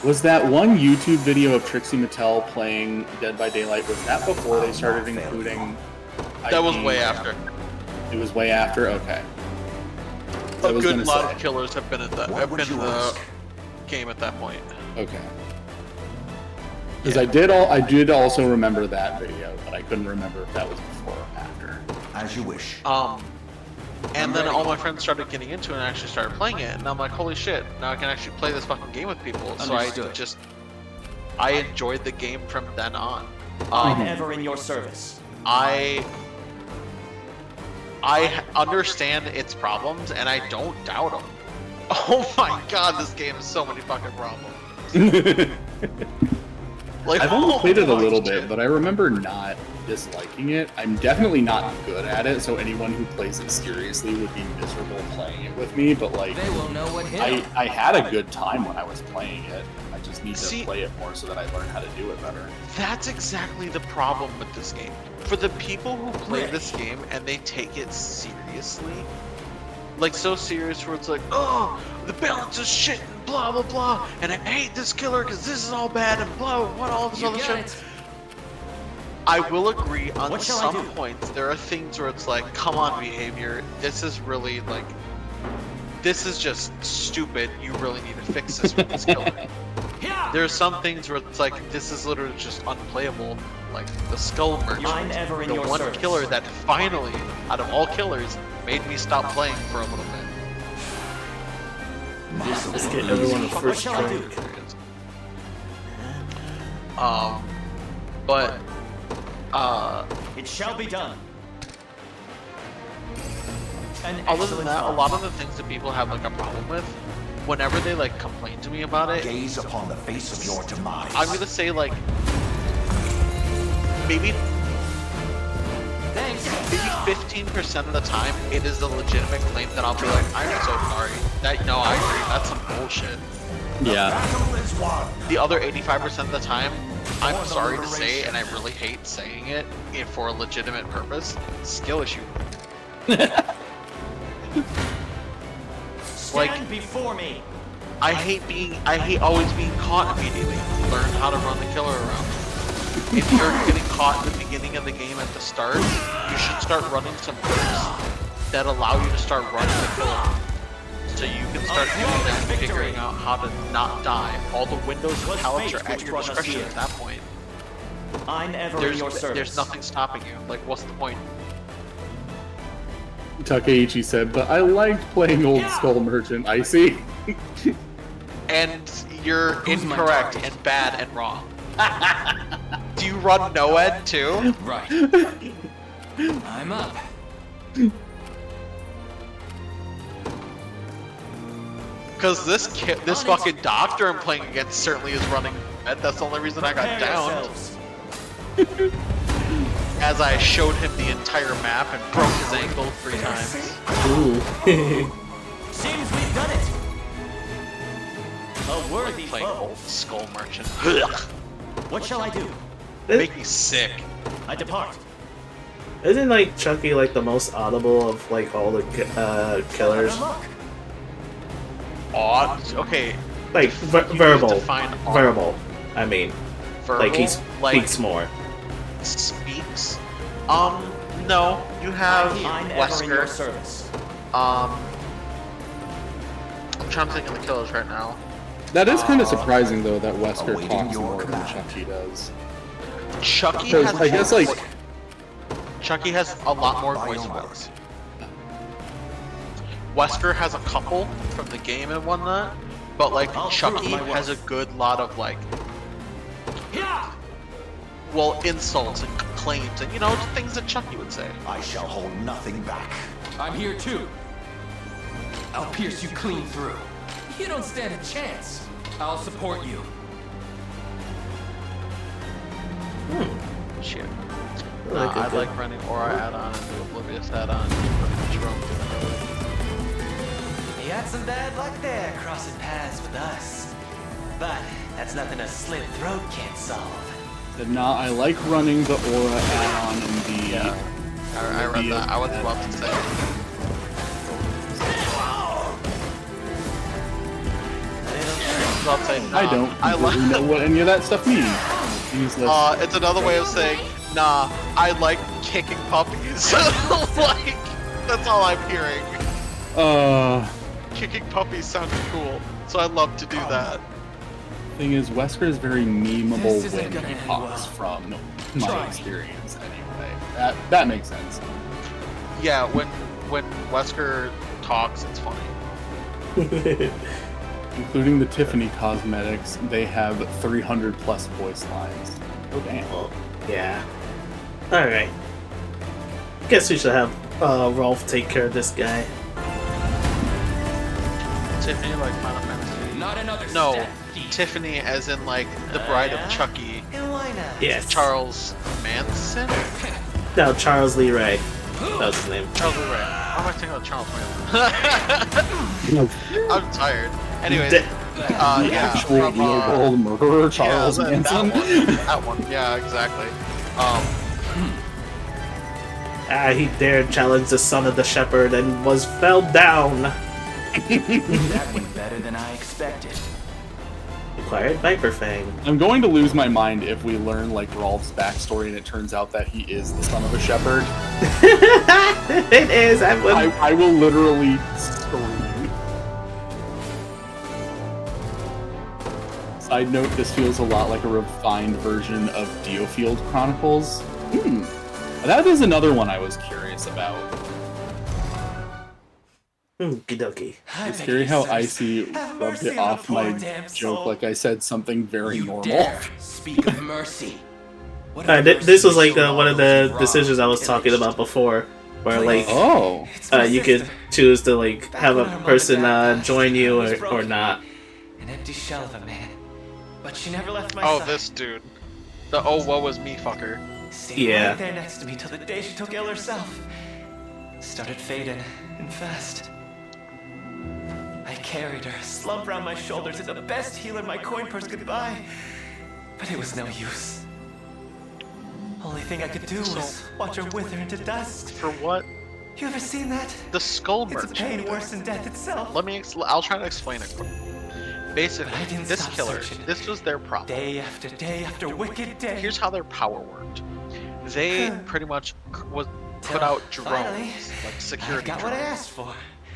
Was that one YouTube video of Trixie Mattel playing Dead by Daylight? Was that before they started including? That was IP? way after. It was way after. Okay. A good lot of killers have been in the game at that point. Okay. Because I did also remember that video, but I couldn't remember if that was before or after. As you wish. And then all my friends started getting into it and actually started playing it, and I'm like, holy shit, now I can actually play this fucking game with people. Understood. So I enjoyed the game from then on. I'm ever in your service. I understand its problems, and I don't doubt them. Oh my god, this game has so many fucking problems. Like, I've only played it a little shit. bit, but I remember not disliking it. I'm definitely not good at it, so anyone who plays it seriously would be miserable playing it with me, but like, They will know what hit 'em. I had a good time when I was playing it. I just need to play it more so that I learn how to do it better. That's exactly the problem with this game. For the people who play this game and they take it seriously, like so serious where it's like, oh, the balance is shit and blah blah blah, and I hate this killer because this is all bad and blah blah all this other shit. I will agree on some points. There are things where it's like, come on, behavior. This is really like, this is just stupid. You really need to fix this with this killer. There are some things where it's like, this is literally just unplayable. Like the Skull Merchant, I'm ever in the your one service. killer that finally, out of all killers, made me stop playing for a little bit. Let's get everyone a first shall I drink. But It shall be done. other than that, a lot of the things that people have like a problem with, whenever they like complain to me about it, Gaze upon the face of your demise. I'm gonna say like maybe 15% of the time it is a legitimate claim that I'll be like, I'm so sorry. No, I agree, that's some bullshit. Yeah. The other 85% of the time, I'm sorry to say, and I really hate saying it for a legitimate purpose, skill issue. Stand before me. I hate always being caught immediately. Learn how to run the killer around. If you're getting caught in the beginning of the game at the start, you should start running some tricks that allow you to start running the killer. So you can start doing that and figuring out how to not die. All the windows and pallets are at your discretion at that point. I'm ever in your service. There's nothing stopping you. Like, what's the point? Takeichi said, but I liked playing Old Skull Merchant, Icy. And you're incorrect and bad and wrong. Do you run Noed too? Right. I'm up. Because this fucking doctor I'm playing against certainly is running Noed. That's the only reason I got downed. As I showed him the entire map and broke his ankle 3 times. Ooh. Seems we've done it. A worthy Playing foe. Old Skull Merchant. What shall I do? Make me sick. I depart. Isn't like Chucky like the most audible of like all the killers? Odd. Okay. Like verbal. Verbal. I mean, Verbal? like he speaks more. Speaks? No. You have I'm ever in your Wesker. service. I'm trying to think of the killers right now. That is kind of surprising, though, that Wesker talks more than Chucky does. Chucky Because has I guess, like... Chucky has a lot more voice works. Wesker has a couple from the game and whatnot, but like Chucky has a good lot of like, well, insults and complaints and things that Chucky would say. I shall hold nothing back. I'm here too. I'll pierce you clean through. You don't stand a chance. I'll support you. Shit. Like I like running Aura add-on and the Oblivious add-on. You had some bad luck there crossing paths with us. But that's nothing a slit throat can't solve. I like running the Aura add-on and the... I read that. I was about to say. I don't really know what any of that stuff means. It's another way of saying, nah, I like kicking puppies. Like, that's all I'm hearing. Kicking puppies sounded cool, so I love to do that. thing is, Wesker is very memeable This isn't when gonna he end talks well. from my Try. experience anyway. That makes sense. Yeah, when Wesker talks, it's funny. Including the Tiffany cosmetics, they have 300 plus voice lines. Oh damn. Well, yeah. Alright. Guess we should have Rolf take care of this guy. Tiffany, like Final Fantasy. Not another No, step. Tiffany, as in like the Bride of Chucky. And why not? Yes. Charles Manson. No, Charles Lee Ray. That was his name. Charles Lee Ray. Why am I thinking of Charles Manson? I'm tired. Anyways, yeah. Actual from, real world murderer, Charles yeah, Manson. That one. Yeah, exactly. He dared challenge the son of the shepherd and was fell down. That went better than I expected. Acquired Viper Fang. I'm going to lose my mind if we learn like Rolf's backstory and it turns out that he is the son of a shepherd. It is. I will literally scream. Side note, this feels a lot like a refined version of Diofield Chronicles. That is another one I was curious about. Okie dokie. It's scary how Icy rubbed it off my joke like I said something very normal. Speak of mercy. This was like one of the decisions I was talking about before, where like you could choose to like have a person join you or not. An empty shell of a man. But she never left my Oh, side. this dude. The oh, woe was me fucker. Stayed right there next to me till the day she took ill herself. Started fading, and fast. I carried her, slumped around my shoulders, as the best healer my coin purse could buy. But it was no use. Only thing I could do was watch her wither into dust. For what? You ever seen that? The skull merchant. It's a pain worse than death itself. Let me. I'll try to explain it quick. Basically, I didn't this stop killer. searching. This was their problem. Day after wicked day. Here's how their power worked. They pretty much put out Finally, drones, like security I got what I drones, asked for.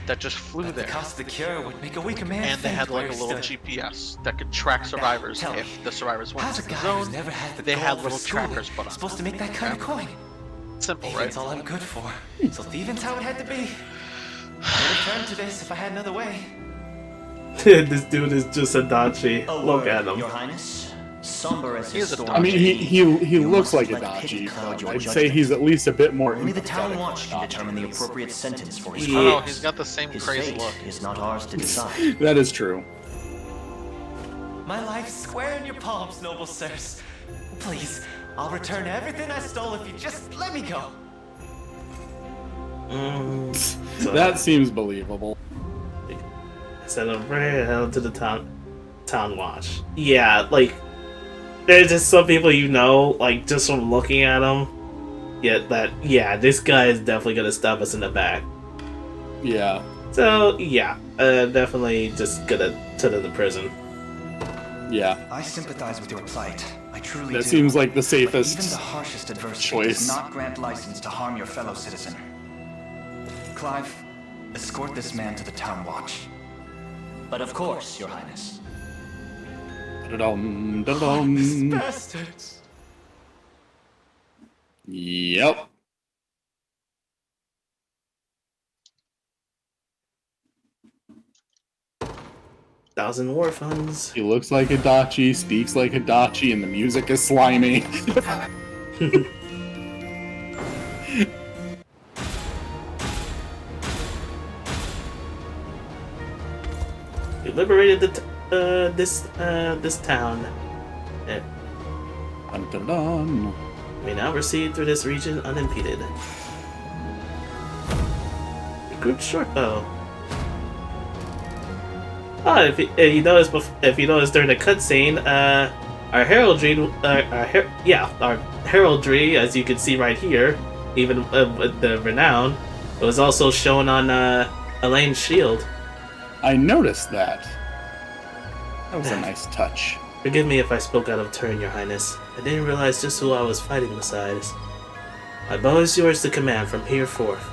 that just flew But there. the cost of the cure would make a weaker man And they faint had like where a he little stood. GPS that could track survivors tell me, if the survivors went How's a to guy the who's zone. never had the They gold had for little schooling trackers put on. supposed to make that kind of coin? Simple, Maybe right? it's all I'm good for. So thieving's how it had to be. I would have turned to this if I had another way. This dude is just a Dachi. Look at him. Your Highness. Somber as his storm. I mean, he looks like a Dachi, but I'd say he's at least a bit more. Only the town watch can determine the appropriate sentence for his I crime. don't know, he's got the same His crazy fate look. is not ours to decide. That is true. My life's square in your palms, noble sirs. Please, I'll return everything I stole if you just let me go. That seems believable. Send him right out to the town watch. Yeah, like there's just some people like just from looking at him. Yeah, this guy is definitely gonna stab us in the back. Yeah. So yeah, definitely just gonna send him to prison. Yeah. I sympathize with your plight. I truly That do. seems like the But safest even the harshest adversity choice. does not grant license to harm your fellow citizen. Clive, escort this man to the town watch. But of course, Your Highness. Da-dum, da-dum. Bastards. Yep. Thousand war funds. He looks like a Dachi, speaks like a Dachi, and the music is slimy. We liberated this town. Dun, dun, dun. We now proceed through this region unimpeded. Recruit short. If you notice during the cutscene, our heraldry, as you can see right here, even with the renown, it was also shown on Elaine's shield. I noticed that. That was a nice touch. Forgive me if I spoke out of turn, Your Highness. I didn't realize just who I was fighting besides. My bow is yours to command from here forth.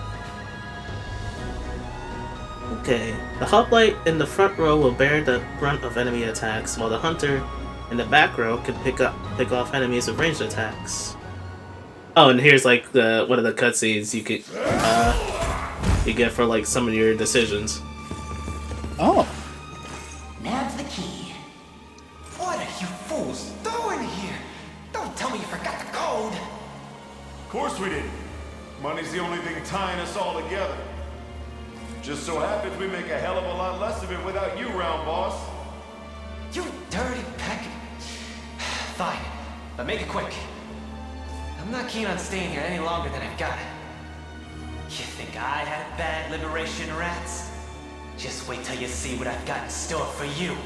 Okay, the hoplite in the front row will bear the brunt of enemy attacks, while the hunter in the back row can pick off enemies with ranged attacks. Oh, and here's like one of the cutscenes you get for like some of your decisions. Oh. Now's the key. What are you fools doing here? Don't tell me you forgot the code. Of course we didn't. Money's the only thing tying us all together. Just so happens we make a hell of a lot less of it without you, round boss. You dirty peck. Fine, but make it quick. I'm not keen on staying here any longer than I've got. You think I had bad liberation, rats? Just wait till you see what I've got in store for you.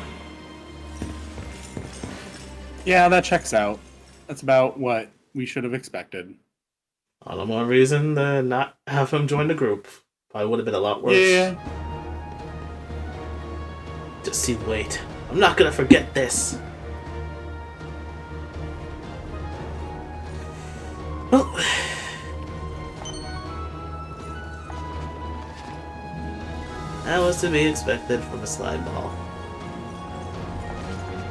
Yeah, that checks out. That's about what we should have expected. All the more reason to not have him join the group. Probably would have been a lot worse. Yeah. Just you wait. I'm not gonna forget this. Well, that was to be expected from a slide ball.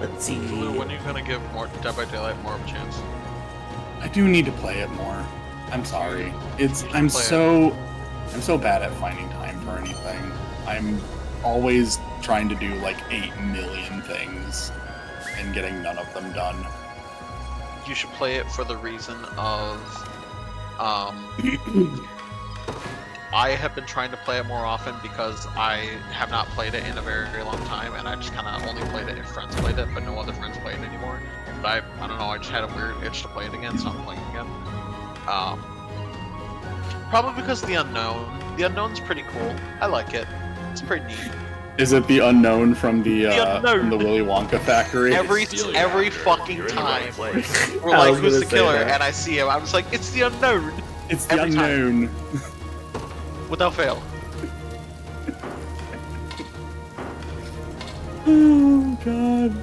Let's see. When are you gonna give more Dead by Daylight more of a chance? I do need to play it more. I'm sorry. I'm so bad at finding time for anything. I'm always trying to do like 8 million things and getting none of them done. You should play it for the reason of I have been trying to play it more often because I have not played it in a very, very long time, and I just kind of only played it if friends played it, but no other friends play it anymore. But I don't know, I just had a weird itch to play it again, so I'm playing again. Probably because the unknown. The unknown's pretty cool. I like it. It's pretty neat. Is it the unknown from the Willy Wonka factory? Every fucking time we're like, who's the killer? And I see him, I'm just like, it's the unknown. It's the unknown. Without fail. Oh god.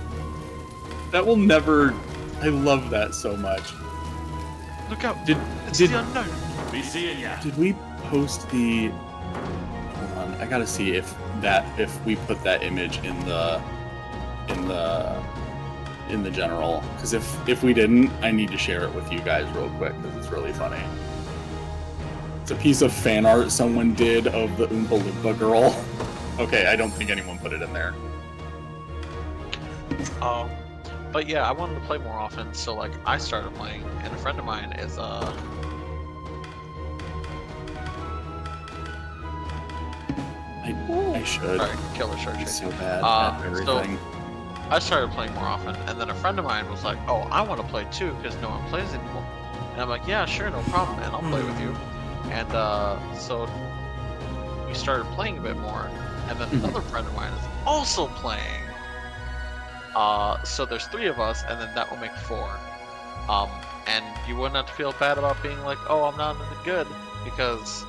That will never. I love that so much. Look out! It's the unknown. Be seeing ya. Did we post the? Hold on, I gotta see if we put that image in the general. Because if we didn't, I need to share it with you guys real quick because it's really funny. It's a piece of fan art someone did of the Oompa Loompa girl. Okay, I don't think anyone put it in there. But yeah, I wanted to play more often, so like I started playing, and a friend of mine is I should. Sorry, killer searching. It's so bad at everything. So I started playing more often, and then a friend of mine was like, "Oh, I want to play too, because no one plays anymore." And I'm like, "Yeah, sure, no problem, man. I'll play with you." And so we started playing a bit more, and then another friend of mine is also playing. So there's 3 of us, and then that will make 4. And you wouldn't have to feel bad about being like, "Oh, I'm not good," because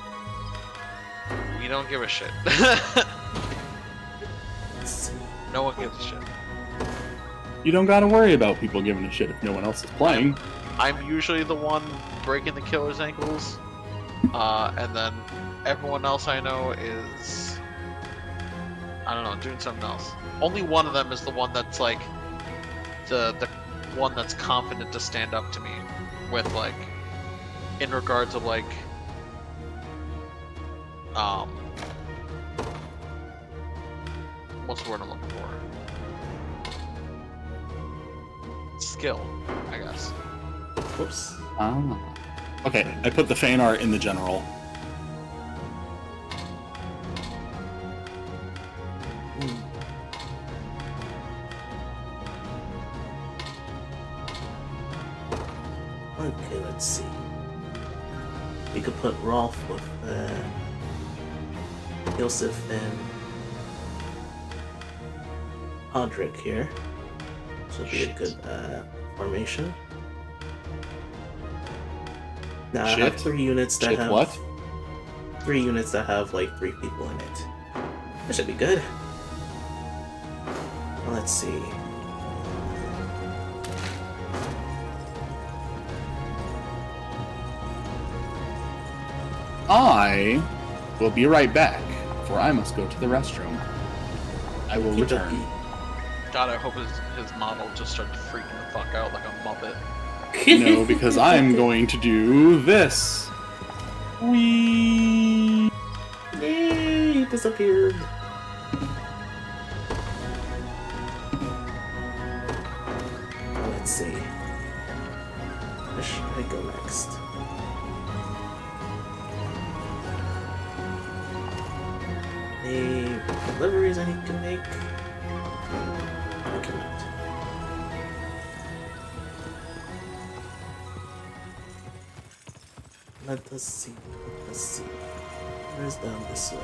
we don't give a shit. No one gives a shit. You don't gotta worry about people giving a shit if no one else is playing. I'm usually the one breaking the killer's ankles, and then everyone else I know is, I don't know, doing something else. Only one of them is the one that's like, the one that's confident to stand up to me with like, in regards of like, what's the word I'm looking for? Skill, I guess. Whoops. Okay, I put the fan art in the general. Okay, let's see. We could put Rolf with Yosef and Podrick here. This would be a good formation. Now I have 3 units that have what? 3 units that have like 3 people in it. That should be good. Well, let's see. I will be right back for I must go to the restroom. I will return. God, I hope his model just started freaking the fuck out like a muppet. No, because I'm going to do this. Whee! Yay! He disappeared. Let's see. Where should I go next? Any deliveries I need to make? I cannot. Let us see. Let us see. Where's down this way?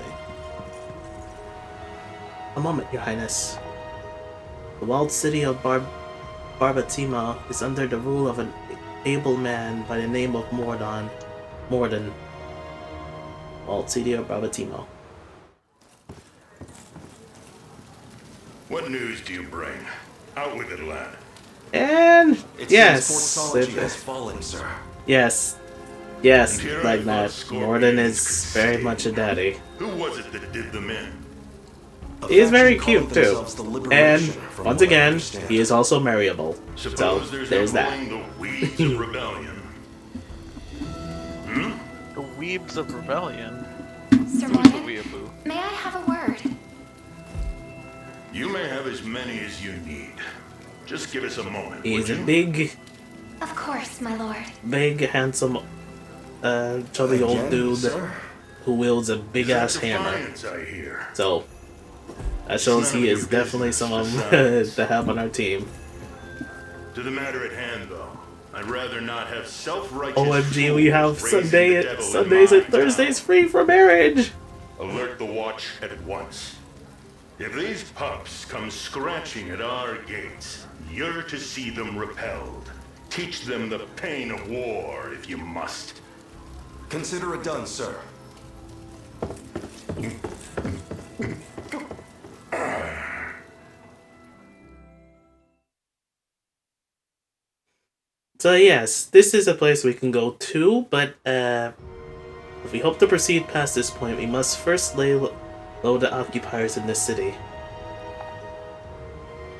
A moment, Your Highness. The walled city of Barbatima is under the rule of an able man by the name of Morden. Walled city of Barbatima. What news do you bring? Out with it, lad. And yes, has fallen, sir. Yes, like that. Morden is very much a daddy. Who was it that did them in? He is very cute too, and once again, he is also marryable. So there's that. The weeds of rebellion. The weebs of rebellion. Sir Morden, may I have a word? You may have as many as you need. Just give us a moment. He's a big, Of course, my lord. big, handsome, chubby old dude who wields a big ass hammer. I hear. So that shows he is definitely someone to have on our team. To the matter at hand, though, I'd rather not have self-righteous. OMG, we have fools raising the devil in Sundays my and Thursdays free for marriage. Alert the watch at once. If these pups come scratching at our gates, you're to see them repelled. Teach them the pain of war if you must. Consider it done, sir. So yes, this is a place we can go to, but if we hope to proceed past this point, we must first lay low the occupiers in this city.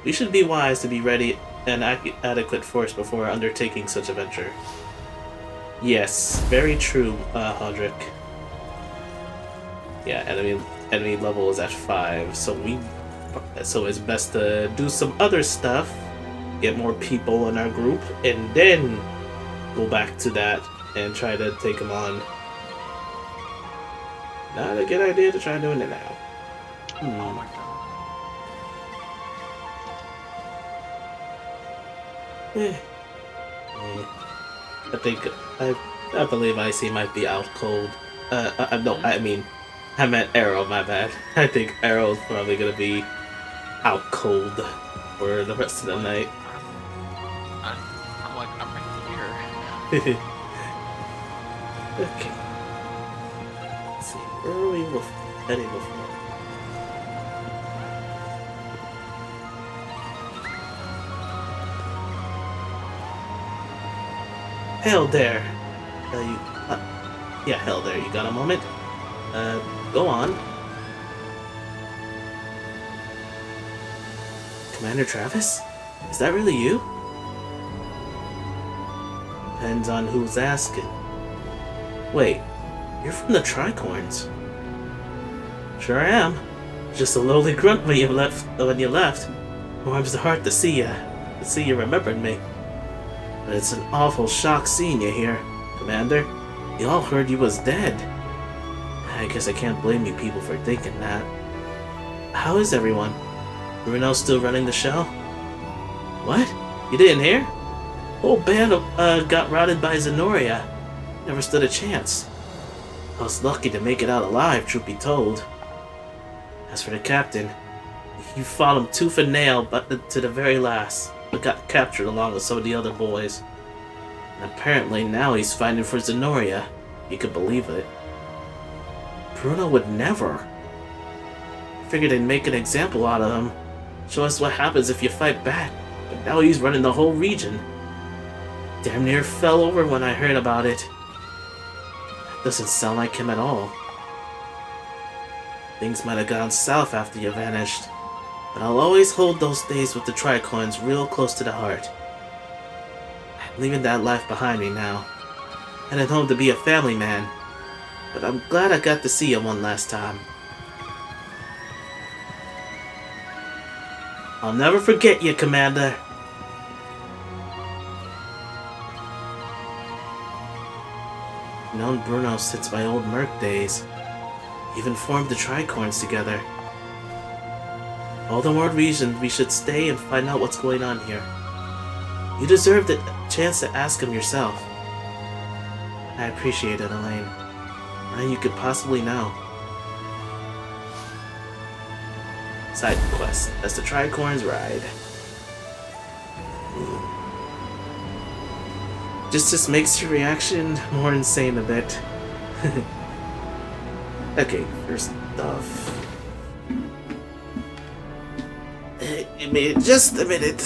We should be wise to be ready and adequate force before undertaking such a venture. Yes, very true, Hodrick. Yeah, enemy level is at 5, so it's best to do some other stuff, get more people in our group, and then go back to that and try to take them on. Not a good idea to try doing it now. Oh my god. I believe Icy might be out cold. No, I meant Arrow, my bad. I think Arrow's probably gonna be out cold for the rest of the night. I'm right here. Okay. Let's see, where were we heading before? Hell there. Yeah, hell there. You got a moment? Go on. Commander Travis? Is that really you? Depends on who's asking. Wait, you're from the Tricorns. Sure am. Just a lowly grunt when you left. Warms the heart to see you remembered me. But it's an awful shock seeing you here, Commander. You all heard you was dead. I guess I can't blame you people for thinking that. How is everyone? Bruno's still running the show? What? You didn't hear? Whole band got routed by Zenoria. Never stood a chance. I was lucky to make it out alive, truth be told. As for the captain, he fought him tooth and nail but to the very last, but got captured along with some of the other boys. And apparently now he's fighting for Zenoria. You could believe it. Bruno would never. Figured they'd make an example out of him. Show us what happens if you fight back. But now he's running the whole region. Damn near fell over when I heard about it. That doesn't sound like him at all. Things might have gone south after you vanished, but I'll always hold those days with the tricoins real close to the heart. I'm leaving that life behind me now. Headed home to be a family man, but I'm glad I got to see you one last time. I'll never forget you, Commander. I've known Bruno since my old Merc days. Even formed the Tricorns together. All the more reason we should stay and find out what's going on here. You deserve the chance to ask him yourself. I appreciate it, Elaine. Now you could possibly know. Side quest as the Tricorns ride. Just makes your reaction more insane a bit. Okay, first off. Just a minute.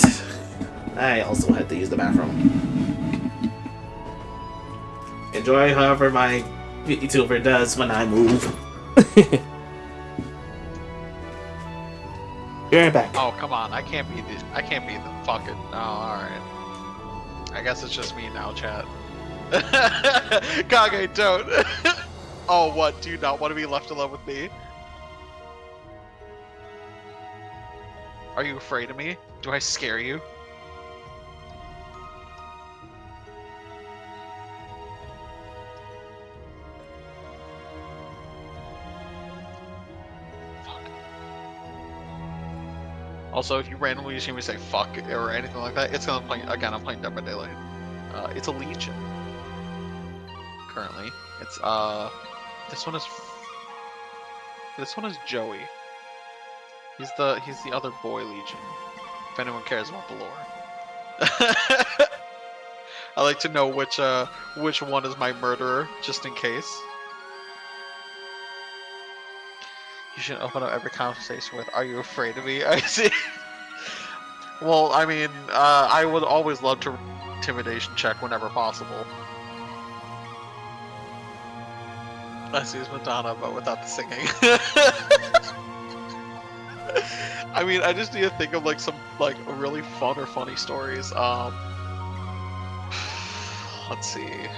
I also had to use the bathroom. Enjoy however my YouTuber does when I move. You're right back. Oh, come on. I can't be the fucking... Oh, alright. I guess it's just me now, chat. Kage, don't. Oh, what? Do you not want to be left alone with me? Are you afraid of me? Do I scare you? Also, if you randomly hear me say fuck or anything like that, it's gonna play again. I'm playing Dead by Daylight. It's a Legion. Currently, it's this one is Joey. He's the other boy Legion. If anyone cares about the lore, I like to know which one is my murderer, just in case. You should open up every conversation with, "Are you afraid of me?" I see. Well, I mean, I would always love to intimidation check whenever possible. I see it's Madonna, but without the singing. I mean, I just need to think of like some really fun or funny stories. Let's see.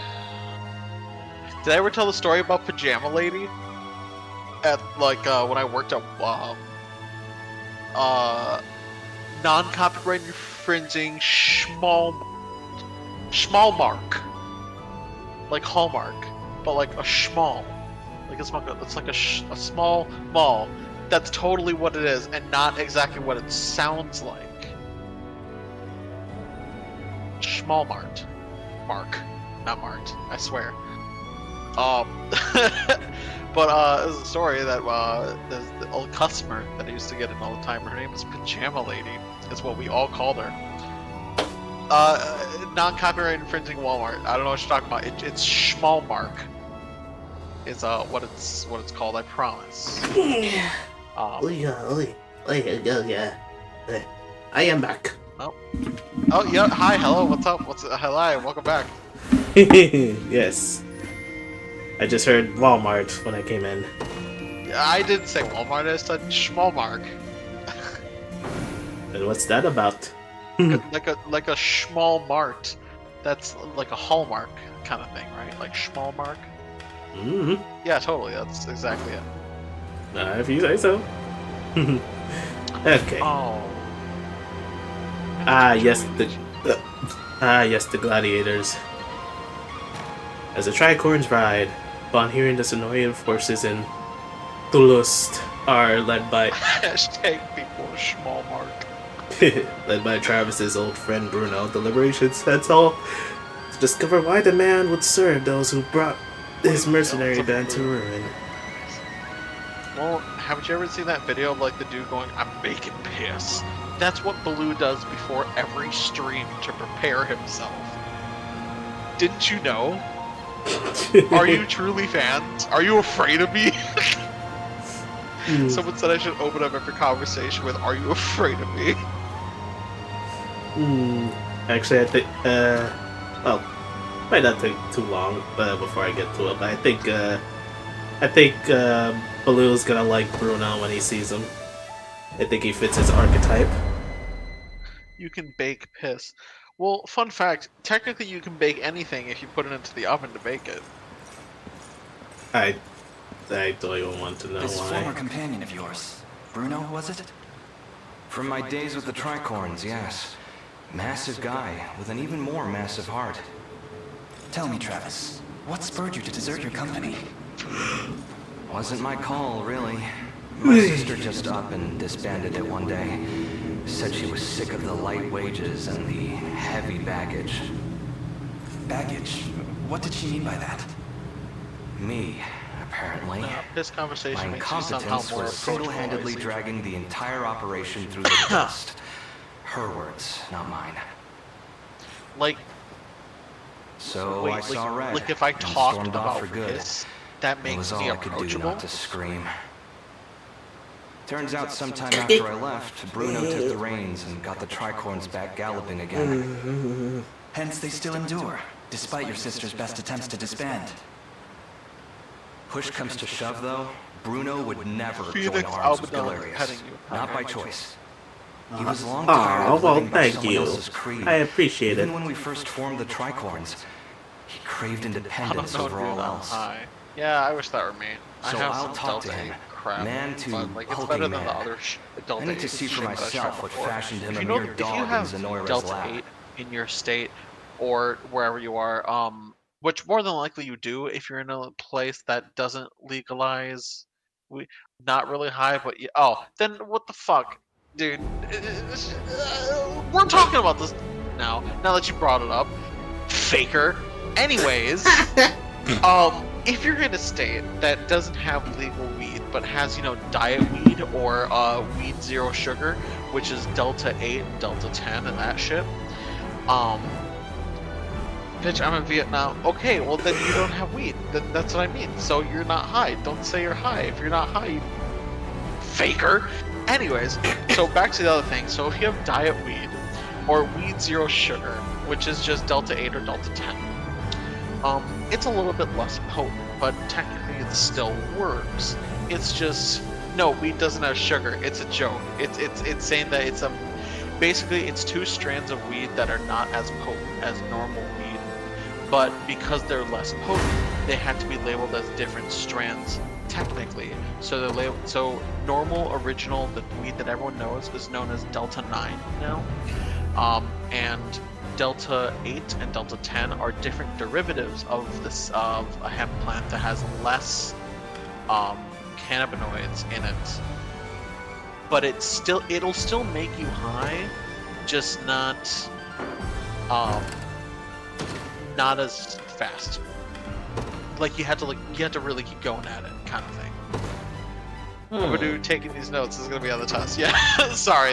Did I ever tell the story about Pajama Lady? At when I worked at non-copyright infringing Schmalmark, like Hallmark, but like a schmal, like it's like a small mall. That's totally what it is, and not exactly what it sounds like. Schmalmart, not Mart. I swear. But there's a story that there's the old customer that I used to get in all the time. Her name is Pajama Lady. Is what we all called her. Non-copyright infringing Walmart. I don't know what you're talking about. It's Schmalmark. Is what it's called. I promise. I am back. Oh yeah. Hi. Hello. What's up? Hello. Welcome back. Yes. I just heard Walmart when I came in. I didn't say Walmart, I said Schmalmark. And what's that about? like a Schmalmart. That's like a Hallmark kind of thing, right? Like Schmalmark. Mm-hmm. Yeah, totally. That's exactly it. If you say so. Okay. Oh. Yes, the gladiators. As the Tricorns ride, upon hearing the Sonoran forces in Toulouse are led by hashtag people Schmalmark. led by Travis's old friend Bruno, the Liberation sets all to discover why the man would serve those who brought his mercenary band to ruin. Well, haven't you ever seen that video of like the dude going, "I'm making piss"? That's what Baloo does before every stream to prepare himself. Didn't you know? Are you truly fans? Are you afraid of me? Someone said I should open up every conversation with, "Are you afraid of me?" Actually, I think, well, might not take too long before I get to it, but I think Baloo's gonna like Bruno when he sees him. I think he fits his archetype. You can bake piss. Well, fun fact, technically you can bake anything if you put it into the oven to bake it. I don't even want to know This why. former companion of yours, Bruno, was it? From my days with the Tricorns, yes. Massive guy with an even more massive heart. Tell me, Travis, what spurred you to desert your company? Wasn't my call, really. My sister just up and disbanded it one day. Said she was sick of the light wages and the heavy baggage. Baggage? What did she mean by that? Me, apparently. This conversation My makes you somehow incompetence more was single-handedly approachable. dragging the entire operation through the dust. Her words, not mine. Like, So wait, I saw red. like if I and talked stormed off about for good. piss, that It makes was me all I could do approachable. not to scream. Turns out sometime after I left, Bruno took the reins and got the Tricorns back galloping again. Hence they still endure, despite your sister's best attempts to disband. Push comes to shove, though, Bruno would never join Phoenix arms with Albadon Galerius. petting you. Not by choice. He was long tired of well, living by thank someone you. else's creed. I appreciate Even it. when we first formed the Tricorns, he craved independence I don't over know, all dude, I'm else. high. Yeah, I wish that were me. I So have I'll some talk Delta to him, 8 crap, man to but like it's hulking better than the man. other Delta I need to 8 see for shit that I myself tried what before. fashioned him If a you know, mere if you dog in have Zenoira's Delta lap. 8 in your state or wherever you are, which more than likely you do if you're in a place that doesn't legalize, not really high, but then what the fuck, dude? We're talking about this now. Now that you brought it up, faker. Anyways, if you're in a state that doesn't have legal weed but has, diet weed or weed zero sugar, which is Delta 8 and Delta 10 and that shit, bitch, I'm in Vietnam. Okay, well then you don't have weed. That's what I mean. So you're not high. Don't say you're high. If you're not high, you faker. Anyways, so back to the other thing. So if you have diet weed or weed zero sugar, which is just Delta 8 or Delta 10, it's a little bit less potent, but technically it still works. It's just, no, weed doesn't have sugar. It's a joke. It's saying that it's basically it's two strands of weed that are not as potent as normal weed, but because they're less potent, they had to be labeled as different strands technically. So they're labeled, so normal original, the weed that everyone knows, is known as Delta 9 now, and Delta 8 and Delta 10 are different derivatives of a hemp plant that has less cannabinoids in it. But it'll still make you high, just not as fast. Like you had to really keep going at it, kind of thing. Overdue taking these notes is gonna be on the test. Yeah, sorry,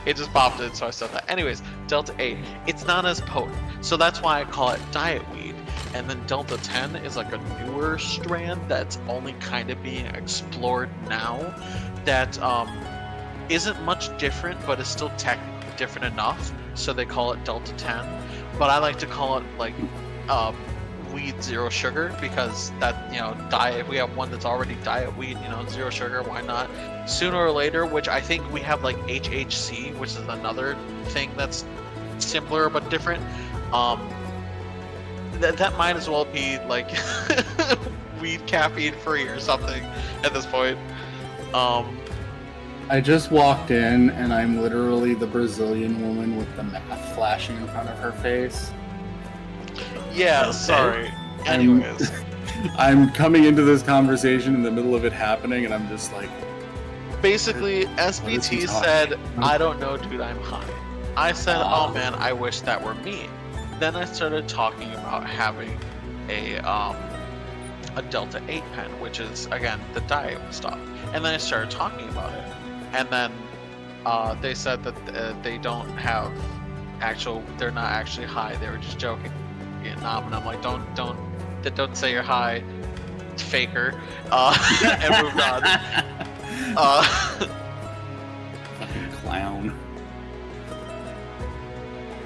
it just popped in, so I said that. Anyways, Delta 8, it's not as potent, so that's why I call it diet weed. And then Delta 10 is like a newer strand that's only kind of being explored now. That isn't much different, but is still technically different enough. So they call it Delta 10. But I like to call it like weed zero sugar, because that, diet, if we have one that's already diet weed, zero sugar, why not? Sooner or later, which I think we have like HHC, which is another thing that's similar but different. That might as well be like weed caffeine free or something at this point. I just walked in and I'm literally the Brazilian woman with the math flashing in front of her face. Yeah, okay. Sorry. Anyways. I'm coming into this conversation in the middle of it happening and I'm just like... Basically, SBT said, I don't know, dude, I'm high. I said, oh man, I wish that were me. Then I started talking about having a Delta 8 pen, which is, again, the diet stuff. And then I started talking about it. And then they said that they don't have they're not actually high. They were just joking in Vietnam. And I'm like, don't say you're high, faker. And moved on. Fucking clown.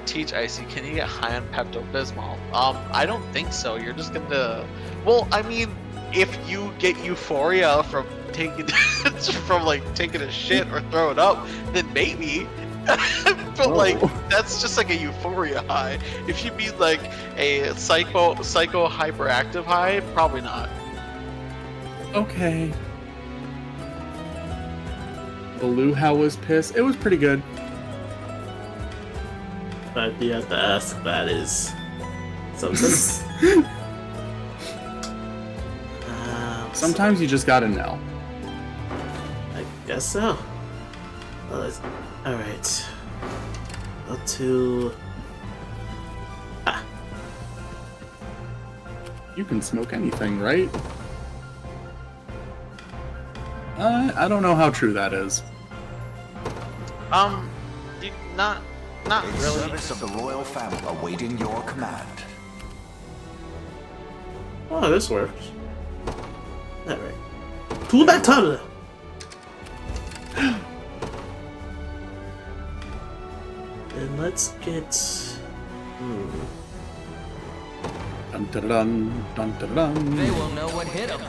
Teach Icy, can you get high on Pepto-Bismol? I don't think so. You're just gonna... Well, I mean, if you get euphoria from taking taking a shit or throwing up, then maybe. But like that's just like a euphoria high. If you mean like a psycho hyperactive high, probably not. Okay. The luau was pissed. It was pretty good. But you have to ask, that is something. Sometimes you just gotta know. I guess so. Alright. Go to... You can smoke anything, right? I don't know how true that is. Not In really. service of the royal family awaiting your command. Oh, this works. Alright. To battle! And let's get... Dun dun dun dun dun dun. They will know what hit them.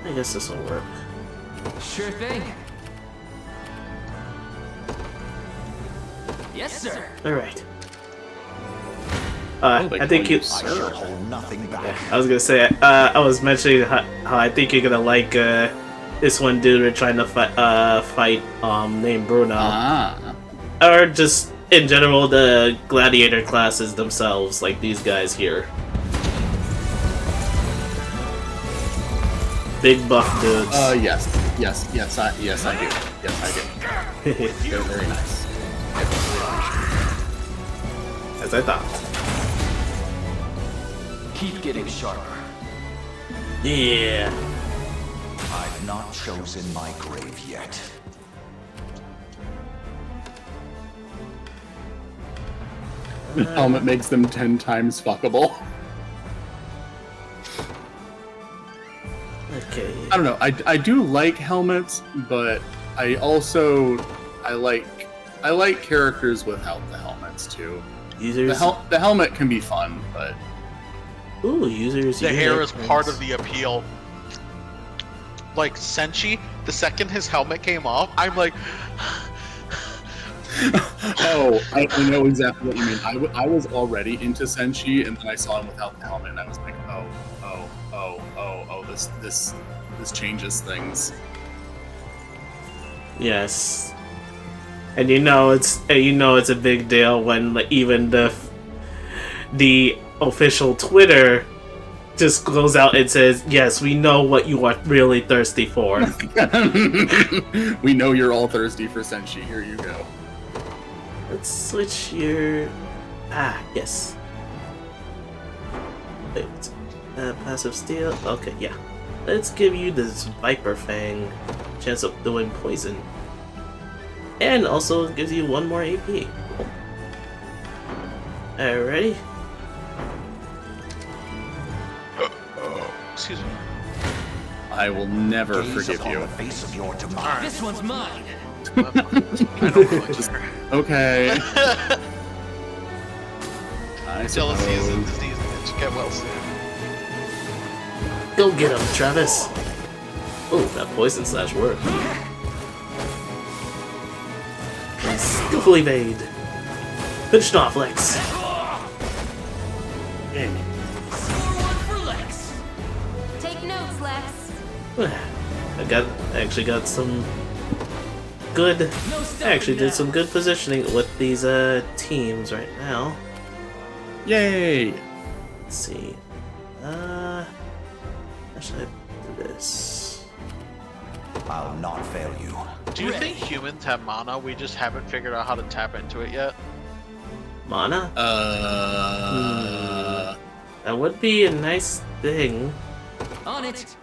I guess this will work. Sure thing. Yes, sir. Alright. I think you... I hold nothing back. I was gonna say, I was mentioning how I think you're gonna like this one dude we're trying to fight named Bruno. Or just, in general, the gladiator classes themselves, like these guys here. Big buff dudes. Yes, I do. Yes, I do. They're very nice. As I thought. Keep getting sharper. Yeah. I've not chosen my grave yet. The helmet makes them 10 times fuckable. Okay. I don't know. I do like helmets, but I like characters without the helmets too. Users. The helmet can be fun, but users. The hair is part of the appeal. Like Senshi, the second his helmet came off, I'm like. Oh, I know exactly what you mean. I was already into Senshi, and then I saw him without the helmet, and I was like, this changes things. Yes. And it's a big deal when even the official Twitter just goes out and says, "Yes, we know what you are really thirsty for." We know you're all thirsty for Senshi. Here you go. Let's switch your... yes. Wait, passive steel. Okay, yeah. Let's give you this Viper Fang. Chance of doing poison. And also gives you 1 more AP. Cool. Alrighty. Excuse me. I will never Gaze forgive upon you. the face of your tomorrow. This one's mine. I don't really care. Okay. Jealousy is a disease that get well soon. Go get him, Travis. Oh, that poison slash worked. Skillful evade. Finished off, Lex. Score 1 for Lex. Take notes, Lex. I actually got some good. I actually did some good positioning with these teams right now. Yay! Let's see. How should I do this? I'll not fail you. Do you think humans have mana? We just haven't figured out how to tap into it yet. Mana? That would be a nice thing. On it.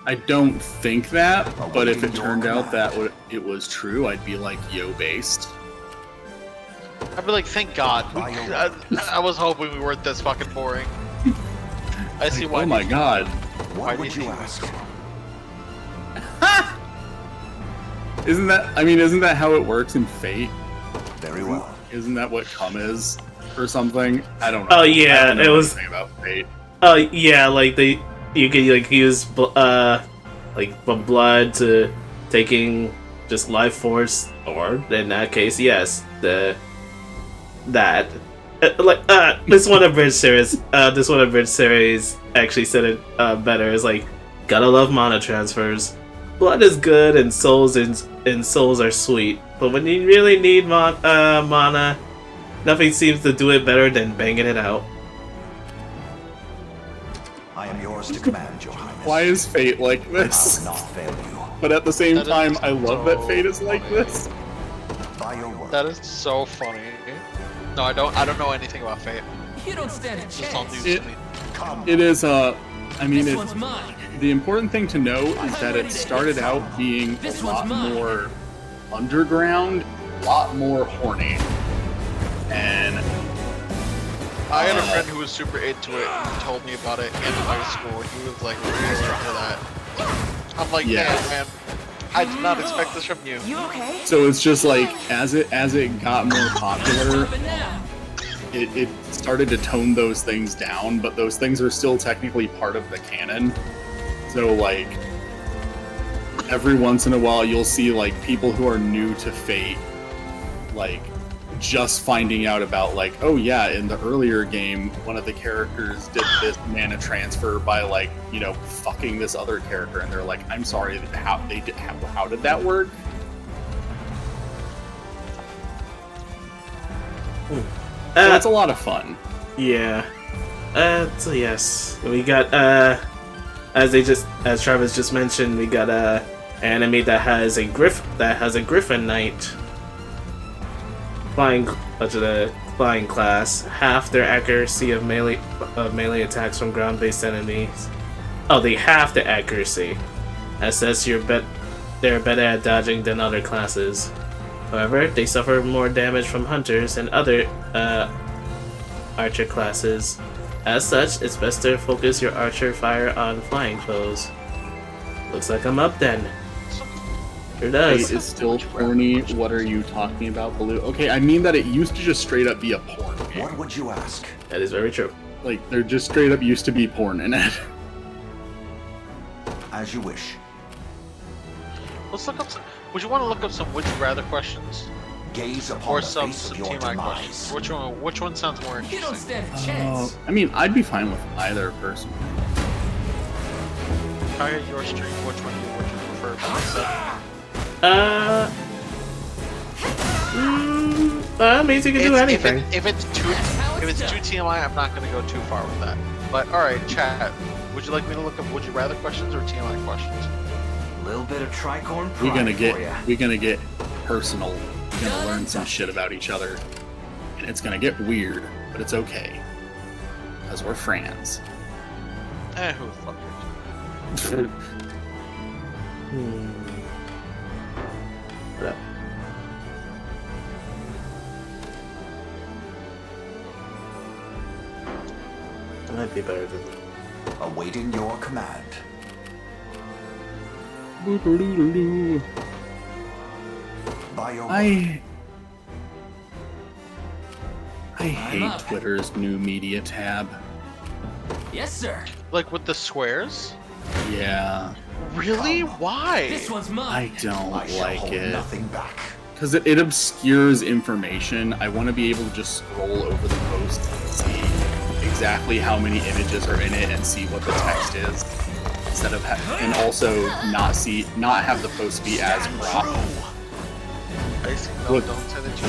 I don't think that, but if it turned out that it was true, I'd be like, yo, based. I'd be like, thank God. I was hoping we weren't this fucking boring. I see why. Oh my god. What would you ask? Isn't that how it works in Fate? Very well. Isn't that what cum is? Or something? I don't know. Oh yeah, I don't know it was. anything about Fate. Oh yeah, like you could like use like from blood to taking just life force, or in that case, yes, this one abridged series. This one abridged series actually said it better. It's like, gotta love mana transfers. Blood is good and souls are sweet, but when you really need mana, nothing seems to do it better than banging it out. I am yours to command, Your Highness. Why is Fate like this? I will not fail you. But at the same time, I love that Fate is like this. By your word. That is so funny. No, I don't know anything about Fate. You don't stand a It's just all chance. news to me. It is the important thing to know is that it started out being a lot more underground, a lot more horny, and I had a friend who was super into it and told me about it in high school. He was like really into that. I'm like, Yeah. man, I did not expect this from you. You okay? so it's just like as it got more popular, it started to tone those things down, but those things are still technically part of the canon. So like every once in a while you'll see like people who are new to Fate like just finding out about like, oh yeah, in the earlier game one of the characters did this mana transfer by like, you know, fucking this other character, and they're like, I'm sorry, how did that work? So that's a lot of fun. Yeah. So yes, we got as Travis just mentioned, we got a anime that has a Griffin Knight flying class, half their accuracy of melee attacks from ground-based enemies. Oh, they half the accuracy. That says they're better at dodging than other classes. However, they suffer more damage from hunters and other archer classes. As such, it's best to focus your archer fire on flying foes. Looks like I'm up then. Sure does. Fate is still horny. What are you talking about, Baloo? Okay, I mean that it used to just straight up be a porn game. What would you ask? That is very true. Like, there just straight up used to be porn in it. As you wish. Let's look up some. Would you want to look up some would you rather questions? Gaze upon Or the some face of your TMI demise. questions? Which one sounds more interesting? You don't stand a chance. I mean, I'd be fine with either person. Try your stream. Which one would you prefer? Means you can do anything. If it's too TMI, I'm not gonna go too far with that. But all right, chat. Would you like me to look up would you rather questions or TMI questions? A little bit of tricorn We're pride for ya. gonna get personal. We're gonna learn some shit about each other, and it's gonna get weird, but it's okay, because we're friends. Who the fuck cares? What up? That might be better than Awaiting your command. By your I hate Twitter's new media tab. Yes, sir. Like with the squares? Yeah. Really? Why? This one's mine. I don't like hold it. nothing back. Because it obscures information. I want to be able to just scroll over the post and see exactly how many images are in it and see what the text is, instead of and also not have the post be as cropped. Basically, no, don't say that you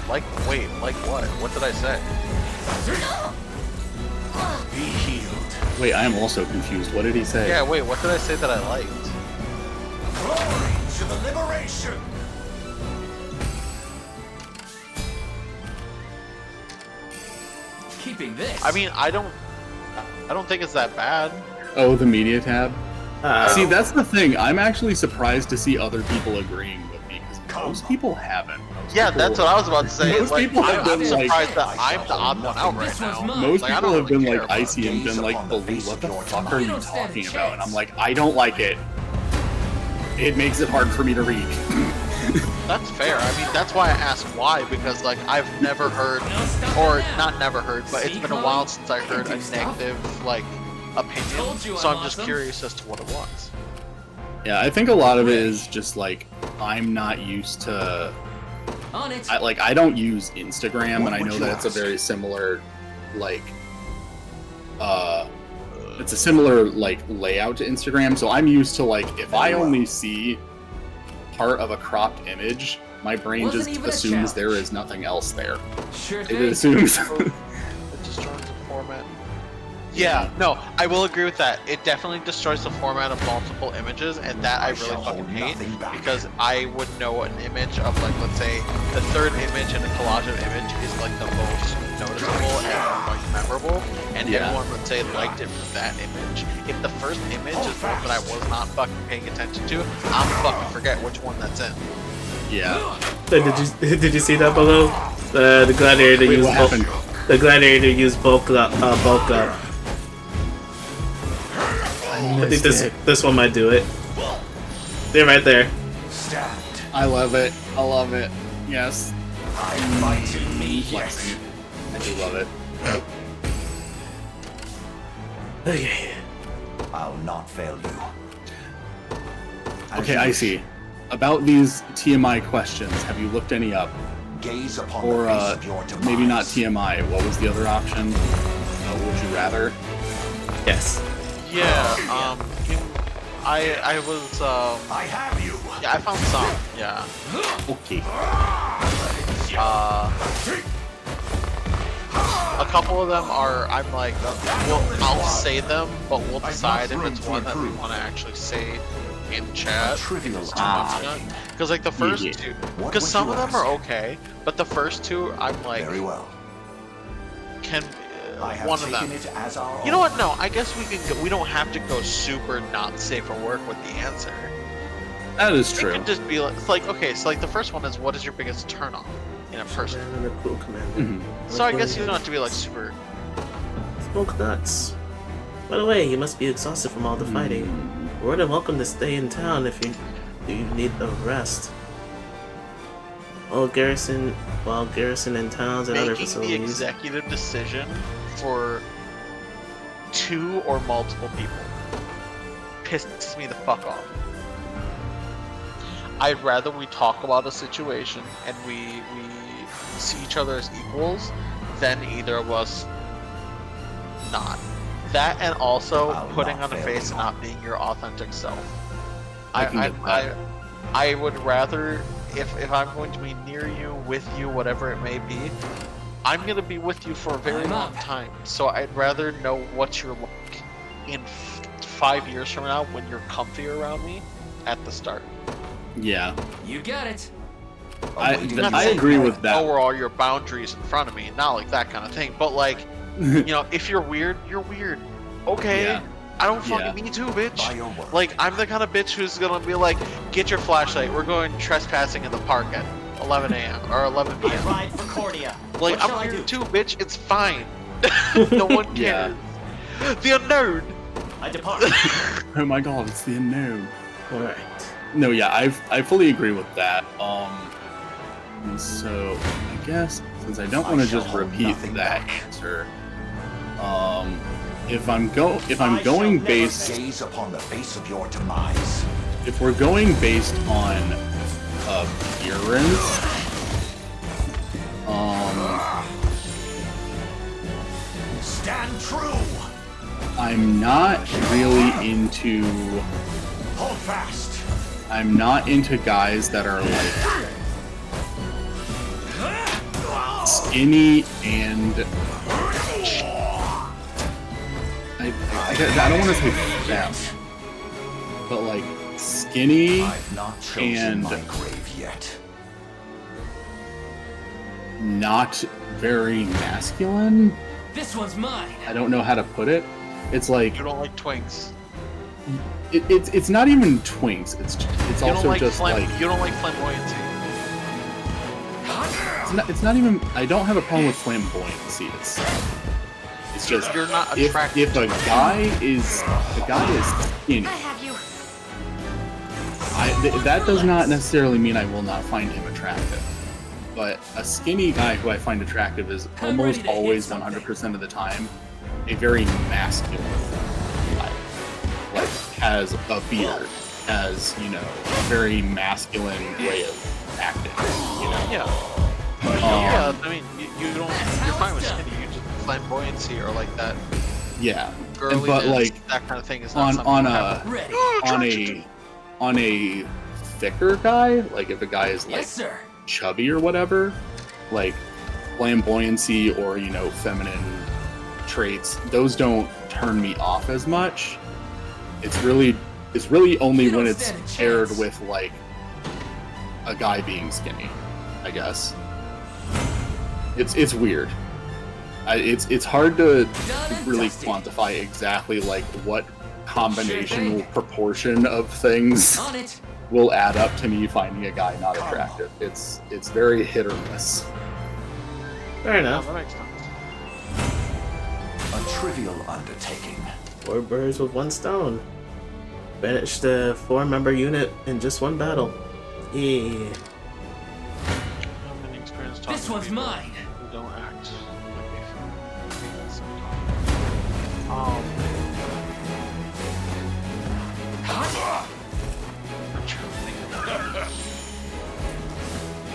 like. Wait, like what? What did I say? Be healed. Wait, I am also confused. What did he say? Yeah, wait, what did I say that I liked? Glory to the liberation. Keeping this. I mean, I don't think it's that bad. Oh, the media tab? See, that's the thing. I'm actually surprised to see other people agreeing with me, because most people haven't. Yeah, that's what I was about to say. Most Like, people have I'm been surprised like, that I'm the odd one out right now. most Like, I people don't have been really like care icy and been like, Baloo, what the fuck are you talking about? And I'm like, I don't like it. It makes it hard for me to read. That's fair. I mean, that's why I asked why, because like I've never heard, or not never heard, but it's been a while since I heard a negative like opinion. So I'm just curious as to what it was. Yeah, I think a lot of it is just like I'm not used to. I don't use Instagram, and I know that it's a very similar, like, it's a similar like layout to Instagram. So I'm used to like if I only see part of a cropped image, my brain just assumes there is nothing else there. Sure It assumes. It destroys the format. Yeah, no, I will agree with that. It definitely destroys the format of multiple images, and that I really fucking hate, because I would know an image of, like, let's say, the third image in a collage of image is, like, the most noticeable and, like, memorable, and everyone would say liked it for that image. If the first image is one that I was not fucking paying attention to, I'll fucking forget which one that's in. Yeah. Did you see that below? The gladiator used bulk. The gladiator used bulk up. I think this one might do it. They're right there. I love it. I love it. Yes. I do love it. Okay. I'll not fail you. Okay, I see. About these TMI questions, have you looked any up? Gaze upon or the face of your demise. maybe not TMI. What was the other option? Would you rather? Yes. Yeah, I was, I have you! Yeah, I found some, yeah. Okay. A couple of them are, I'm like, well, I'll say them, but we'll decide if it's one that we want to actually say in chat. Because, like, the first two, because some of them are okay, but the first two, I'm like, very well. Can one of them? You know what? No, I guess we can. We don't have to go super not safe for work with the answer. That is true. It can just be like, it's like, okay, so like the first one is, what is your biggest turnoff in a person? So I guess you don't have to be like super. Smoke nuts. By the way, you must be exhausted from all the fighting. You're more than welcome to stay in town if you need a rest. While garrison in towns and other facilities. Making the executive decision for 2 or multiple people pisses me the fuck off. I'd rather we talk about a situation and we see each other as equals than either of us not. That, and also putting on a face and not being your authentic self. I would rather, if I'm going to be near you, with you, whatever it may be, I'm going to be with you for a very long time. So I'd rather know what you're like in 5 years from now when you're comfy around me at the start. Yeah. You get it. I agree with that. Know where all your boundaries in front of me, not like that kind of thing. But like, you know, if you're weird, you're weird. Okay. Yeah. I don't fucking me too, bitch. Like, I'm the kind of bitch who's gonna be like, get your flashlight. We're going trespassing in the park at 11 a.m. or 11 p.m. Ride for Cordia. Like, What shall I'm I weird do? too, bitch. It's fine. No one cares. The unknown. I depart. Oh my god, it's the unknown. Alright. No, yeah, I fully agree with that. And so I guess since I don't want to just repeat that answer, if I'm going based, gaze upon the face of your demise. if we're going based on appearance, stand true. I'm not really into. Hold fast. I'm not into guys that are like skinny and I don't want to say fat, but like skinny and not very masculine. This one's mine. I don't know how to put it. It's like You don't like twinks. It's not even twinks. It's You also don't like just like you don't like flamboyancy. It's not even. I don't have a problem with flamboyancy itself. It's just you're not if a guy is skinny. I have you. That does not necessarily mean I will not find him attractive. But a skinny guy who I find attractive is almost always 100% of the time a very masculine guy. Like, has a beard, has, you know, a very masculine way of acting, you know? Yeah. Yeah, I mean, you're fine with skinny, you just flamboyancy or like that. Yeah. Girliness, but like that kind of thing is not something on a thicker guy, like if a guy is like chubby or whatever, like flamboyancy or, you know, feminine traits, those don't turn me off as much. It's really only when it's paired with like a guy being skinny, I guess. It's weird. It's hard to really quantify exactly like what combinational proportion of things will add up to me finding a guy not attractive. It's very hit or miss. Fair enough. A trivial undertaking. 4 birds with 1 stone. Banished the 4-member unit in just 1 battle. Yeah. This one's mine. Who don't act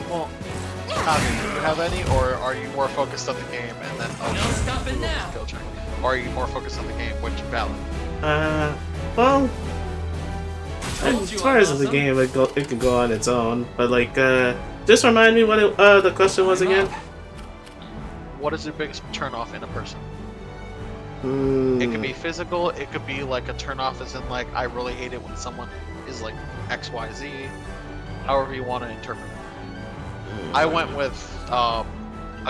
Well, Javi, do you have any, or are you more focused on the game and then stop it now. skill check? Or are you more focused on the game? Which balance? Well, as far as the game, it can go on its own. But like, just remind me what the question was again. What is your biggest turnoff in a person? Mm. It could be physical. It could be like a turnoff, as in like I really hate it when someone is like X, Y, Z. However you want to interpret it. I went with a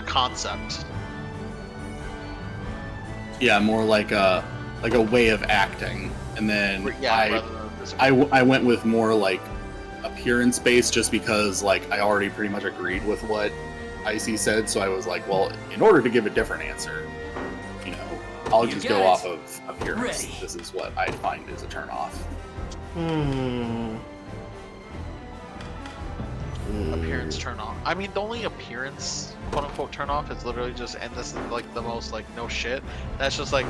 concept. Yeah, more like a way of acting, and then Yeah, I went with more like appearance based, just because like I already pretty much agreed with what Icy said, so I was like, well, in order to give a different answer, you know, I'll just go off of appearance. Ready. This is what I find is a turn off. Appearance turn off. I mean, the only appearance quote unquote turn off is literally just, and this is like the most like no shit. That's just like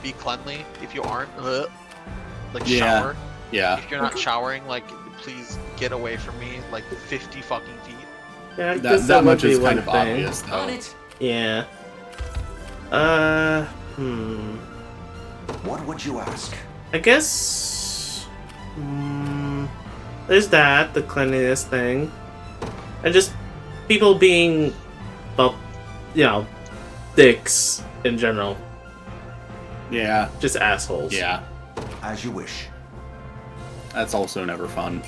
be cleanly. If you aren't, like shower. Yeah. If you're not showering, like please get away from me, like 50 fucking feet. Yeah, that much is kind of obvious, though. Yeah. What would you ask? I guess. There's that, the cleanliness thing. And just people being, well, you know, dicks in general. Yeah. Just assholes. Yeah. As you wish. That's also never fun.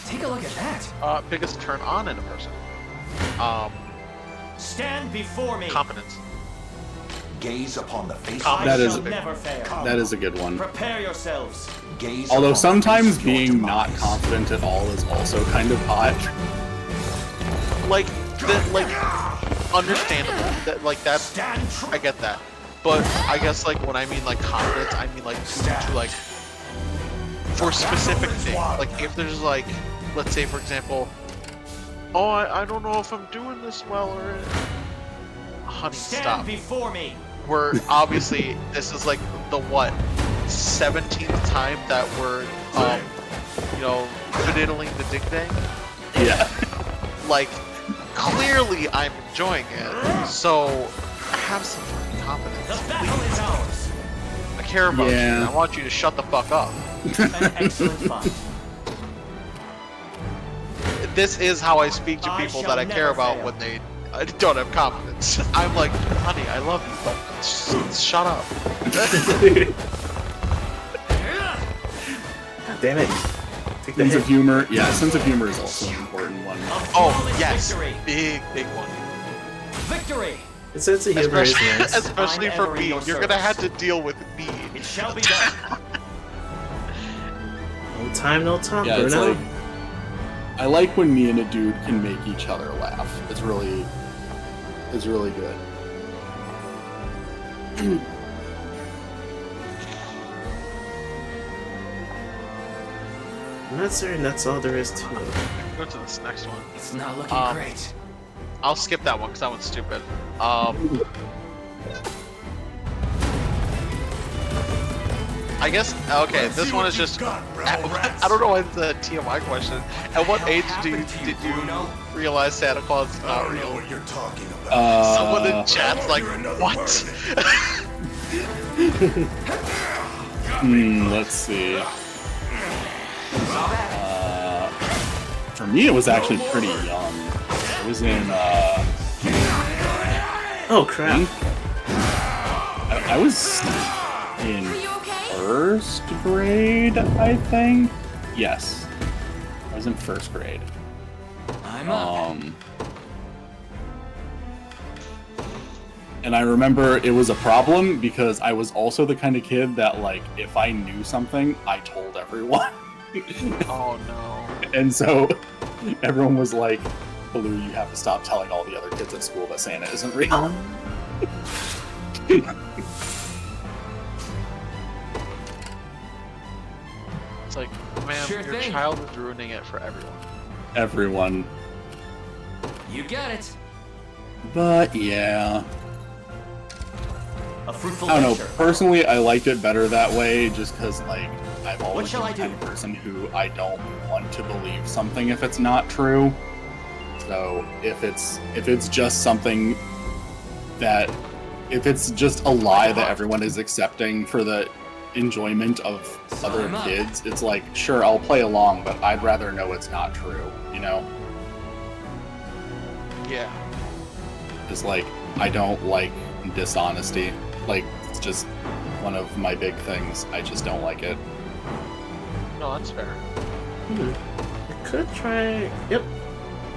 Take a look at that. Biggest turn on in a person. Stand before me. Competence. Gaze upon the face That is never fail. that is a good one. Prepare yourselves. Gaze Although upon sometimes the face of your being not demise. confident at all is also kind of hot. Like understandable. That like that's I get that. But I guess like when I mean like confidence, I mean like to like for specific things. Like if there's like, let's say for example, oh I don't know if I'm doing this well or honey Stand stop. before me. We're obviously this is like the what 17th time that we're you know fiddling the ding dang. Yeah. Like clearly I'm enjoying it, so have some fucking confidence. The battle is ours. I care about you. I want you to shut the fuck up. An excellent fight. This is how I speak to people that I care about when they don't have confidence. I'm like, honey, I love you, but shut up. God damn it. Sense of humor. Yeah, sense of humor is also an important one. Oh, yes. Big one. Victory! It's sense of humor is Especially, nice. especially for me. You're gonna have to deal with me. It shall be done. No time, Yeah, it's Bruno. like, I like when me and a dude can make each other laugh. It's really good. I'm not certain that's all there is to it. Go to this next one. It's not looking great. I'll skip that one because that one's stupid. I guess, okay, this one is just, I don't know why it's a TMI question. At what age did you realize Santa Claus is not real? What you're talking about. Someone in chat's like, what? Let's see. For me, it was actually pretty young. It was in, oh crap. I was in first grade, I think. Yes, I was in first grade. And I remember it was a problem because I was also the kind of kid that, like, if I knew something, I told everyone. Oh no. And so everyone was like, Baloo, you have to stop telling all the other kids at school that Santa isn't real. It's like, man, your child is ruining it for everyone. Everyone. You get it. But yeah. A fruitful I don't know. venture. Personally, I liked it better that way just because, like, I've always shall been I the kind do? of person who I don't want to believe something if it's not true. So if it's just something that, if it's just a lie that everyone is accepting for the enjoyment of other kids, it's like, sure, I'll play along, but I'd rather know it's not true, you know? Yeah. It's like, I don't like dishonesty. Like, it's just one of my big things. I just don't like it. No, that's fair. I could try. Yep.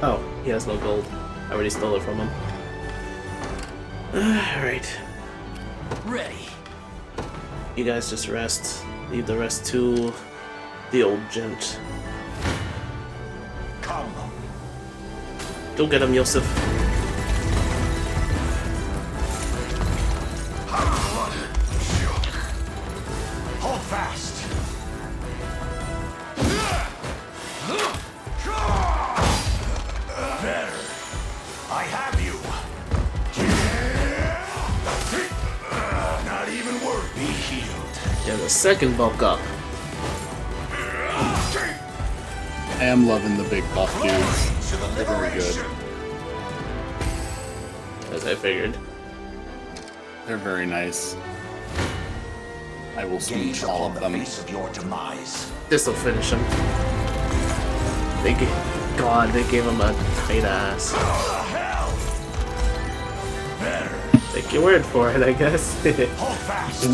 Oh, he has no gold. I already stole it from him. Alright. Ready. You guys just rest. Leave the rest to the old gent. Come. Go get him, Yosef. Hold fast. Better. I have you. Not even worth. Be healed. Yeah, the second bulk up. I am loving the big buff dudes. They're very good. As I figured. They're very nice. I will smooch all of them. Face of your demise. This'll finish him. God, they gave him a tight ass. Take your word for it, I guess. Hold fast. I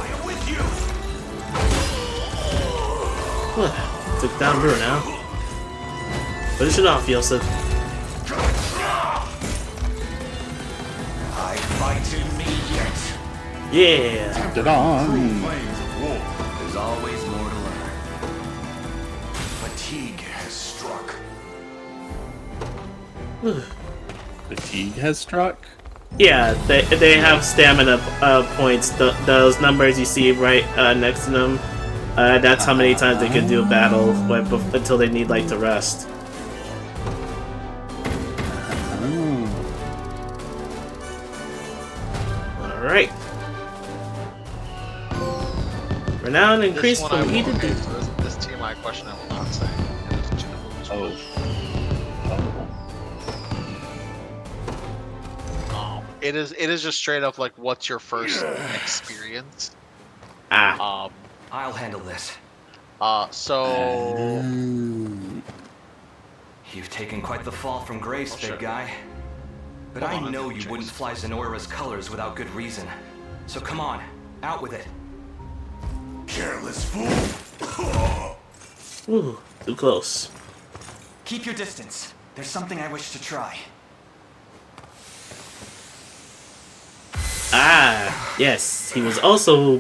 am with you. Took down Brew now. Finish it off, Yosef. I fight in me yet. Yeah. Tapped it on. Flames of war. There's always more to learn. Fatigue has struck. Fatigue has struck? Yeah, they have stamina points. Those numbers you see right next to them. That's how many times they can do a battle until they need like to rest. Alright. We're now an increase from E to D. This TMI question I will not say. It is just straight up like, what's your first experience? Ah. I'll handle this. So You've taken quite the fall from grace, big guy. But I know you wouldn't fly Zenora's colors without good reason. So come on, out with it. Careless fool. Ooh, too close. Keep your distance. There's something I wish to try. Ah, yes. He was also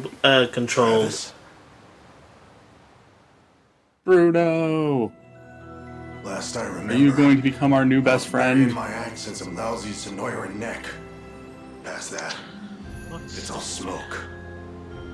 controlled. Bruno! Last I remember, Are you going to become our new best friend? my axe and some lousy Sonoran neck. Past that, it's all smoke.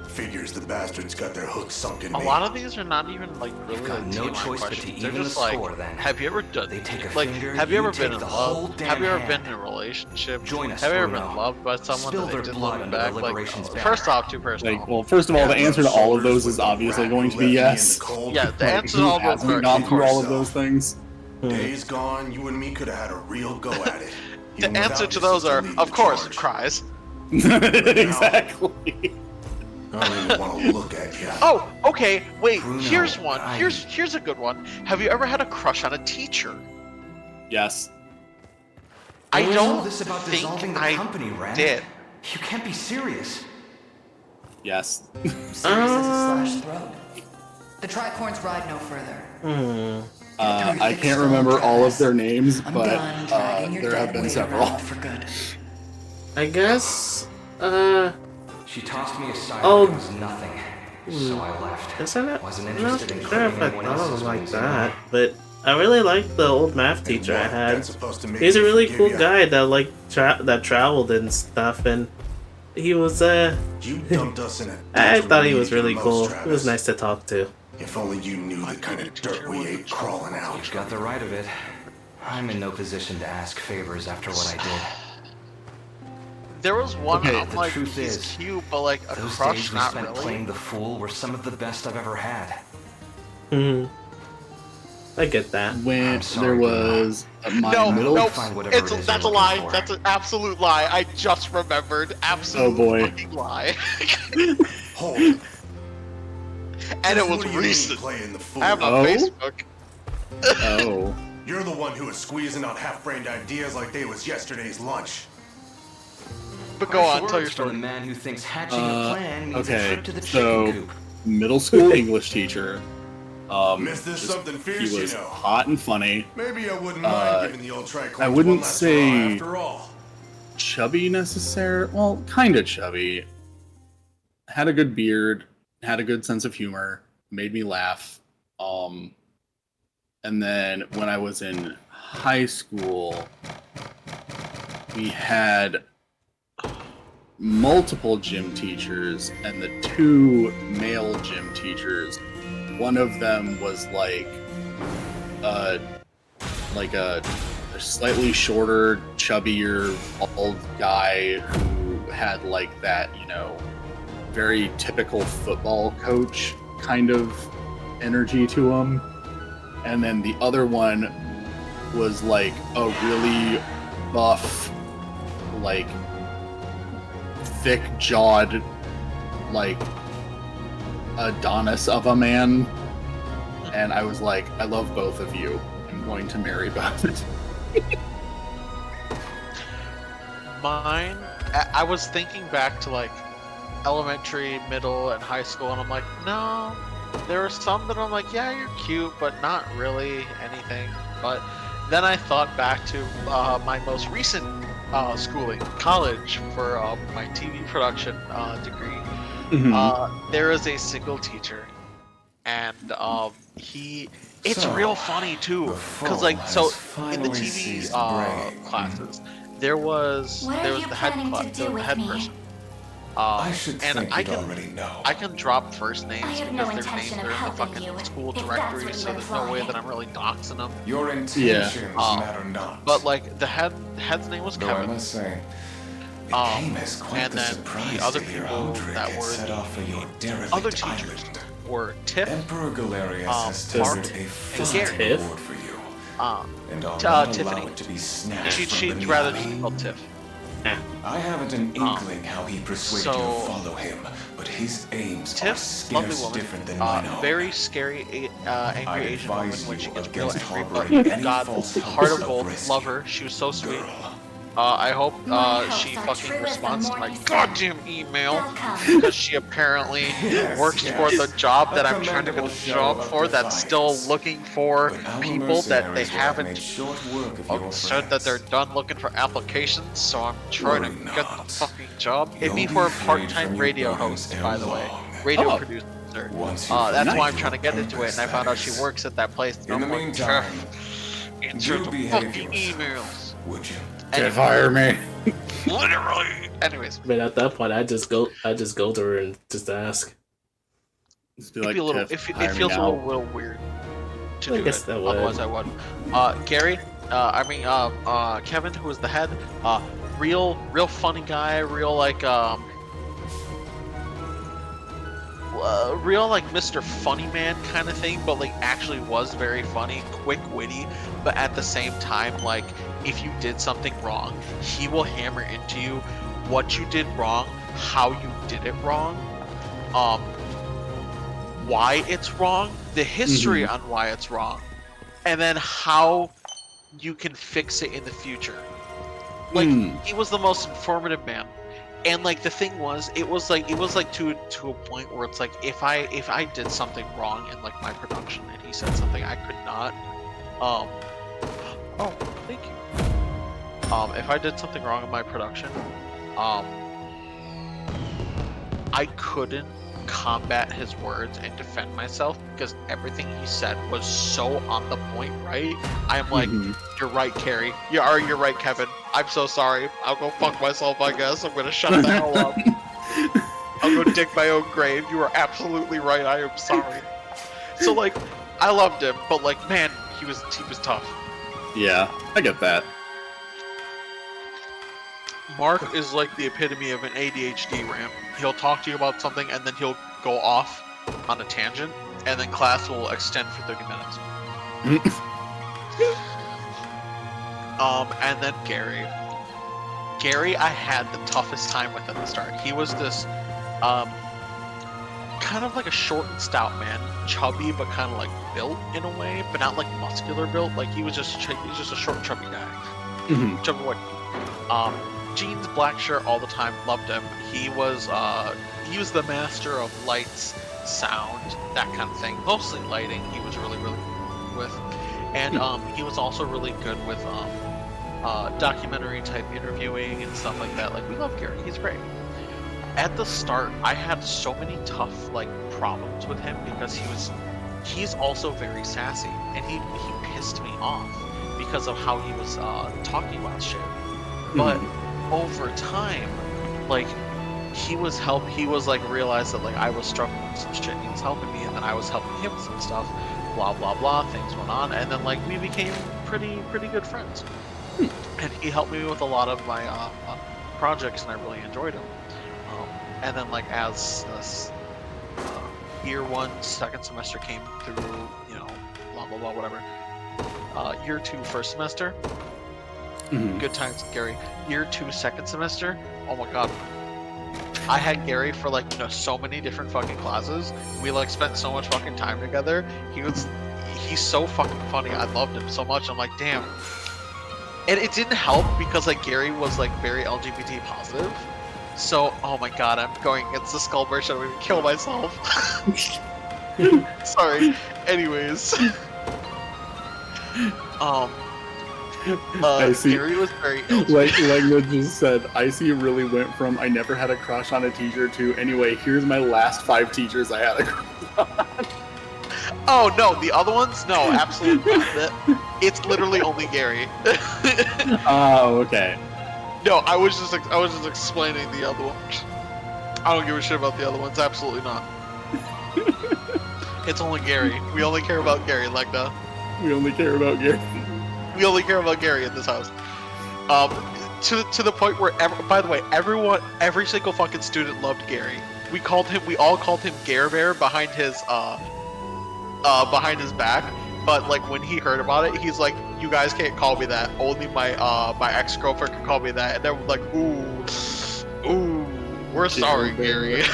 Figures the bastards got their hooks sunk in A me. lot of these are not even like really got like no TMI choice but to questions. They're even just the like, score, then. have you ever done? They take a like, finger, have you ever you been take in the love? whole damn Have you ever hand. been in a relationship? Join us, Have you ever Bruno. been loved by someone Spill that they their didn't blood love under back? the Like, liberation's banner. first off, too personal. Like, well, first of all, the answer to all of those is obviously going to be yes. Yeah, the Like, answer to who all those hasn't are gone of through course. all of those things? Days gone, you and me could have had a real go at it. The Even answer without to your those sister are, leading of the course, charge. cries. Exactly. I don't even want to look at you. Oh, okay. Wait, Bruno, here's one. Here's a good one. Have you ever had a crush on a teacher? Yes. I What's don't all this about think dissolving the I company, Ren? did. You can't be serious. Yes. Serious as a slash throat. The tricorns ride no further. I can't remember all of their names, but done dragging your there have dead been weight several. around for good. I guess. She tossed me aside Oh. when it was nothing, so I left. Isn't it? Wasn't I'm not interested in sure if clipping I anyone thought of else's him like wings that, anymore. but I really liked the old math teacher I had. That's supposed to make He's a me really forgive cool ya. guy that like that traveled and stuff, and he was You dumped us in a I ditch thought we he was needed really the cool. most, He was Travis. nice to talk to. If only you knew the kind of dirt we ate crawling out. You've got the right of it. I'm in no position to ask favors after what I did. There was one. Okay, I'm the like, truth he's is, cute, but like a Those crush, days we not spent really. playing the fool were some of the best I've ever had. Hmm. I get that. When sorry, there Bruno. was my No, middle. no, Find whatever it is that's a you're lie. looking for. That's an absolute lie. I just remembered. Absolute Oh, boy. fucking lie. Hold it. And it What was do you mean recent. playing the fool? I have on Oh? Facebook. Oh. You're the one who was squeezing out half-brained ideas like they was yesterday's lunch. But go on, Harsh tell your words from story. the man who thinks hatching a plan means a Okay, trip to the so chicken coop. middle school English teacher. Miss this just- something fierce, he you was know. hot and funny. Maybe I wouldn't mind giving the old tricorns I wouldn't one last say- hurrah after all. Chubby necessarily. Well, kind of chubby. Had a good beard. Had a good sense of humor. Made me laugh. And then when I was in high school, we had multiple gym teachers, and the two male gym teachers, one of them was like a slightly shorter, chubbier, bald guy who had like that, very typical football coach kind of energy to him. And then the other one was like a really buff, like thick-jawed, like Adonis of a man. And I was like, I love both of you. I'm going to marry both. Mine, I was thinking back to like elementary, middle, and high school, and I'm like, no. There are some that I'm like, yeah, you're cute, but not really anything. But then I thought back to my most recent schooling, college, for my TV production degree. There is a single teacher, and it's real funny too, because like so in the TV classes, there was What are you the head planning to do with head me? person. I should and think you'd already know. I can drop first names I have no because their intention names of are in the helping fucking you, school if that's directory, what so you're there's no way implying. that I'm really doxing them. Your intentions matter not. But like the head's name was Though I Kevin. must say, it came as quite and the then surprise the other to hear people Aldrich that had were set off for your derelict other teachers island. were Tiff, Emperor Galerius has Bart, tested a and fine Gary. reward for you. And I'll not allow Tiffany. it to be snatched from She'd beneath rather me. just be called Tiff. I haven't an inkling how he persuaded you to so- follow him, but his aims are Tiff, lovely scarce woman, different than mine own. very scary, angry Asian woman advise when she you gets real against angry. harboring But any God, false heart hopes of of gold, rescue. love her. She was so sweet. I hope My she hopes are fucking true as the responds to my morning sun. goddamn email They'll come. because she apparently Yes, works yes. for the job A that I'm trying to get commendable a show job of for that's still defiance. looking for But our people that they mercenaries will have made haven't short work of your said that they're friends. done looking for applications, so I'm trying Worry to get the not. fucking job. Hit You'll me be for a freed part-time from your radio burdens host, by the way. ere long. Radio Oh. producer. her. That's why I'm trying to get into it, and I found out she works at that place. In the meantime, answer do the behave fucking emails. Would you? Can't fire me. Literally. Anyways. But at that point, I just go to her and just ask. Just be It'd like, be a little, "Tiff, it hire me feels a now." little weird to I do guess it. that would. Otherwise, I would. Gary, Kevin, who was the head, real funny guy, real Mr. Funny Man kind of thing, but like actually was very funny, quick, witty, but at the same time, like if you did something wrong, he will hammer into you what you did wrong, how you did it wrong, why it's wrong, the history on why it's wrong, and then how you can fix it in the future. Like he was the most informative man. And like the thing was, it was like to a point where it's like if I did something wrong in like my production and he said something I could not oh thank you. If I did something wrong in my production, I couldn't combat his words and defend myself because everything he said was so on the point, right? I'm like, you're right, Carrie. You're right, Kevin. I'm so sorry. I'll go fuck myself, I guess. I'm gonna shut the hell up. I'll go dig my own grave. You are absolutely right. I am sorry. So like, I loved him, but like, man, he was tough. Yeah, I get that. Mark is like the epitome of an ADHD ramp. He'll talk to you about something and then he'll go off on a tangent, and then class will extend for 30 minutes. And then Gary. Gary, I had the toughest time with at the start. He was this, kind of like a short and stout man, chubby but kind of like built in a way, but not like muscular built. Like he was just a short, chubby guy. Chubby white. Jeans, black shirt all the time, loved him. He was the master of lights, sound, that kind of thing. Mostly lighting, he was really, really good with. And he was also really good with documentary type interviewing and stuff like that. Like, we love Gary, he's great. At the start, I had so many tough like problems with him because he's also very sassy, and he pissed me off because of how he was talking about shit. But over time, like he was like realized that like I was struggling with some shit, he was helping me, and then I was helping him with some stuff, blah blah blah, things went on, and then like we became pretty good friends. And he helped me with a lot of my projects, and I really enjoyed him. And then like as this year 1 second semester came through, you know, blah blah blah, whatever, year 2 first semester, good times with Gary. Year 2 second semester, oh my god, I had Gary for like, you know, so many different fucking classes. We like spent so much fucking time together. He's so fucking funny. I loved him so much. I'm like, damn. And it didn't help because like Gary was like very LGBT positive. So, oh my god, I'm going against the skull burst. I'm gonna kill myself. Sorry. Anyways. I see. Gary was very like Legna just said, Icy really went from I never had a crush on a teacher to anyway, here's my last 5 teachers I had a crush on. Oh no, the other ones? No, absolutely not. It's literally only Gary. Oh, okay. No, I was just explaining the other ones. I don't give a shit about the other ones. Absolutely not. It's only Gary. We only care about Gary, Legna. We only care about Gary. We only care about Gary in this house. To the point where, by the way, every single fucking student loved Gary. We all called him Gare Bear behind his back. But like when he heard about it, he's like, "You guys can't call me that. Only my ex-girlfriend can call me that." And then we're like, "Ooh, we're sorry, Gary."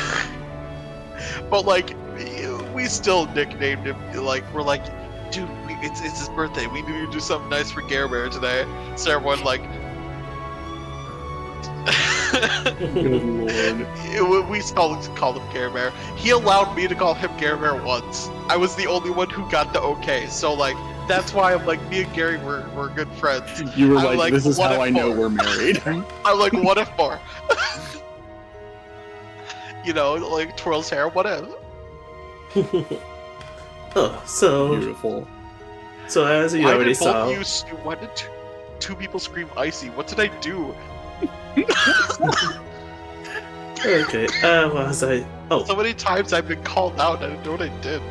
But like, we still nicknamed him. Like we're like, "Dude, it's his birthday. We need to do something nice for Gare Bear today." So everyone like, good lord. We called him Gare Bear. He allowed me to call him Gare Bear once. I was the only one who got the okay. So like, that's why I'm like, me and Gary we're good friends. You were like, this is how I know we're married. I'm like, what if more? You know, like twirls hair, what if? Oh, so beautiful. So as you already saw, why did two people scream icy? What did I do? okay. Was I? Oh, so many times I've been called out. I didn't know what I did.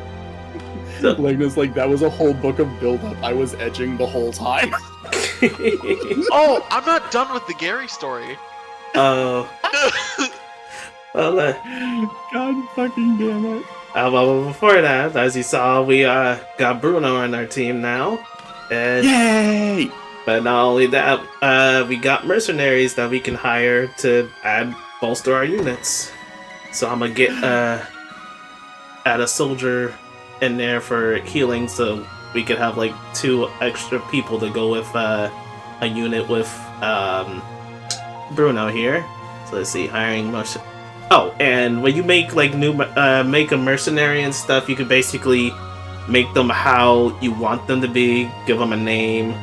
Magnus, like that was a whole book of build-up. I was edging the whole time. Oh, I'm not done with the Gary story. Oh. Well, God fucking damn it. Well, before that, as you saw, we got Bruno on our team now. And, yay! But not only that, we got mercenaries that we can hire to bolster our units. So I'm gonna get add a soldier in there for healing, so we could have like 2 extra people to go with a unit with Bruno here. So let's see, hiring Oh, and when you make like make a mercenary and stuff, you can basically make them how you want them to be, give them a name,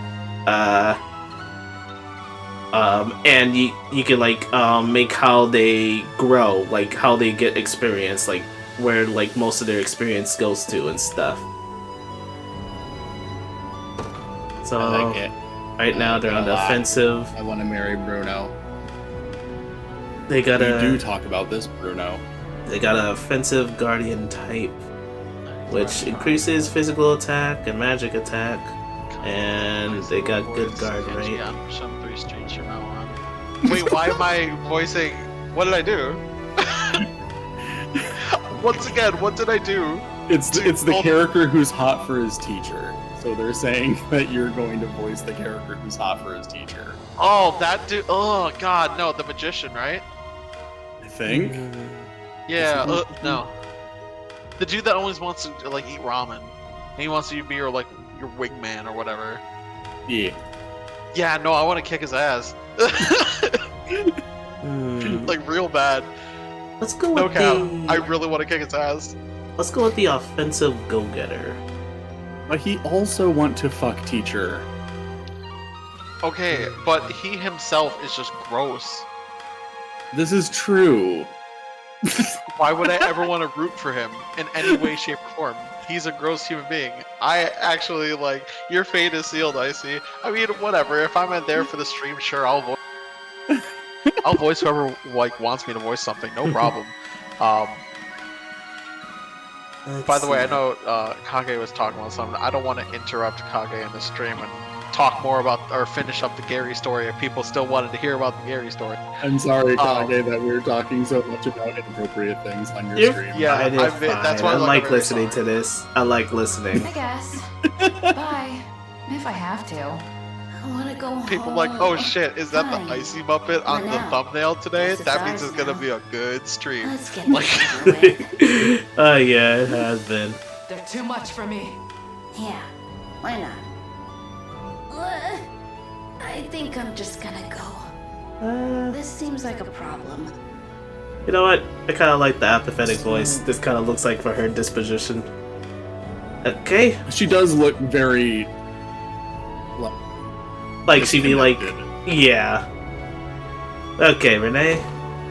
and you can like make how they grow, like how they get experience, like where like most of their experience goes to and stuff. So I like it. Right now they're on the offensive. I want to marry Bruno. They got We do talk about this, Bruno. They got an offensive guardian type, which increases physical attack and magic attack, and they got good guard rate. Wait, why am I voicing? What did I do? Once again, what did I do? It's the character who's hot for his teacher. So they're saying that you're going to voice the character who's hot for his teacher. Oh, that dude. Oh God, no, the magician, right? I think. Yeah, no. The dude that always wants to like eat ramen. And he wants you to be your wingman or whatever. Yeah. Yeah, no, I want to kick his ass. Like real bad. Let's go no with cap. the... I really want to kick his ass. Let's go with the offensive go-getter. But he also want to fuck teacher. Okay, but he himself is just gross. This is true. Why would I ever want to root for him in any way, shape, or form? He's a gross human being. I actually, like, your fate is sealed, Icy. I mean, whatever. If I'm in there for the stream, sure, I'll voice whoever, like, wants me to voice something. No problem. By the way, I know Kage was talking about something. I don't want to interrupt Kage in the stream and talk more about or finish up the Gary story if people still wanted to hear about the Gary story. I'm sorry, Kage, that we were talking so much about inappropriate things on your stream. Yeah, that's why I like listening to this. I like listening. I guess. Bye. If I have to. I want to go home. People like, oh shit, is that the Icy Muppet on the thumbnail today? That means it's gonna be a good stream. Let's get Oh yeah, it has been. They're too much for me. Yeah, why not? I think I'm just gonna go. This seems like a problem. You know what? I kind of like the apathetic voice. This kind of looks like for her disposition. Okay. She does look very... Like she'd be like... Yeah. Okay, Renee.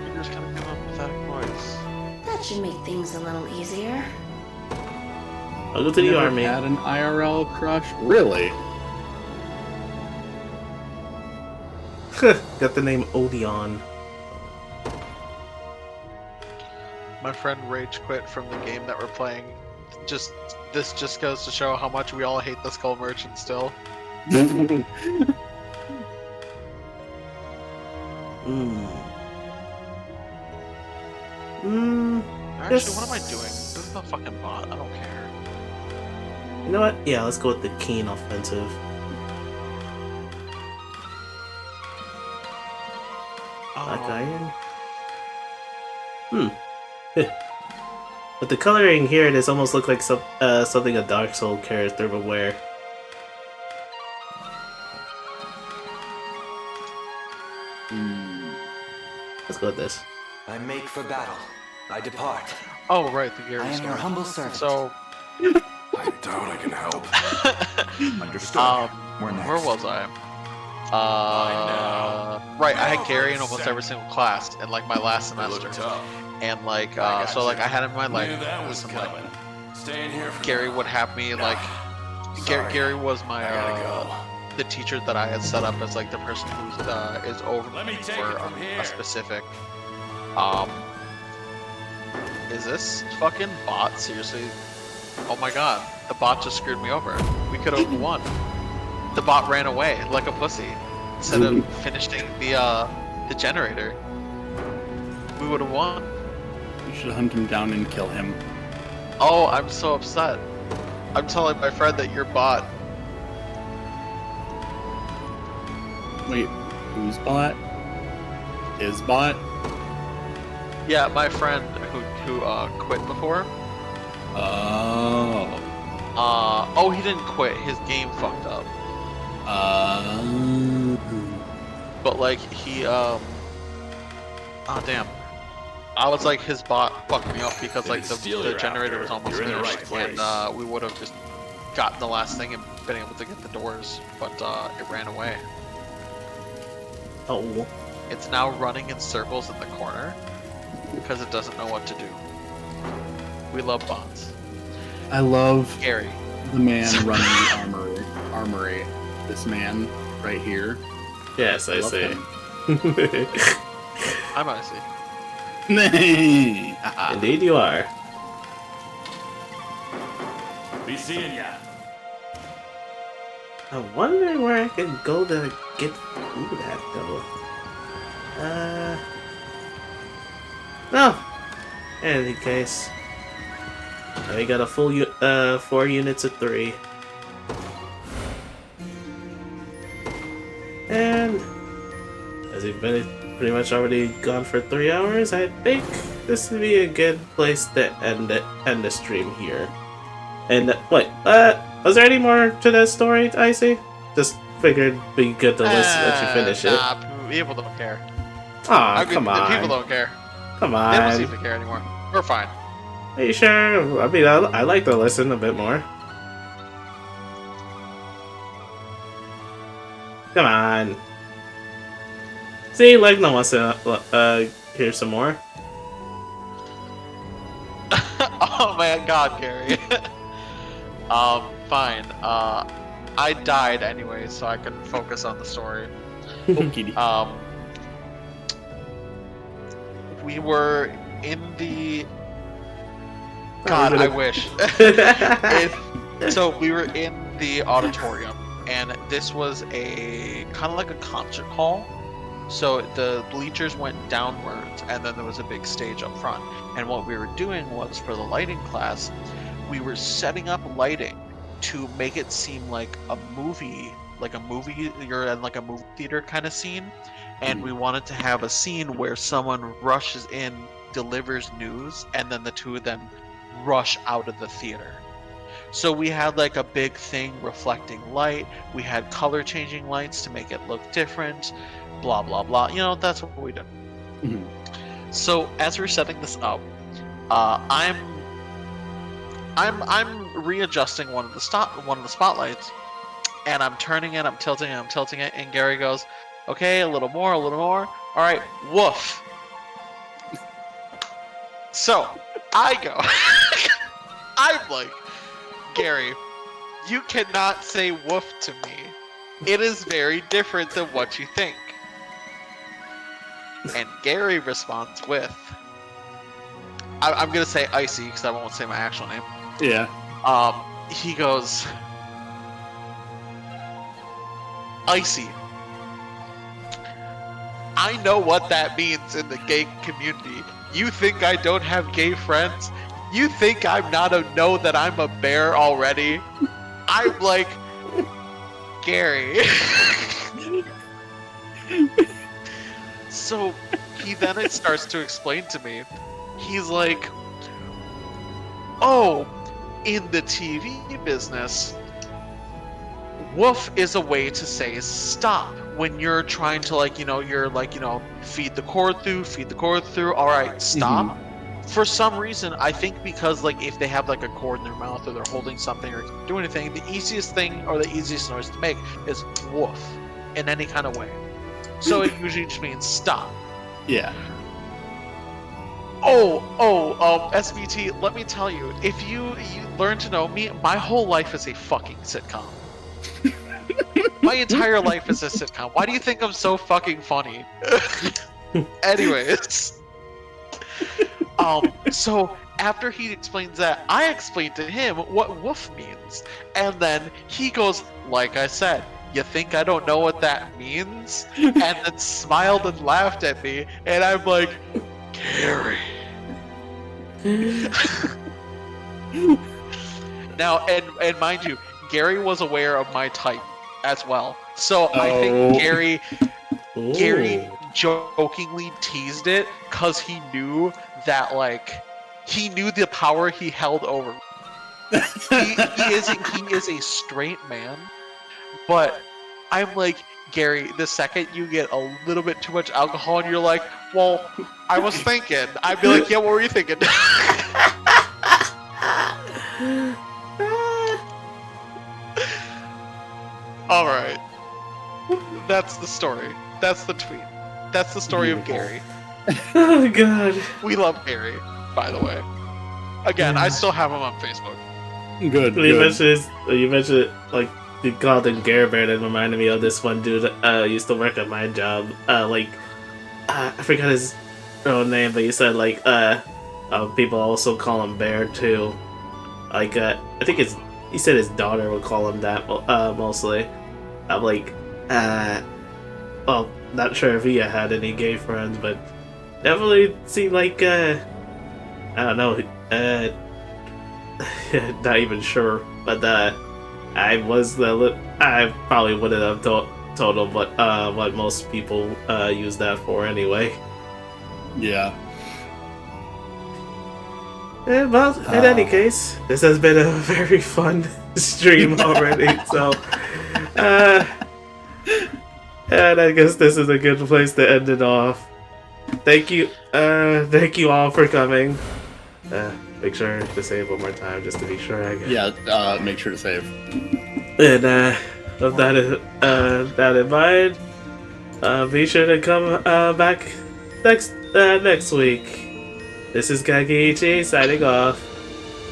You're just gonna give a pathetic voice. That should make things a little easier. I'll go to the Never army. Had an IRL crush? Really? Got the name Odeon. My friend rage quit from the game that we're playing. This just goes to show how much we all hate the Skull Merchant still. Mm. Actually, what am I doing? This is the fucking bot. I don't care. You know what? Yeah, let's go with the keen offensive. Black iron? But the coloring here, this almost looks like something a Dark Soul character would wear. Let's go with this. I make for battle. I depart. Oh, right, the Gary I am story. your humble servant. So, I doubt I can help. Understood. where was I? Right, I had Gary in almost every single class in like my last semester, and like, so like I had him in my life. Knew that was and, coming. Staying here for Gary would have me like. Gary was my the teacher that I had set up as like the person who is over for a specific. Is this fucking bot seriously? Oh my god, the bot just screwed me over. We could have won. The bot ran away like a pussy instead of finishing the generator. We would have won. You should hunt him down and kill him. Oh, I'm so upset. I'm telling my friend that you're bot. Wait, who's bot? His bot? Yeah, my friend who quit before. Oh. Oh, he didn't quit. His game fucked up. But like he oh damn. I was like his bot fucked me up because like the generator was almost finished and we would have just gotten the last thing and been able to get the doors, but it ran away. Oh. It's now running in circles in the corner because it doesn't know what to do. We love bots. I love Gary, the man running the armory. This man right here. Yes, I see. I'm icy. Indeed you are. Be seeing ya. I'm wondering where I can go to get food at though. No. In any case, we got a full 4 units of 3. And as we've been pretty much already gone for 3 hours, I think this would be a good place to end the stream here. And wait, was there any more to that story, Icy? Just figured it'd be good to listen let you finish it. Nah, people don't care. Aw, come The on. people don't care. Come They on. don't seem to care anymore. We're fine. Are you sure? I mean, I like to listen a bit more. Come on. See, like no one wants to hear some more. Oh my god, Gary. Fine. I died anyway, so I can focus on the story. We were in the. God, I wish. So we were in the auditorium, and this was a kind of like a concert hall. So the bleachers went downwards, and then there was a big stage up front. And what we were doing was, for the lighting class, we were setting up lighting to make it seem like a movie, you're in like a movie theater kind of scene. And we wanted to have a scene where someone rushes in, delivers news, and then the two of them rush out of the theater. So we had like a big thing reflecting light. We had color changing lights to make it look different. Blah blah blah. You know, that's what we did. So as we're setting this up, I'm readjusting one of the spotlights, and I'm turning it, I'm tilting it, and Gary goes, "Okay, a little more. All right, woof." So I go, I'm like, Gary, you cannot say woof to me. It is very different than what you think. And Gary responds with, I'm gonna say Icy because I won't say my actual name. Yeah. He goes, Icy, I know what that means in the gay community. You think I don't have gay friends? You think I'm not know that I'm a bear already? I'm like, Gary. So he then starts to explain to me. He's like, oh, in the TV business, woof is a way to say stop when you're trying to feed the cord through. All right, stop. For some reason, I think because if they have a cord in their mouth or they're holding something or doing anything, the easiest thing or the easiest noise to make is woof in any kind of way. So it usually just means stop. Yeah. SBT, let me tell you, if you learn to know me, my whole life is a fucking sitcom. My entire life is a sitcom. Why do you think I'm so fucking funny? Anyways. So after he explains that, I explain to him what woof means. And then he goes, like I said, you think I don't know what that means? And then smiled and laughed at me, and I'm like, Gary. Now, and mind you, Gary was aware of my type as well. So I think Gary jokingly teased it because he knew that, like, he knew the power he held over me. He is a straight man, but I'm like, Gary, the second you get a little bit too much alcohol and you're like, well, I was thinking, I'd be like, yeah, what were you thinking? Alright. That's the story. That's the tweet. That's the story of Gary. Oh god. We love Gary, by the way. Again, I still have him on Facebook. Good. You mentioned like you called him Gary Bear, and reminded me of this one dude used to work at my job. I forgot his real name, but he said like people also call him Bear too. Like I think he said his daughter would call him that mostly. I'm like, well, not sure if he had any gay friends, but definitely seemed like I don't know, not even sure, but I probably wouldn't have told him what most people use that for anyway. Yeah. Well, in any case, this has been a very fun stream already, so and I guess this is a good place to end it off. Thank you all for coming. Make sure to save one more time just to be sure. I guess. Yeah, make sure to save. And with that in mind, be sure to come back next week. This is Kakiichi signing off.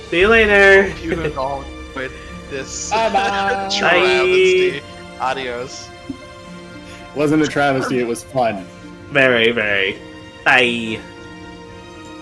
See you later. Hope you have all enjoyed this Bye-bye. travesty. Adios. Wasn't a travesty, it was fun. Very, very. Bye.